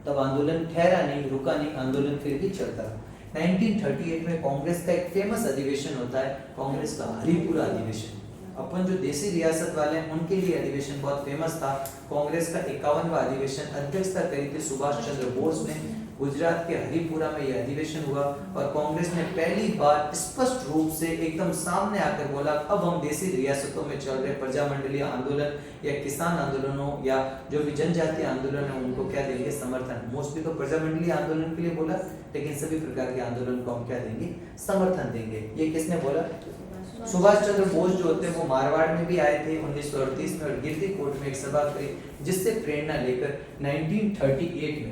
तब आंदोलन ठहरा नहीं, रुका नहीं, आंदोलन फिर भी चलता रहा। 1938 में कांग्रेस का एक फेमस अधिवेशन होता है, कांग्रेस का हरिपुरा अधिवेशन। अपन जो देसी रियासत वाले हैं उनके लिए अधिवेशन बहुत फेमस था। कांग्रेस का 51वां अधिवेशन, अध्यक्षता करी थी सुभाष चंद्र बोस ने। गुजरात के हरिपुरा में यह अधिवेशन हुआ और कांग्रेस ने पहली बार स्पष्ट रूप से एकदम सामने आकर बोला अब हम देसी रियासतों में चल रहे प्रजामंडलीय आंदोलन या किसान आंदोलनों या जो भी जनजातीय आंदोलन है उनको क्या देंगे, समर्थन। मोस्टली तो प्रजामंडलीय आंदोलन के लिए बोला, लेकिन सभी प्रकार के आंदोलन को हम क्या देंगे, समर्थन देंगे। ये किसने बोला, सुभाष चंद्र बोस जो होते हैं वो मारवाड़ में भी आए थे 1938 में और गिरदी कोट में एक सभा करी, जिससे प्रेरणा लेकर 1938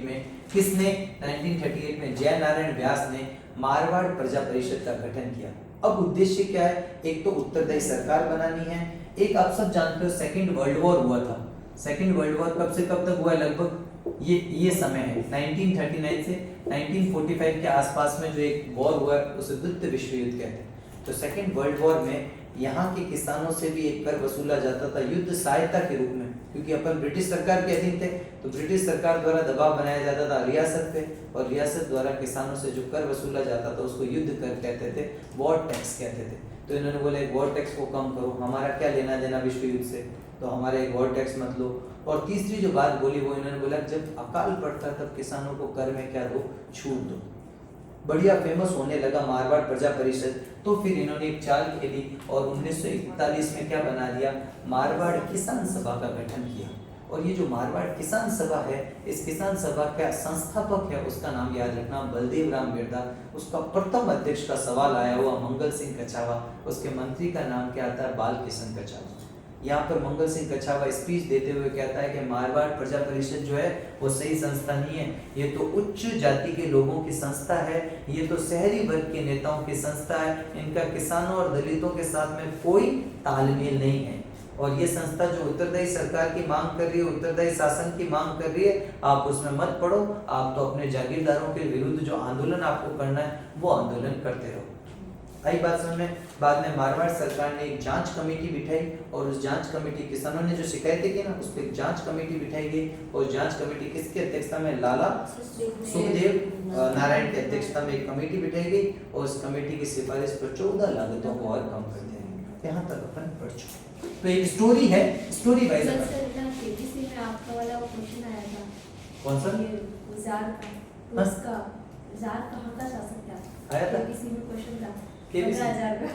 में किसने, 1938 में जयनारायण व्यास ने मारवाड़ प्रजा परिषद का गठन किया। अब उद्देश्य क्या है, एक तो उत्तरदायी सरकार बनानी है, एक आप सब जानते हो सेकंड वर्ल्ड वॉर हुआ था। सेकंड वर्ल्ड वॉर कब से कब तक हुआ है, लगभग ये समय है 1939 से 1945 के आसपास में जो एक वॉर हुआ उसे द्वितीय विश्व युद्ध कहते हैं। तो सेकंड वर्ल्ड वॉर में यहाँ के किसानों से भी एक कर वसूला जाता था युद्ध सहायता के रूप में, क्योंकि अपन ब्रिटिश सरकार के अधीन थे तो ब्रिटिश सरकार द्वारा दबाव बनाया जाता था रियासत पे, और रियासत द्वारा किसानों से जो कर वसूला जाता था उसको युद्ध कर कहते थे, वॉर टैक्स कहते थे। तो इन्होंने बोला वॉर टैक्स को कम करो, हमारा क्या लेना देना विश्व युद्ध से, तो हमारे एक वॉर टैक्स मत लो। और तीसरी जो बात बोली वो इन्होंने बोला जब अकाल पड़ता तब किसानों को कर में क्या दो, छूट दो। बढ़िया फेमस होने लगा मारवाड़ प्रजा परिषद। तो फिर इन्होंने एक चाल खेली और 1941 में क्या बना दिया, मारवाड़ किसान सभा का गठन किया। और ये जो मारवाड़ किसान सभा है, इस किसान सभा का संस्थापक है, उसका नाम याद रखना बलदेव राम बिरदा। उसका प्रथम अध्यक्ष का सवाल आया हुआ मंगल सिंह कछावा, उसके मंत्री का नाम क्या आता है, बाल किशन कछावा। यहाँ पर मंगल सिंह कछावा स्पीच देते हुए कहता है कि मारवाड़ प्रजा परिषद जो है वो सही संस्था नहीं है, ये तो उच्च जाति के लोगों की संस्था है, ये तो शहरी वर्ग के नेताओं की संस्था है, इनका किसानों और दलितों के साथ में कोई तालमेल नहीं है, और ये संस्था जो उत्तरदायी सरकार की मांग कर रही है, उत्तरदायी शासन की मांग कर रही है, आप उसमें मत पड़ो, आप तो अपने जागीरदारों के विरुद्ध जो आंदोलन आपको करना है वो आंदोलन करते रहो। आई बात समझ में। बाद में मारवाड़ सरकार ने एक जांच कमेटी बिठाई, और उस जांच कमेटी, किसानों ने जो शिकायतें की ना, उस पर एक जांच कमेटी बिठाई गई, और जांच कमेटी किसकी अध्यक्षता में, लाला सुखदेव नारायण की अध्यक्षता में एक कमेटी बिठाई गई, और उस कमेटी की सिफारिश पर 14 लागतों को और कम कर दिया गया। यहाँ तक अपन पढ़ चुके। तो एक स्टोरी है, स्टोरी वाइज केबीसी में आपका वाला वो क्वेश्चन आया था, कौन सा, जार का, उसका जार कहाँ का शासक था, आया था केबीसी में क्वेश्चन था, केबीसी 15,000 का।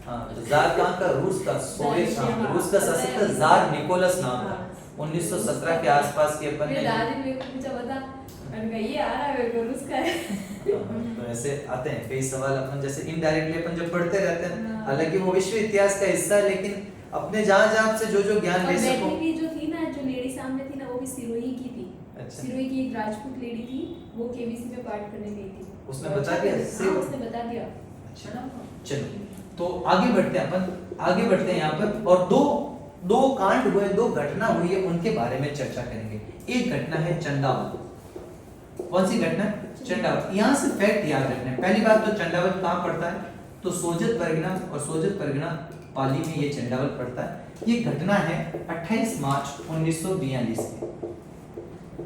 हाँ, तो जार कहाँ का, रूस का, सोवियत संघ, रूस का शासक था जार निकोलस नाम का। 1917 के आसपास के अपन ने, दादी मेरे को पूछा, बता, मैंने कहा ये आ रहा है मेरे को, रूस का है। तो ऐसे आते हैं कई सवाल, अपन जैसे इनडायरेक्टली अपन जब पढ़ते रहते हैं, हालांकि वो विश्व इतिहास का हिस्सा है, लेकिन अपने जहाँ से जो ज्ञान ले सको। भी जो थी ना, जो लेडी सामने थी ना, वो भी सिरोही की थी। अच्छा। सिरोही की एक राजपूत लेडी थी, वो केबीसी में पार्ट करने गई थी। उसने बता दिया, उसने बता दिया। चलो तो आगे बढ़ते हैं अपन, आगे बढ़ते हैं यहाँ पर, और दो कांड हुए, दो घटना हुई है, उनके बारे में चर्चा करेंगे। एक घटना है चंडावल। कौन सी घटना, चंडावल। यहाँ से फैक्ट याद रखना है। पहली बात तो चंडावल कहाँ पड़ता है, तो सोजत परगना, और सोजत परगना पाली में ये चंडावल पड़ता है। ये घटना है 28 मार्च 1942 की,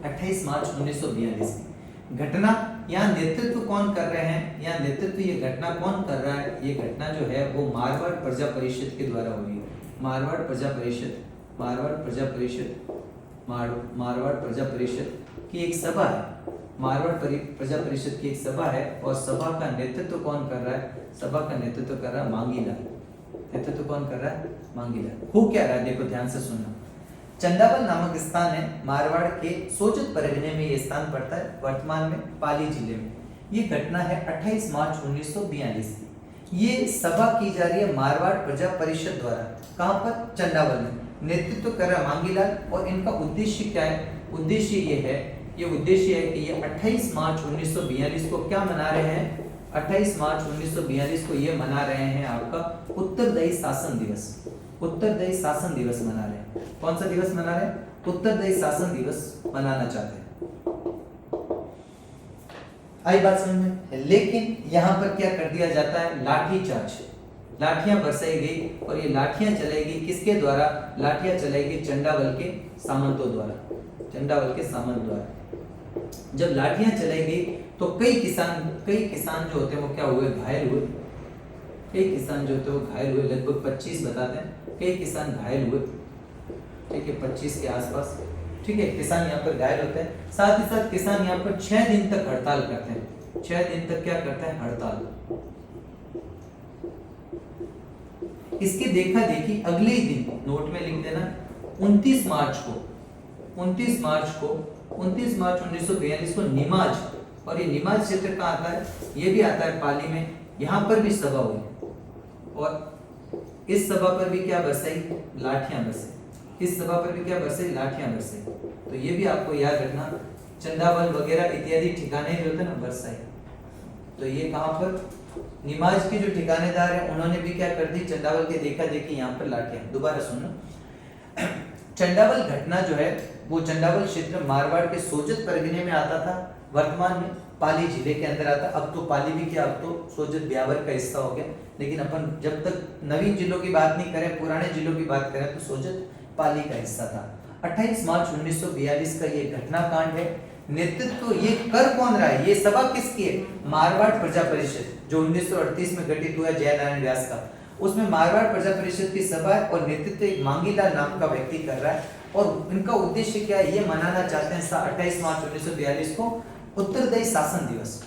28 मार्च 1942 की घटना। यहाँ नेतृत्व कौन कर रहे हैं, यहाँ नेतृत्व ये घटना कौन कर रहा है, ये घटना जो है वो मारवाड़ प्रजा परिषद के द्वारा हुई है। मारवाड़ प्रजा परिषद, मारवाड़ प्रजा परिषद, मारवाड़ प्रजा परिषद की एक सभा है, मारवाड़ प्रजा परिषद की एक सभा है, और सभा का नेतृत्व कौन कर रहा है, सभा का नेतृत्व कर रहा है मांगीलाल। नेतृत्व कौन कर रहा है, मांगीलाल। हो क्या रहा है, देखो ध्यान से सुनना। चंडावल नामक स्थान है मारवाड़ के सोजत परगने में, ये स्थान पड़ता है वर्तमान में पाली जिले में। ये घटना है 28 मार्च 1942 की। ये सभा की जा रही है मारवाड़ प्रजा परिषद द्वारा, कहाँ पर, चंडावल में। नेतृत्व कर रहा मांगीलाल, और इनका उद्देश्य क्या है, उद्देश्य ये है, ये उद्देश्य है कि ये 28 मार्च 1942 को क्या मना रहे हैं, 28 मार्च 1942 को ये मना रहे हैं आपका उत्तरदायी शासन दिवस। उत्तरदायी शासन दिवस मना रहे हैं। कौन सा दिवस मना रहे हैं, उत्तरदायी शासन दिवस मनाना चाहते हैं। आई बात समझ में। लेकिन यहाँ पर क्या कर दिया जाता है, लाठीचार्ज, लाठियां बरसाई गई, और ये लाठियां चलाई गई किसके द्वारा, लाठियां चलाई गई चंडावल के सामंतों द्वारा, चंडावल के सामंत द्वारा। जब लाठियां चलाई गई तो कई किसान जो होते हैं वो क्या हुए, घायल हुए। कई किसान जो होते हैं वो घायल हुए, लगभग 25 बताते हैं, कई किसान घायल हुए, ठीक है, 25 के आसपास, ठीक है, किसान यहाँ पर घायल होते हैं। साथ ही साथ किसान यहाँ पर 6 दिन तक हड़ताल करते हैं, 6 दिन तक क्या करते हैं, हड़ताल। इसके देखा देखी अगले ही दिन, नोट में लिख देना, 29 मार्च 1942 को निमाज, और ये निमाज क्षेत्र कहाँ आता है, ये भी आता है पाली में। यहाँ पर भी सभा हुई, और इस सभा पर भी क्या बरसाई, लाठियां बरसाई। इस सभा पर भी क्या बरसाई, लाठियां बरसाई। तो ये भी आपको याद रखना, चंडावल वगैरह इत्यादि ठिकाने जो होते हैं ना, बरसाई। तो ये कहाँ पर, निमाज के जो ठिकानेदार हैं उन्होंने भी क्या कर दी, चंडावल के देखा देखी यहाँ पर लाठियां। दोबारा सुनना, चंडावल घटना जो है वो चंडावल क्षेत्र मारवाड़ के सोजत परगने में आता था, वर्तमान में पाली जिले के अंदर आता। अब तो पाली भी क्या, अब तो सोजत ब्यावर का हिस्सा हो गया, लेकिन अपन जब तक नवीन जिलों की बात नहीं करें, पुराने जिलों की बात करें, तो सोजत पाली का हिस्सा था। 28 मार्च 1942 का ये घटनाकांड है। नेतृत्व ये कर कौन रहा है, ये सभा किसकी है, मारवाड़ प्रजा परिषद, जो 1938 में गठित हुआ जयनारायण व्यास का, उसमें मारवाड़ प्रजा परिषद की सभा है, और नेतृत्व एक मांगीलाल नाम का व्यक्ति कर रहा है। और इनका उद्देश्य क्या है, ये मनाना चाहते हैं 28 मार्च 1942 को उत्तरदायी शासन दिवस।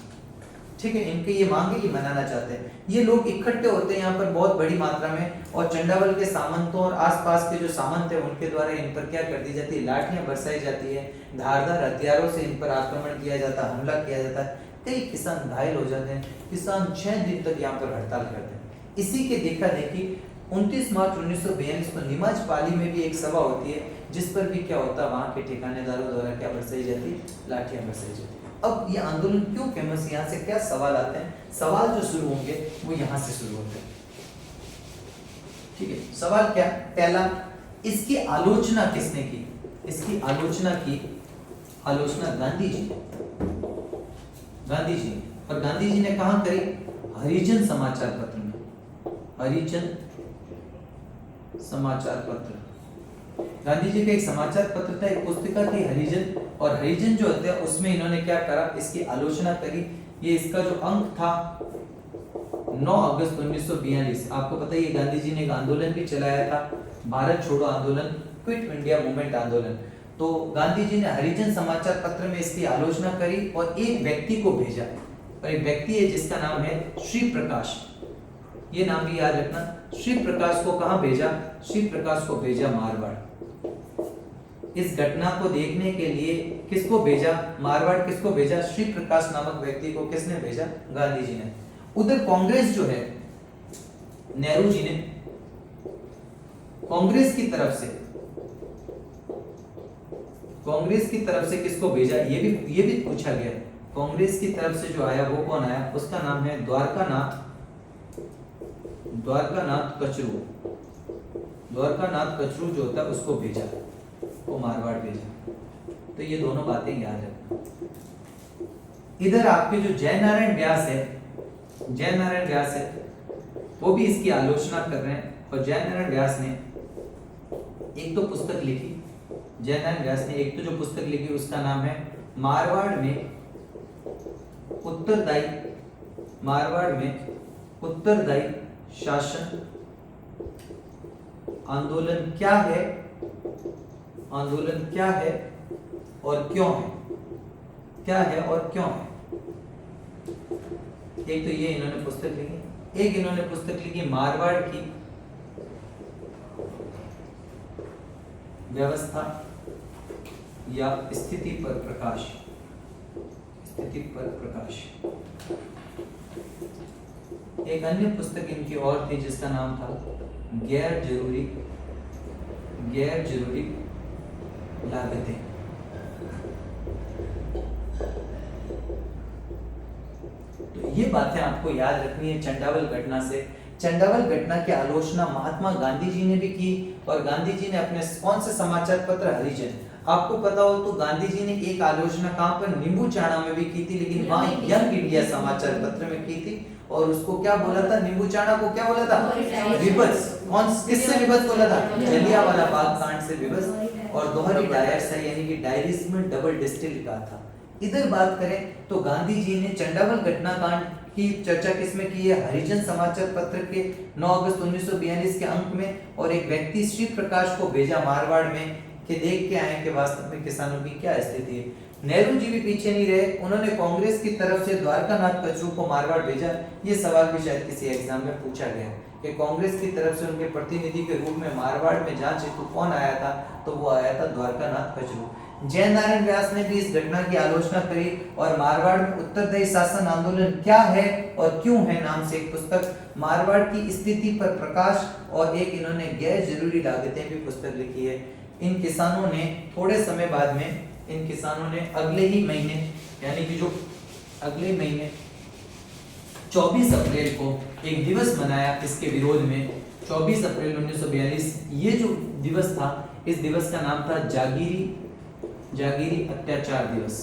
ठीक है, इनके ये मांग है कि मनाना चाहते हैं। ये लोग इकट्ठे होते हैं यहाँ पर बहुत बड़ी मात्रा में, और चंडावल के सामंतों और आसपास के जो सामंत है उनके द्वारा इन पर क्या कर दी जाती है, लाठियां बरसाई जाती है, धारदार हथियारों से इन पर आक्रमण किया जाता है, हमला किया जाता है, कई किसान घायल हो जाते हैं, किसान 6 दिन तक यहाँ पर हड़ताल करते हैं। इसी के देखा देखी 29 मार्च 1942 को नीमाच पाली में भी एक सभा होती है, जिस पर भी क्या होता है, वहां के ठिकानेदारों द्वारा क्या बरसाई जाती है, लाठियां बरसाई जाती है। अब ये आंदोलन क्यों फेमस, यहाँ से क्या सवाल आते हैं, सवाल जो शुरू होंगे वो यहाँ से शुरू होते हैं। ठीक है, सवाल क्या, पहला, इसकी आलोचना किसने की, इसकी आलोचना गांधी जी, गांधी जी, और गांधी जी ने कहा करी, हरिजन समाचार पत्र में, हरिजन समाचार पत्र, गांधी जी का एक समाचार पत्र था, एक पुस्तिका थी हरिजन, और हरिजन जो होते हैं उसमें इन्होंने क्या करा, इसकी आलोचना करी। ये इसका जो अंक था 9 अगस्त 1942, आपको पता है ये गांधी जी ने एक आंदोलन भी चलाया था, भारत छोड़ो आंदोलन, क्विट इंडिया मूवमेंट आंदोलन। तो गांधी जी ने हरिजन समाचार पत्र में इसकी आलोचना करी और एक व्यक्ति को भेजा, और एक व्यक्ति है जिसका नाम है श्री प्रकाश, ये नाम भी याद रखना। श्री प्रकाश को कहां भेजा, श्री प्रकाश को भेजा मारवाड़। इस घटना को देखने के लिए किसको भेजा, मारवाड़ किसको भेजा, श्री प्रकाश नामक व्यक्ति को किसने भेजा, गांधी जी ने। उधर कांग्रेस जो है, नेहरू जी ने कांग्रेस की तरफ से किसको भेजा, ये भी पूछा गया। कांग्रेस की तरफ से जो आया वो कौन आया, उसका नाम है द्वारकानाथ कचरू। द्वारकानाथ कचरू जो होता है उसको भेजा, वो मारवाड़ भेजा। तो ये दोनों बातें याद रखना। इधर आपके जो जयनारायण व्यास है, वो भी इसकी आलोचना कर रहे हैं, और जयनारायण व्यास ने एक तो पुस्तक लिखी, जो पुस्तक लिखी उसका नाम है मारवाड़ में उत्तरदायी शासन आंदोलन क्या है और क्यों है, एक तो ये इन्होंने पुस्तक लिखी, एक इन्होंने पुस्तक लिखी मारवाड़ की व्यवस्था या स्थिति पर प्रकाश। एक अन्य पुस्तक इनकी और थी जिसका नाम था गैर जरूरी लागतें। तो ये बातें आपको याद रखनी है चंडावल घटना से। चंडावल घटना की आलोचना महात्मा गांधी जी ने भी की, और गांधी जी ने अपने कौन से समाचार पत्र, हरिजन, आपको पता हो तो गांधी जी ने एक आलोचना कहां पर, नींबू चाणा में भी की थी, लेकिन वहां यंग इंडिया समाचार पत्र में की थी, और उसको क्या बोला था, नींबू चाणा को क्या बोला था, विभत्स। किससे विभत्स बोला था, जलियांवाला बाग कांड से विभत्स, और दोहरी डायर्स है यानी कि डायरीज में डबल डिस्टिल कहा था। इधर बात करें तो गांधी जी ने चंडावल घटनाकांड की चर्चा किसमें की है, हरिजन समाचार पत्र के 9 अगस्त 1942 के अंक में, और एक व्यक्ति श्री प्रकाश को भेजा मारवाड़ में कि देख के आए कि वास्तव में किसानों की क्या स्थिति है। नेहरू जी भी पीछे नहीं रहे, उन्होंने कांग्रेस की तरफ से द्वारकानाथ कचरू को मारवाड़ भेजा। ये सवाल भी शायद किसी एग्जाम में पूछा गया कि कांग्रेस की तरफ से उनके प्रतिनिधि के रूप में मारवाड़ में जांच हेतु कौन आया था, तो वो आया था द्वारकानाथ कचरू। जयनारायण व्यास ने भी इस घटना की आलोचना करी, और मारवाड़ में उत्तरदायी शासन आंदोलन क्या है और क्यों है नाम से एक पुस्तक, मारवाड़ की स्थिति पर प्रकाश, और एक इन्होंने गैर जरूरी लागतें भी पुस्तक लिखी है। इन किसानों ने थोड़े समय बाद में, इन किसानों ने अगले ही महीने, यानी कि जो अगले महीने 24 अप्रैल को एक दिवस मनाया इसके विरोध में, 24 अप्रैल 1942। ये जो दिवस था, इस दिवस का नाम था जागीरी अत्याचार दिवस।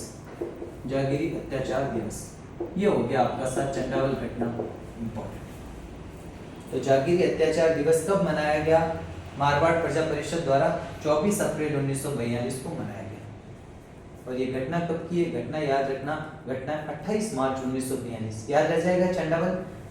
ये हो गया आपका साथ चंडावल घटना इंपॉर्टेंट। तो जागीरी अत्याचार दिवस कब मनाया गया, मारवाड़ प्रजा परिषद द्वारा 24 अप्रैल 1942 को मनाया गया। और ये घटना कब की है, घटना याद रखना, घटना 28 मार्च 1942, याद रह जाएगा।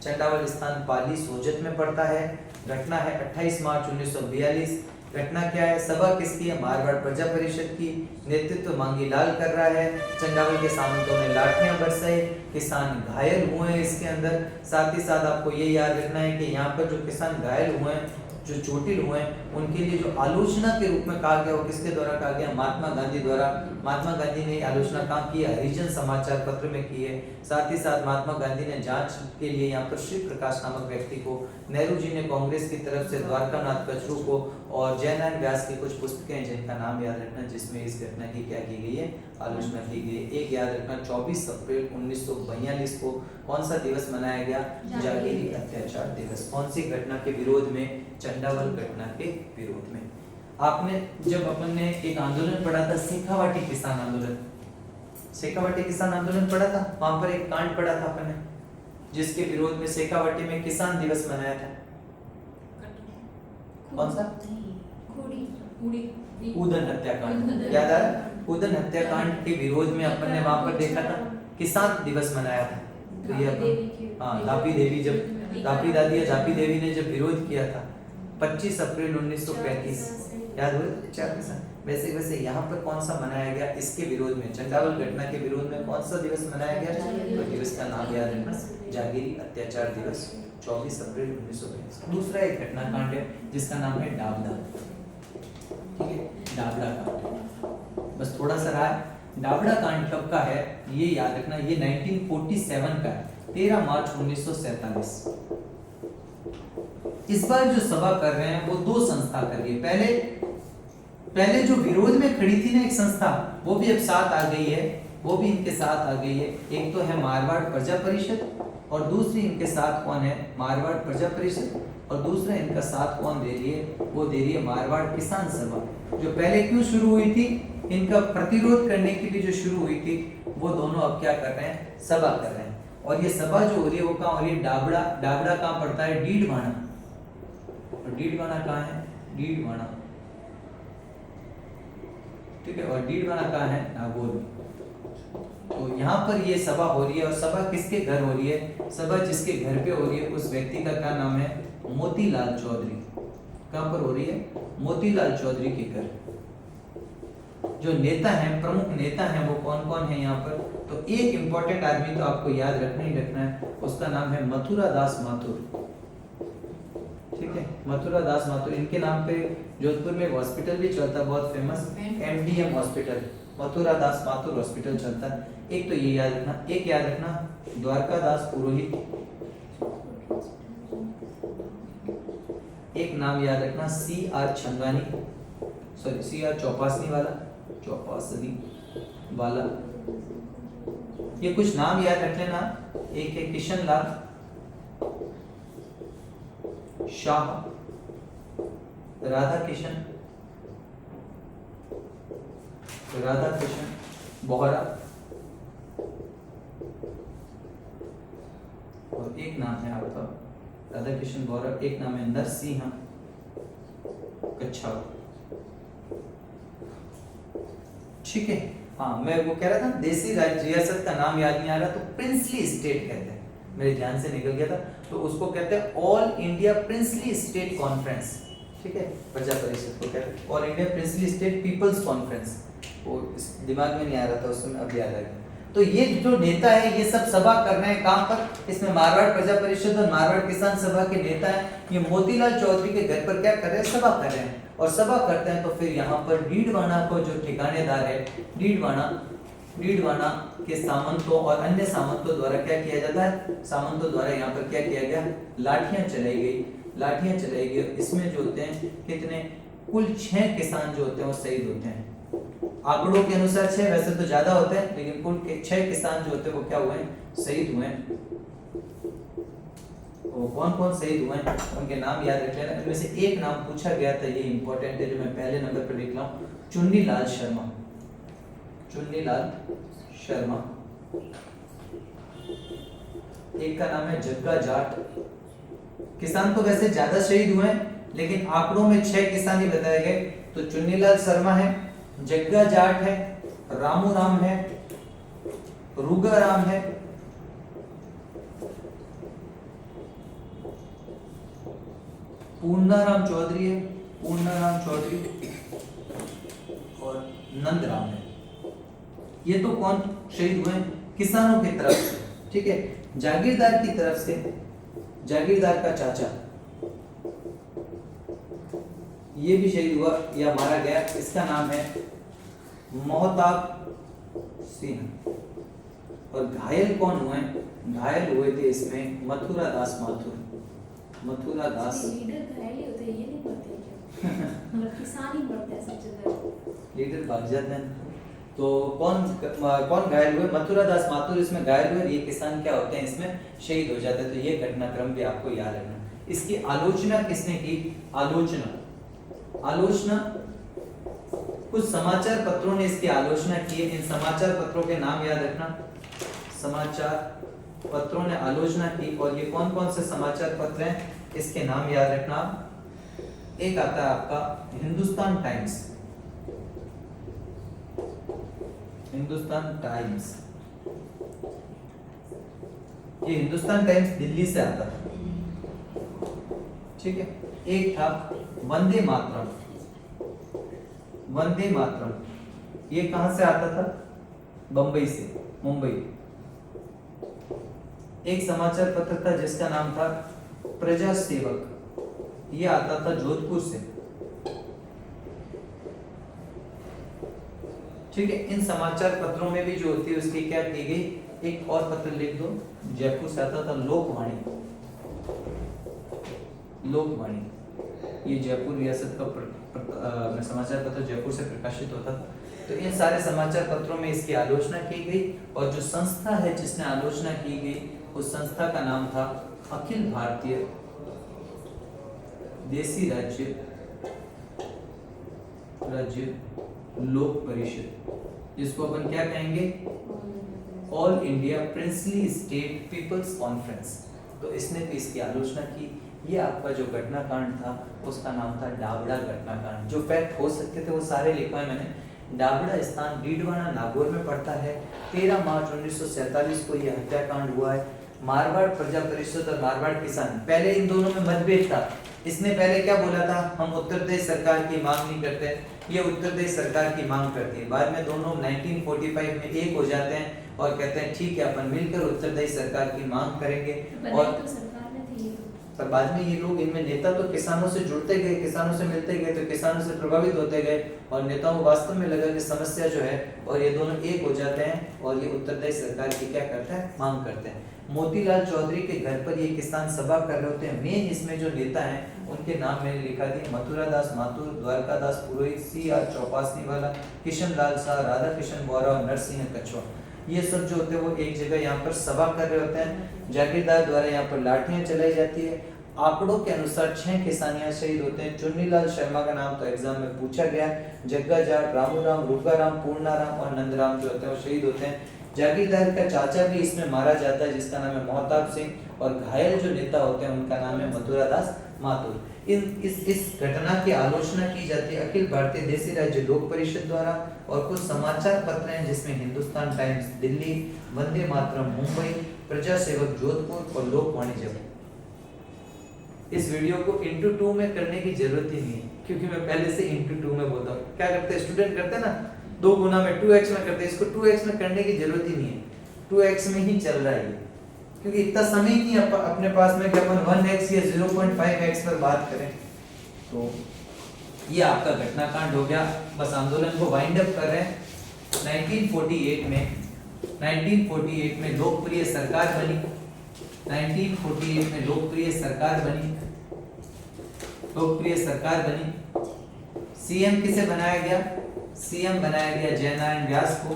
चंडावल स्थान पाली सोजत में पड़ता है। घटना है 28 मार्च 1942। घटना क्या है, सभा किसकी है, मारवाड़ प्रजा परिषद की, नेतृत्व मांगी लाल कर रहा है, चंडावल के सामंतों ने लाठियां बरसाई, किसान घायल हुए हैं इसके अंदर। साथ ही साथ आपको ये याद रखना है कि यहाँ पर जो किसान घायल हुए हैं, जो चोटिल हुए हैं, उनके लिए जो आलोचना के रूप में कहा गया वो किसके द्वारा कहा गया, महात्मा गांधी द्वारा। महात्मा गांधी ने आलोचना कहाँ की है, हरिजन समाचार पत्र में की है। साथ ही साथ महात्मा गांधी ने जांच के लिए यहाँ पर श्री प्रकाश नामक व्यक्ति को, नेहरू जी ने कांग्रेस की तरफ से द्वारकानाथ कचरू को, और जयनारायण व्यास की कुछ पुस्तकें हैं जिनका नाम याद रखना, जिसमें इस घटना की क्या की गई है, आलोचना की गई है। एक याद रखना, 24 अप्रैल 1942 को कौन सा दिवस मनाया गया, जागीरी अत्याचार दिवस। कौन सी घटना के विरोध में, चंडावल घटना के विरोध में। आपने जब अपन ने एक आंदोलन पढ़ा था, शेखावाटी किसान आंदोलन, शेखावाटी किसान आंदोलन पढ़ा था, वहां पर एक कांड पढ़ा था अपन ने, जिसके विरोध में शेखावाटी में किसान दिवस मनाया था। कौन सा, उदन हत्याकांड, याद आ रहा, उदन हत्याकांड के विरोध में अपन ने वहां पर देखा था किसान दिवस मनाया था। तो ये अपन, हाँ, झापी देवी, जब झापी दादी या झापी देवी ने जब विरोध किया था 25 अप्रैल 1935, याद हो, चार किसान। वैसे वैसे यहाँ पर कौन सा मनाया गया, इसके विरोध में, चंडावल घटना के विरोध में कौन सा दिवस मनाया गया, तो दिवस का नाम याद रखना, जागीरी अत्याचार दिवस, 24 अप्रैल 1935। दूसरा एक घटना कांड है जिसका नाम है डाबडा, ठीक है, डाबडा कांड, बस थोड़ा सा रहा है। डाबडा कांड कब का है ये याद रखना, ये 1947 का है, 13 मार्च 1947। इस बार जो सभा कर रहे हैं वो दो संस्था कर रही है। पहले जो विरोध में खड़ी थी ना एक संस्था, वो भी अब साथ आ गई है, वो भी इनके साथ आ गई है। एक तो है मारवाड़ प्रजा परिषद, और दूसरी इनके साथ कौन है, मारवाड़ प्रजा परिषद, और दूसरा इनका साथ कौन दे रही है, वो दे रही है मारवाड़ किसान सभा। जो पहले क्यों शुरू हुई थी, इनका प्रतिरोध करने के लिए जो शुरू हुई थी, वो दोनों अब क्या कर रहे हैं, सभा कर रहे हैं। और ये सभा जो हो रही है वो कहाँ हो रही है, डाबड़ा। डाबड़ा कहाँ पड़ता है, डीडवाना। और डीडवाना कहाँ है, डीडवाना, ठीक है, और डीडवाना कहाँ है, नागौर में। तो यहाँ पर ये सभा हो रही है, और सभा किसके घर हो रही है, सभा जिसके घर पे हो रही है उस व्यक्ति का क्या नाम है, मोतीलाल चौधरी। कहाँ पर हो रही है, मोतीलाल चौधरी के घर। जो नेता हैं, प्रमुख नेता हैं, वो कौन कौन है यहाँ पर, तो एक इंपॉर्टेंट आदमी तो आपको याद रखना ही रखना है, उसका नाम है मथुरा दास माथुर, ठीक है, मथुरा दास माथुर। इनके नाम पे जोधपुर में हॉस्पिटल भी चलता है, बहुत फेमस, MDM हॉस्पिटल, मथुरा दास माथुर हॉस्पिटल चलता है। एक तो ये याद रखना, एक याद रखना द्वारका दास पुरोहित, एक नाम याद रखना CR छंदवानी, सॉरी CR चौपासनी वाला, चौपासनी वाला। ये कुछ नाम याद रख लेना। एक है किशन लाल शाह, राधा किशन बोहरा, और एक नाम है आपका राधा किशन बोहरा, एक नाम है नरसिंह कच्छाव, ठीक है। हाँ, मैं वो कह रहा था देसी रियासत का नाम याद नहीं आ रहा, तो प्रिंसली स्टेट कहते हैं, मेरे ध्यान से निकल गया था, तो उसको कहते हैं all India princely state conference, ठीक है, प्रजा परिषद को कहते हैं all India princely state peoples conference. वो दिमाग में नहीं आ रहा था उस समय, अब याद आ गया। तो ये जो नेता है ये सब सभा कर रहे हैं, कहाँ पर, इसमें मारवाड़ प्रजा परिषद और मारवाड़ किसान सभा के नेता हैं, ये मोतीलाल चौधरी के घर पर क्या कर रहे हैं, सभा कर रहे हैं। और सभा करते हैं तो फिर यहाँ पर डीडवाना को जो ठिकानेदार है, डीडवाना के सामंतों और अन्य सामंतों द्वारा क्या किया जाता है, सामंतों द्वारा यहाँ पर क्या किया गया, लाठियां चलाई गई। इसमें जो होते हैं कितने, कुल 6 किसान जो होते हैं वो शहीद होते हैं। आंकड़ों के अनुसार 6, वैसे तो ज्यादा होते हैं, लेकिन कुल 6 किसान जो होते हैं वो क्या हुए, शहीद हुए हैं। वो कौन कौन शहीद हुए हैं उनके नाम याद रख लेना। इनमें से एक नाम पूछा गया था, ये इंपॉर्टेंट है, जो मैं पहले नंबर पर लिख रहा हूँ, चुन्नीलाल शर्मा। एक का नाम है जग्गा जाट। किसान तो वैसे ज्यादा शहीद हुए हैं, लेकिन आंकड़ों में 6 किसान ही बताए गए। तो चुन्नीलाल शर्मा है, जग्गा जाट है, रामू राम है, रुगा राम है, पूर्णाराम चौधरी है, पूर्णाराम चौधरी और नंदराम है। ये तो कौन शहीद हुए? किसानों की तरफ से, ठीक है। जागीरदार की तरफ से, जागीरदार का चाचा ये भी शहीद हुआ या मारा गया, इसका नाम है मोहताब सिंह। और घायल कौन हुए? घायल हुए थे इसमें मथुरा दास माथुर। मथुरा दास लीडर घायल ही होते हैं, ये नहीं पढ़ते क्या? मतलब किसान ही पढ़ते हैं सबसे ज्यादा। लीडर भाग जाते हैं। तो कौन कौन घायल हुए? मथुरा दास माथुर इसमें घायल हुए। ये किसान क्या होते हैं, इसमें शहीद हो जाते हैं। तो ये घटनाक्रम भी आपको याद रखना। इसकी आलोचना किसने की? आलोचना कुछ समाचार पत्रों ने इसकी आलोचना की है। इन समाचार पत्रों के नाम याद रखना। समाचार पत्रों ने आलोचना की, और ये कौन कौन से समाचार पत्र हैं इसके नाम याद रखना। एक आता है आपका हिंदुस्तान टाइम्स। हिंदुस्तान टाइम्स, ये हिंदुस्तान टाइम्स दिल्ली से आता था, ठीक है। एक था वंदे मातरम। वंदे मातरम ये कहां से आता था? बंबई से, मुंबई। एक समाचार पत्र था जिसका नाम था प्रजा सेवक, ये आता था जोधपुर से, ठीक है। इन समाचार पत्रों में भी जो होती है उसकी क्या की गई, एक और पत्र लिख दो, जयपुर से आता था लोकवाणी। लोकवाणी ये जयपुर रियासत का समाचार पत्र जयपुर से प्रकाशित होता था। तो इन सारे समाचार पत्रों में इसकी आलोचना की गई, और जो संस्था है जिसने आलोचना की गई उस संस्था का नाम था अखिल भारतीय देसी राज्य लोक परिषद, जिसको अपन क्या कहेंगे? All India princely state peoples conference. तो इसने भी इसकी आलोचना की। ये आपका जो घटनाकांड था उसका नाम था डाबड़ा घटनाकांड। जो फैक्ट हो सकते थे वो सारे लिखा है मैंने। डाबड़ा स्थान डीडवाना नागौर में पड़ता है। 13 मार्च 1947 को यह हत्याकांड हुआ है। मारवाड़ प्रजा परिषद और मारवाड़ किसान, पहले इन दोनों में मतभेद था। इसने पहले क्या बोला था? हम उत्तर प्रदेश सरकार की मांग नहीं करते, ये उत्तर प्रदेश सरकार की मांग करती है। बाद में दोनों 1945 में एक हो जाते हैं और कहते हैं ठीक है अपन मिलकर उत्तर प्रदेश सरकार की मांग करेंगे। और तो सरकार में थी, पर बाद में ये लोग, इनमें नेता तो किसानों से जुड़ते गए, किसानों से मिलते गए, तो किसानों से प्रभावित होते गए, और नेताओं को वास्तव में लगा कि समस्या जो है, और ये दोनों एक हो जाते हैं और ये उत्तर प्रदेश सरकार की क्या करते हैं? मांग करते हैं। मोतीलाल चौधरी के घर पर ये किसान सभा कर रहे होते हैं। मेन इसमें जो नेता हैं उनके नाम मैंने लिखा दिए, मथुरा दास माथुर, द्वारका दास पुरोहित, CR चौपासनी वाला, किशन लाल शाह, राधा किशन बोरा और नरसिंह कछवा। ये सब जो होते हैं वो एक जगह यहाँ पर सभा कर रहे होते हैं। जागीरदार द्वारा यहाँ पर लाठियां चलाई जाती है। आंकड़ों के अनुसार 6 किसान यहाँ शहीद होते हैं। चुन्नीलाल शर्मा का नाम तो एग्जाम में पूछा गया। जग्गा जाट, रामूराम, रुगाराम, पूर्णाराम और नंदराम जो होते हैं वो शहीद होते हैं। जागीरदार का चाचा भी इसमें मारा जाता है जिसका नाम है मोहताब सिंह, और घायल जो नेता होते हैं उनका नाम है मथुरा दास माथुर। इस घटना की आलोचना की जाती है अखिल भारतीय देसी राज्य लोक परिषद द्वारा, और कुछ समाचार पत्र हैं जिसमें हिंदुस्तान टाइम्स दिल्ली, वंदे मातरम मुंबई, प्रजा सेवक जोधपुर और लोकवाणी जयपुर। इस वीडियो को इंटू 2 में करने की जरूरत ही नहीं है, क्योंकि मैं पहले से इंटू 2 में बोलता हूँ। क्या करते हैं स्टूडेंट, करते हैं ना 2 गुना में 2x में करते हैं, इसको 2x में करने की जरूरत ही नहीं है, 2x में ही चल रहा है, क्योंकि इतना समय ही नहीं अपने पास में कि अपन 1x या 0.5x पर बात करें। तो ये आपका घटनाकांड हो गया। बस आंदोलन को वाइंड अप कर रहे हैं। 1948 में लोकप्रिय सरकार बनी। 1948 में लोकप्रिय सरकार बनी। सीएम किसे बनाया गया? सीएम बनाया गया जयनारायण व्यास को।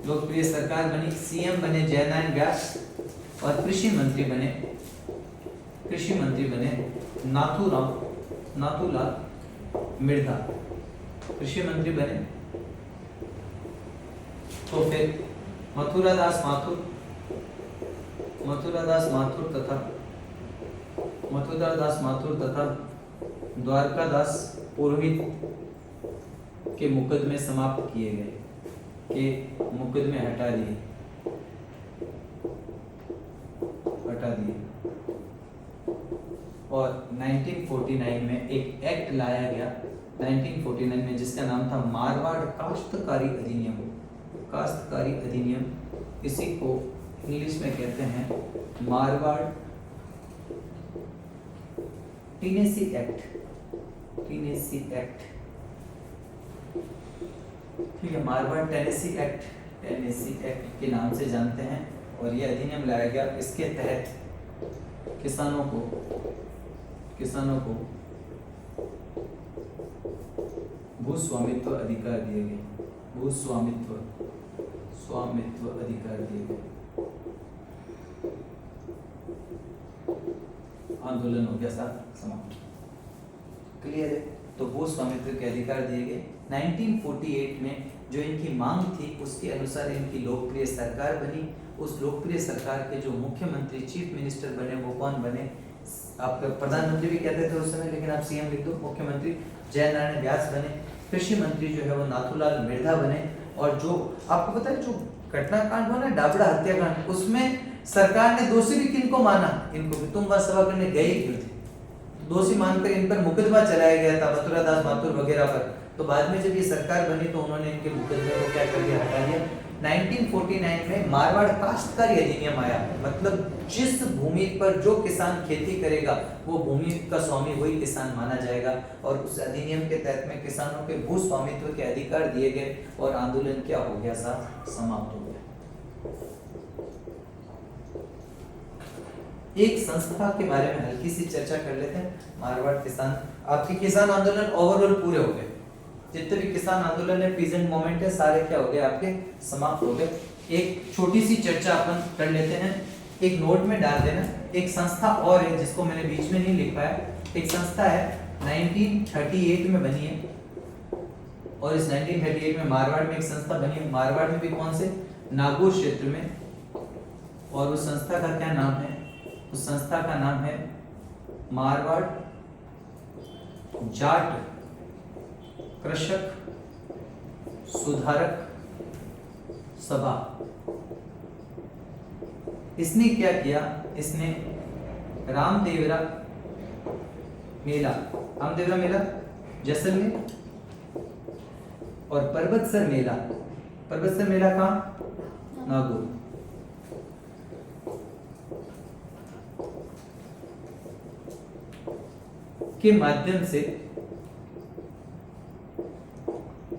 लोकप्रिय सरकार बनी, सीएम बने जयनारायण व्यास, और कृषि मंत्री बने नाथूलाल मिर्धा। कृषि मंत्री बने। तो फिर मथुरा दास माथुर तथा द्वारका दास पुरोहित के मुकदमे समाप्त किए गए, के मुकदमे हटा दिए। और 1949 में एक एक्ट लाया गया 1949 में, जिसका नाम था मारवाड़ काश्तकारी अधिनियम। काश्तकारी अधिनियम, इसी को इंग्लिश में कहते हैं Marwar Tennessee act. Tennessee act, ठीक है, Marwar Tennessee act, Tennessee act के नाम से जानते हैं। और यह अधिनियम लाया गया, इसके तहत किसानों को भूस्वामित्व अधिकार दिए गए। स्वामित्व अधिकार दिए गए। आंदोलन हो गया साथ समाप्त। क्लियर है? तो भूस्वामित्व के अधिकार दिए गए। 1948 में जो इनकी मांग थी उसके अनुसार इनकी लोकप्रिय सरकार बनी। उस लोकप्रिय सरकार के जो मुख्यमंत्री चीफ मिनिस्टर बने वो कौन बने? आप प्रधानमंत्री भी कहते थे उस समय, लेकिन आप सीएम लिख दो। मुख्यमंत्री जयनारायण व्यास बने। कृषि मंत्री जो है वो नाथूलाल मिर्धा बने। और जो आपको पता है जो घटनाकांड हुआ ना, डाबड़ा हत्याकांड, उसमें सरकार ने दोषी भी किनको माना? इनको भी। तुम वह सभा करने गए क्यों थे? दोषी मानकर इन पर मुकदमा चलाया गया था, मथुरा दास माथुर वगैरह पर। तो बाद में जब ये सरकार बनी तो उन्होंने इनके मुकदमे को क्या कर दिया? हटा दिया। 1949 में मारवाड़ काश्तकारी अधिनियम आया। मतलब जिस भूमि पर जो किसान खेती करेगा वो भूमि का स्वामी वही किसान माना जाएगा। और उस अधिनियम के तहत में किसानों के भू स्वामित्व के अधिकार दिए गए और आंदोलन क्या हो गया? साहब समाप्त हो गया। एक संस्था के बारे में हल्की सी चर्चा कर लेते हैं। मारवाड़ किसान, आपके किसान आंदोलन ओवरऑल पूरे हो गए। जितने भी किसान आंदोलन है, पीजेंट मोमेंट है, सारे क्या हो गए? आपके समाप्त हो गए। एक छोटी सी चर्चा अपन कर लेते हैं, एक नोट में डाल देना। एक संस्था और है जिसको मैंने बीच में नहीं लिख पाया। एक संस्था है 1938 में बनी है, और इस 1938 में मारवाड़ में एक संस्था बनी है। मारवाड़ में भी कौन से? नागौर क्षेत्र में। और उस संस्था का क्या नाम है? उस संस्था का नाम है मारवाड़ जाट कृषक सुधारक सभा। इसने क्या किया? इसने रामदेवरा मेला जैसलमेर और पर्वतसर मेला कहाँ? नागौर। के माध्यम से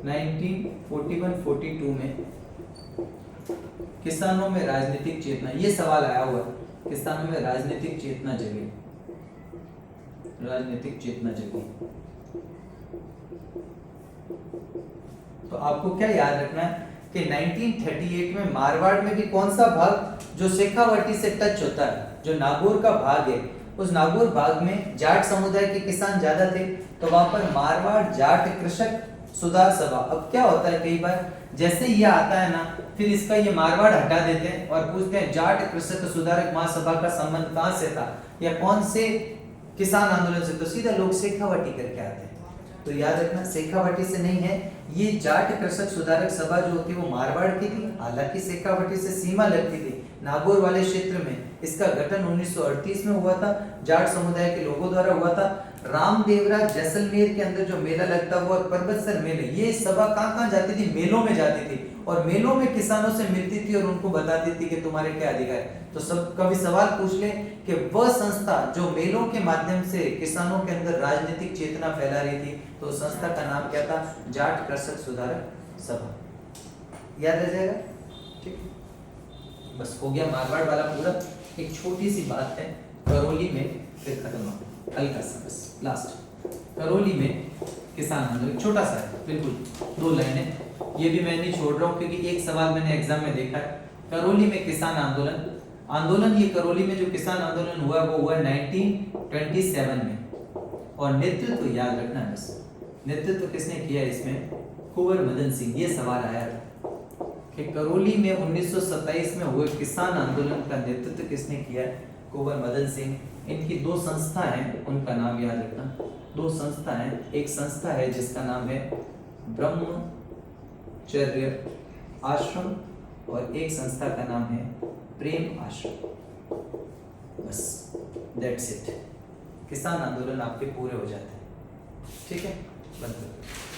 1941-42 में किसानों में राजनीतिक चेतना, ये सवाल आया हुआ, किसानों में राजनीतिक चेतना जगी। तो आपको क्या याद रखना है कि 1938 में मारवाड़ में भी कौन सा भाग जो शेखावाटी से टच होता है, जो नागौर का भाग है, उस नागौर भाग में जाट समुदाय के किसान ज्यादा थे, तो वहां पर मारवाड़ जाट कृषक सुधार सभा। अब क्या होता है, कई बार जैसे ये आता है ना, फिर इसका ये मारवाड़ हटा देते हैं और पूछते हैं जाट कृषक सुधारक महासभा का संबंध कहां से था या कौन से किसान आंदोलन से, तो सीधा लोग शेखावाटी करके आते हैं। तो याद रखना शेखावाटी से नहीं है, ये जाट कृषक सुधारक सभा जो होती है वो मारवाड़ की थी। हालांकि शेखावाटी से सीमा लगती थी नागौर वाले क्षेत्र में। इसका गठन 1938 में हुआ था, जाट समुदाय के लोगों द्वारा हुआ था। रामदेवरा जैसलमेर के अंदर जो मेला लगता हुआ और पर्वतसर मेले, ये सभा कहाँ जाती थी? मेलों में जाती थी और मेलों में किसानों से मिलती थी और उनको बताती थी कि तुम्हारे क्या अधिकार है। तो सब कभी सवाल पूछ ले कि वह संस्था जो मेलों के माध्यम से किसानों के अंदर राजनीतिक चेतना फैला रही थी, तो संस्था का नाम क्या था? जाट कृषक सुधारक सभा। याद रह जाएगा? ठीक, बस हो गया मारवाड़ वाला पूरा। एक छोटी सी बात है करौली में, फिर खत्म हो, हल्का सा बस लास्ट। करौली में किसान आंदोलन छोटा सा है, बिल्कुल 2 लाइनें, ये भी मैं नहीं छोड़ रहा हूँ क्योंकि एक सवाल मैंने एग्जाम में देखा है। करौली में किसान आंदोलन, ये करौली में जो किसान आंदोलन हुआ वो हुआ 1927 में। और नेतृत्व याद रखना है बस, नेतृत्व किसने किया इसमें? कुंवर मदन सिंह। ये सवाल आया था कि करौली में 1927 में हुए किसान आंदोलन का नेतृत्व किसने किया? कुंवर मदन सिंह। इनकी 2 संस्था हैं, उनका नाम याद रखना। 2 संस्था हैं, एक संस्था है जिसका नाम है ब्रह्मचर्य आश्रम और एक संस्था का नाम है प्रेम आश्रम। बस दैट्स इट, किसान आंदोलन आपके पूरे हो जाते हैं। ठीक है, बंद करो।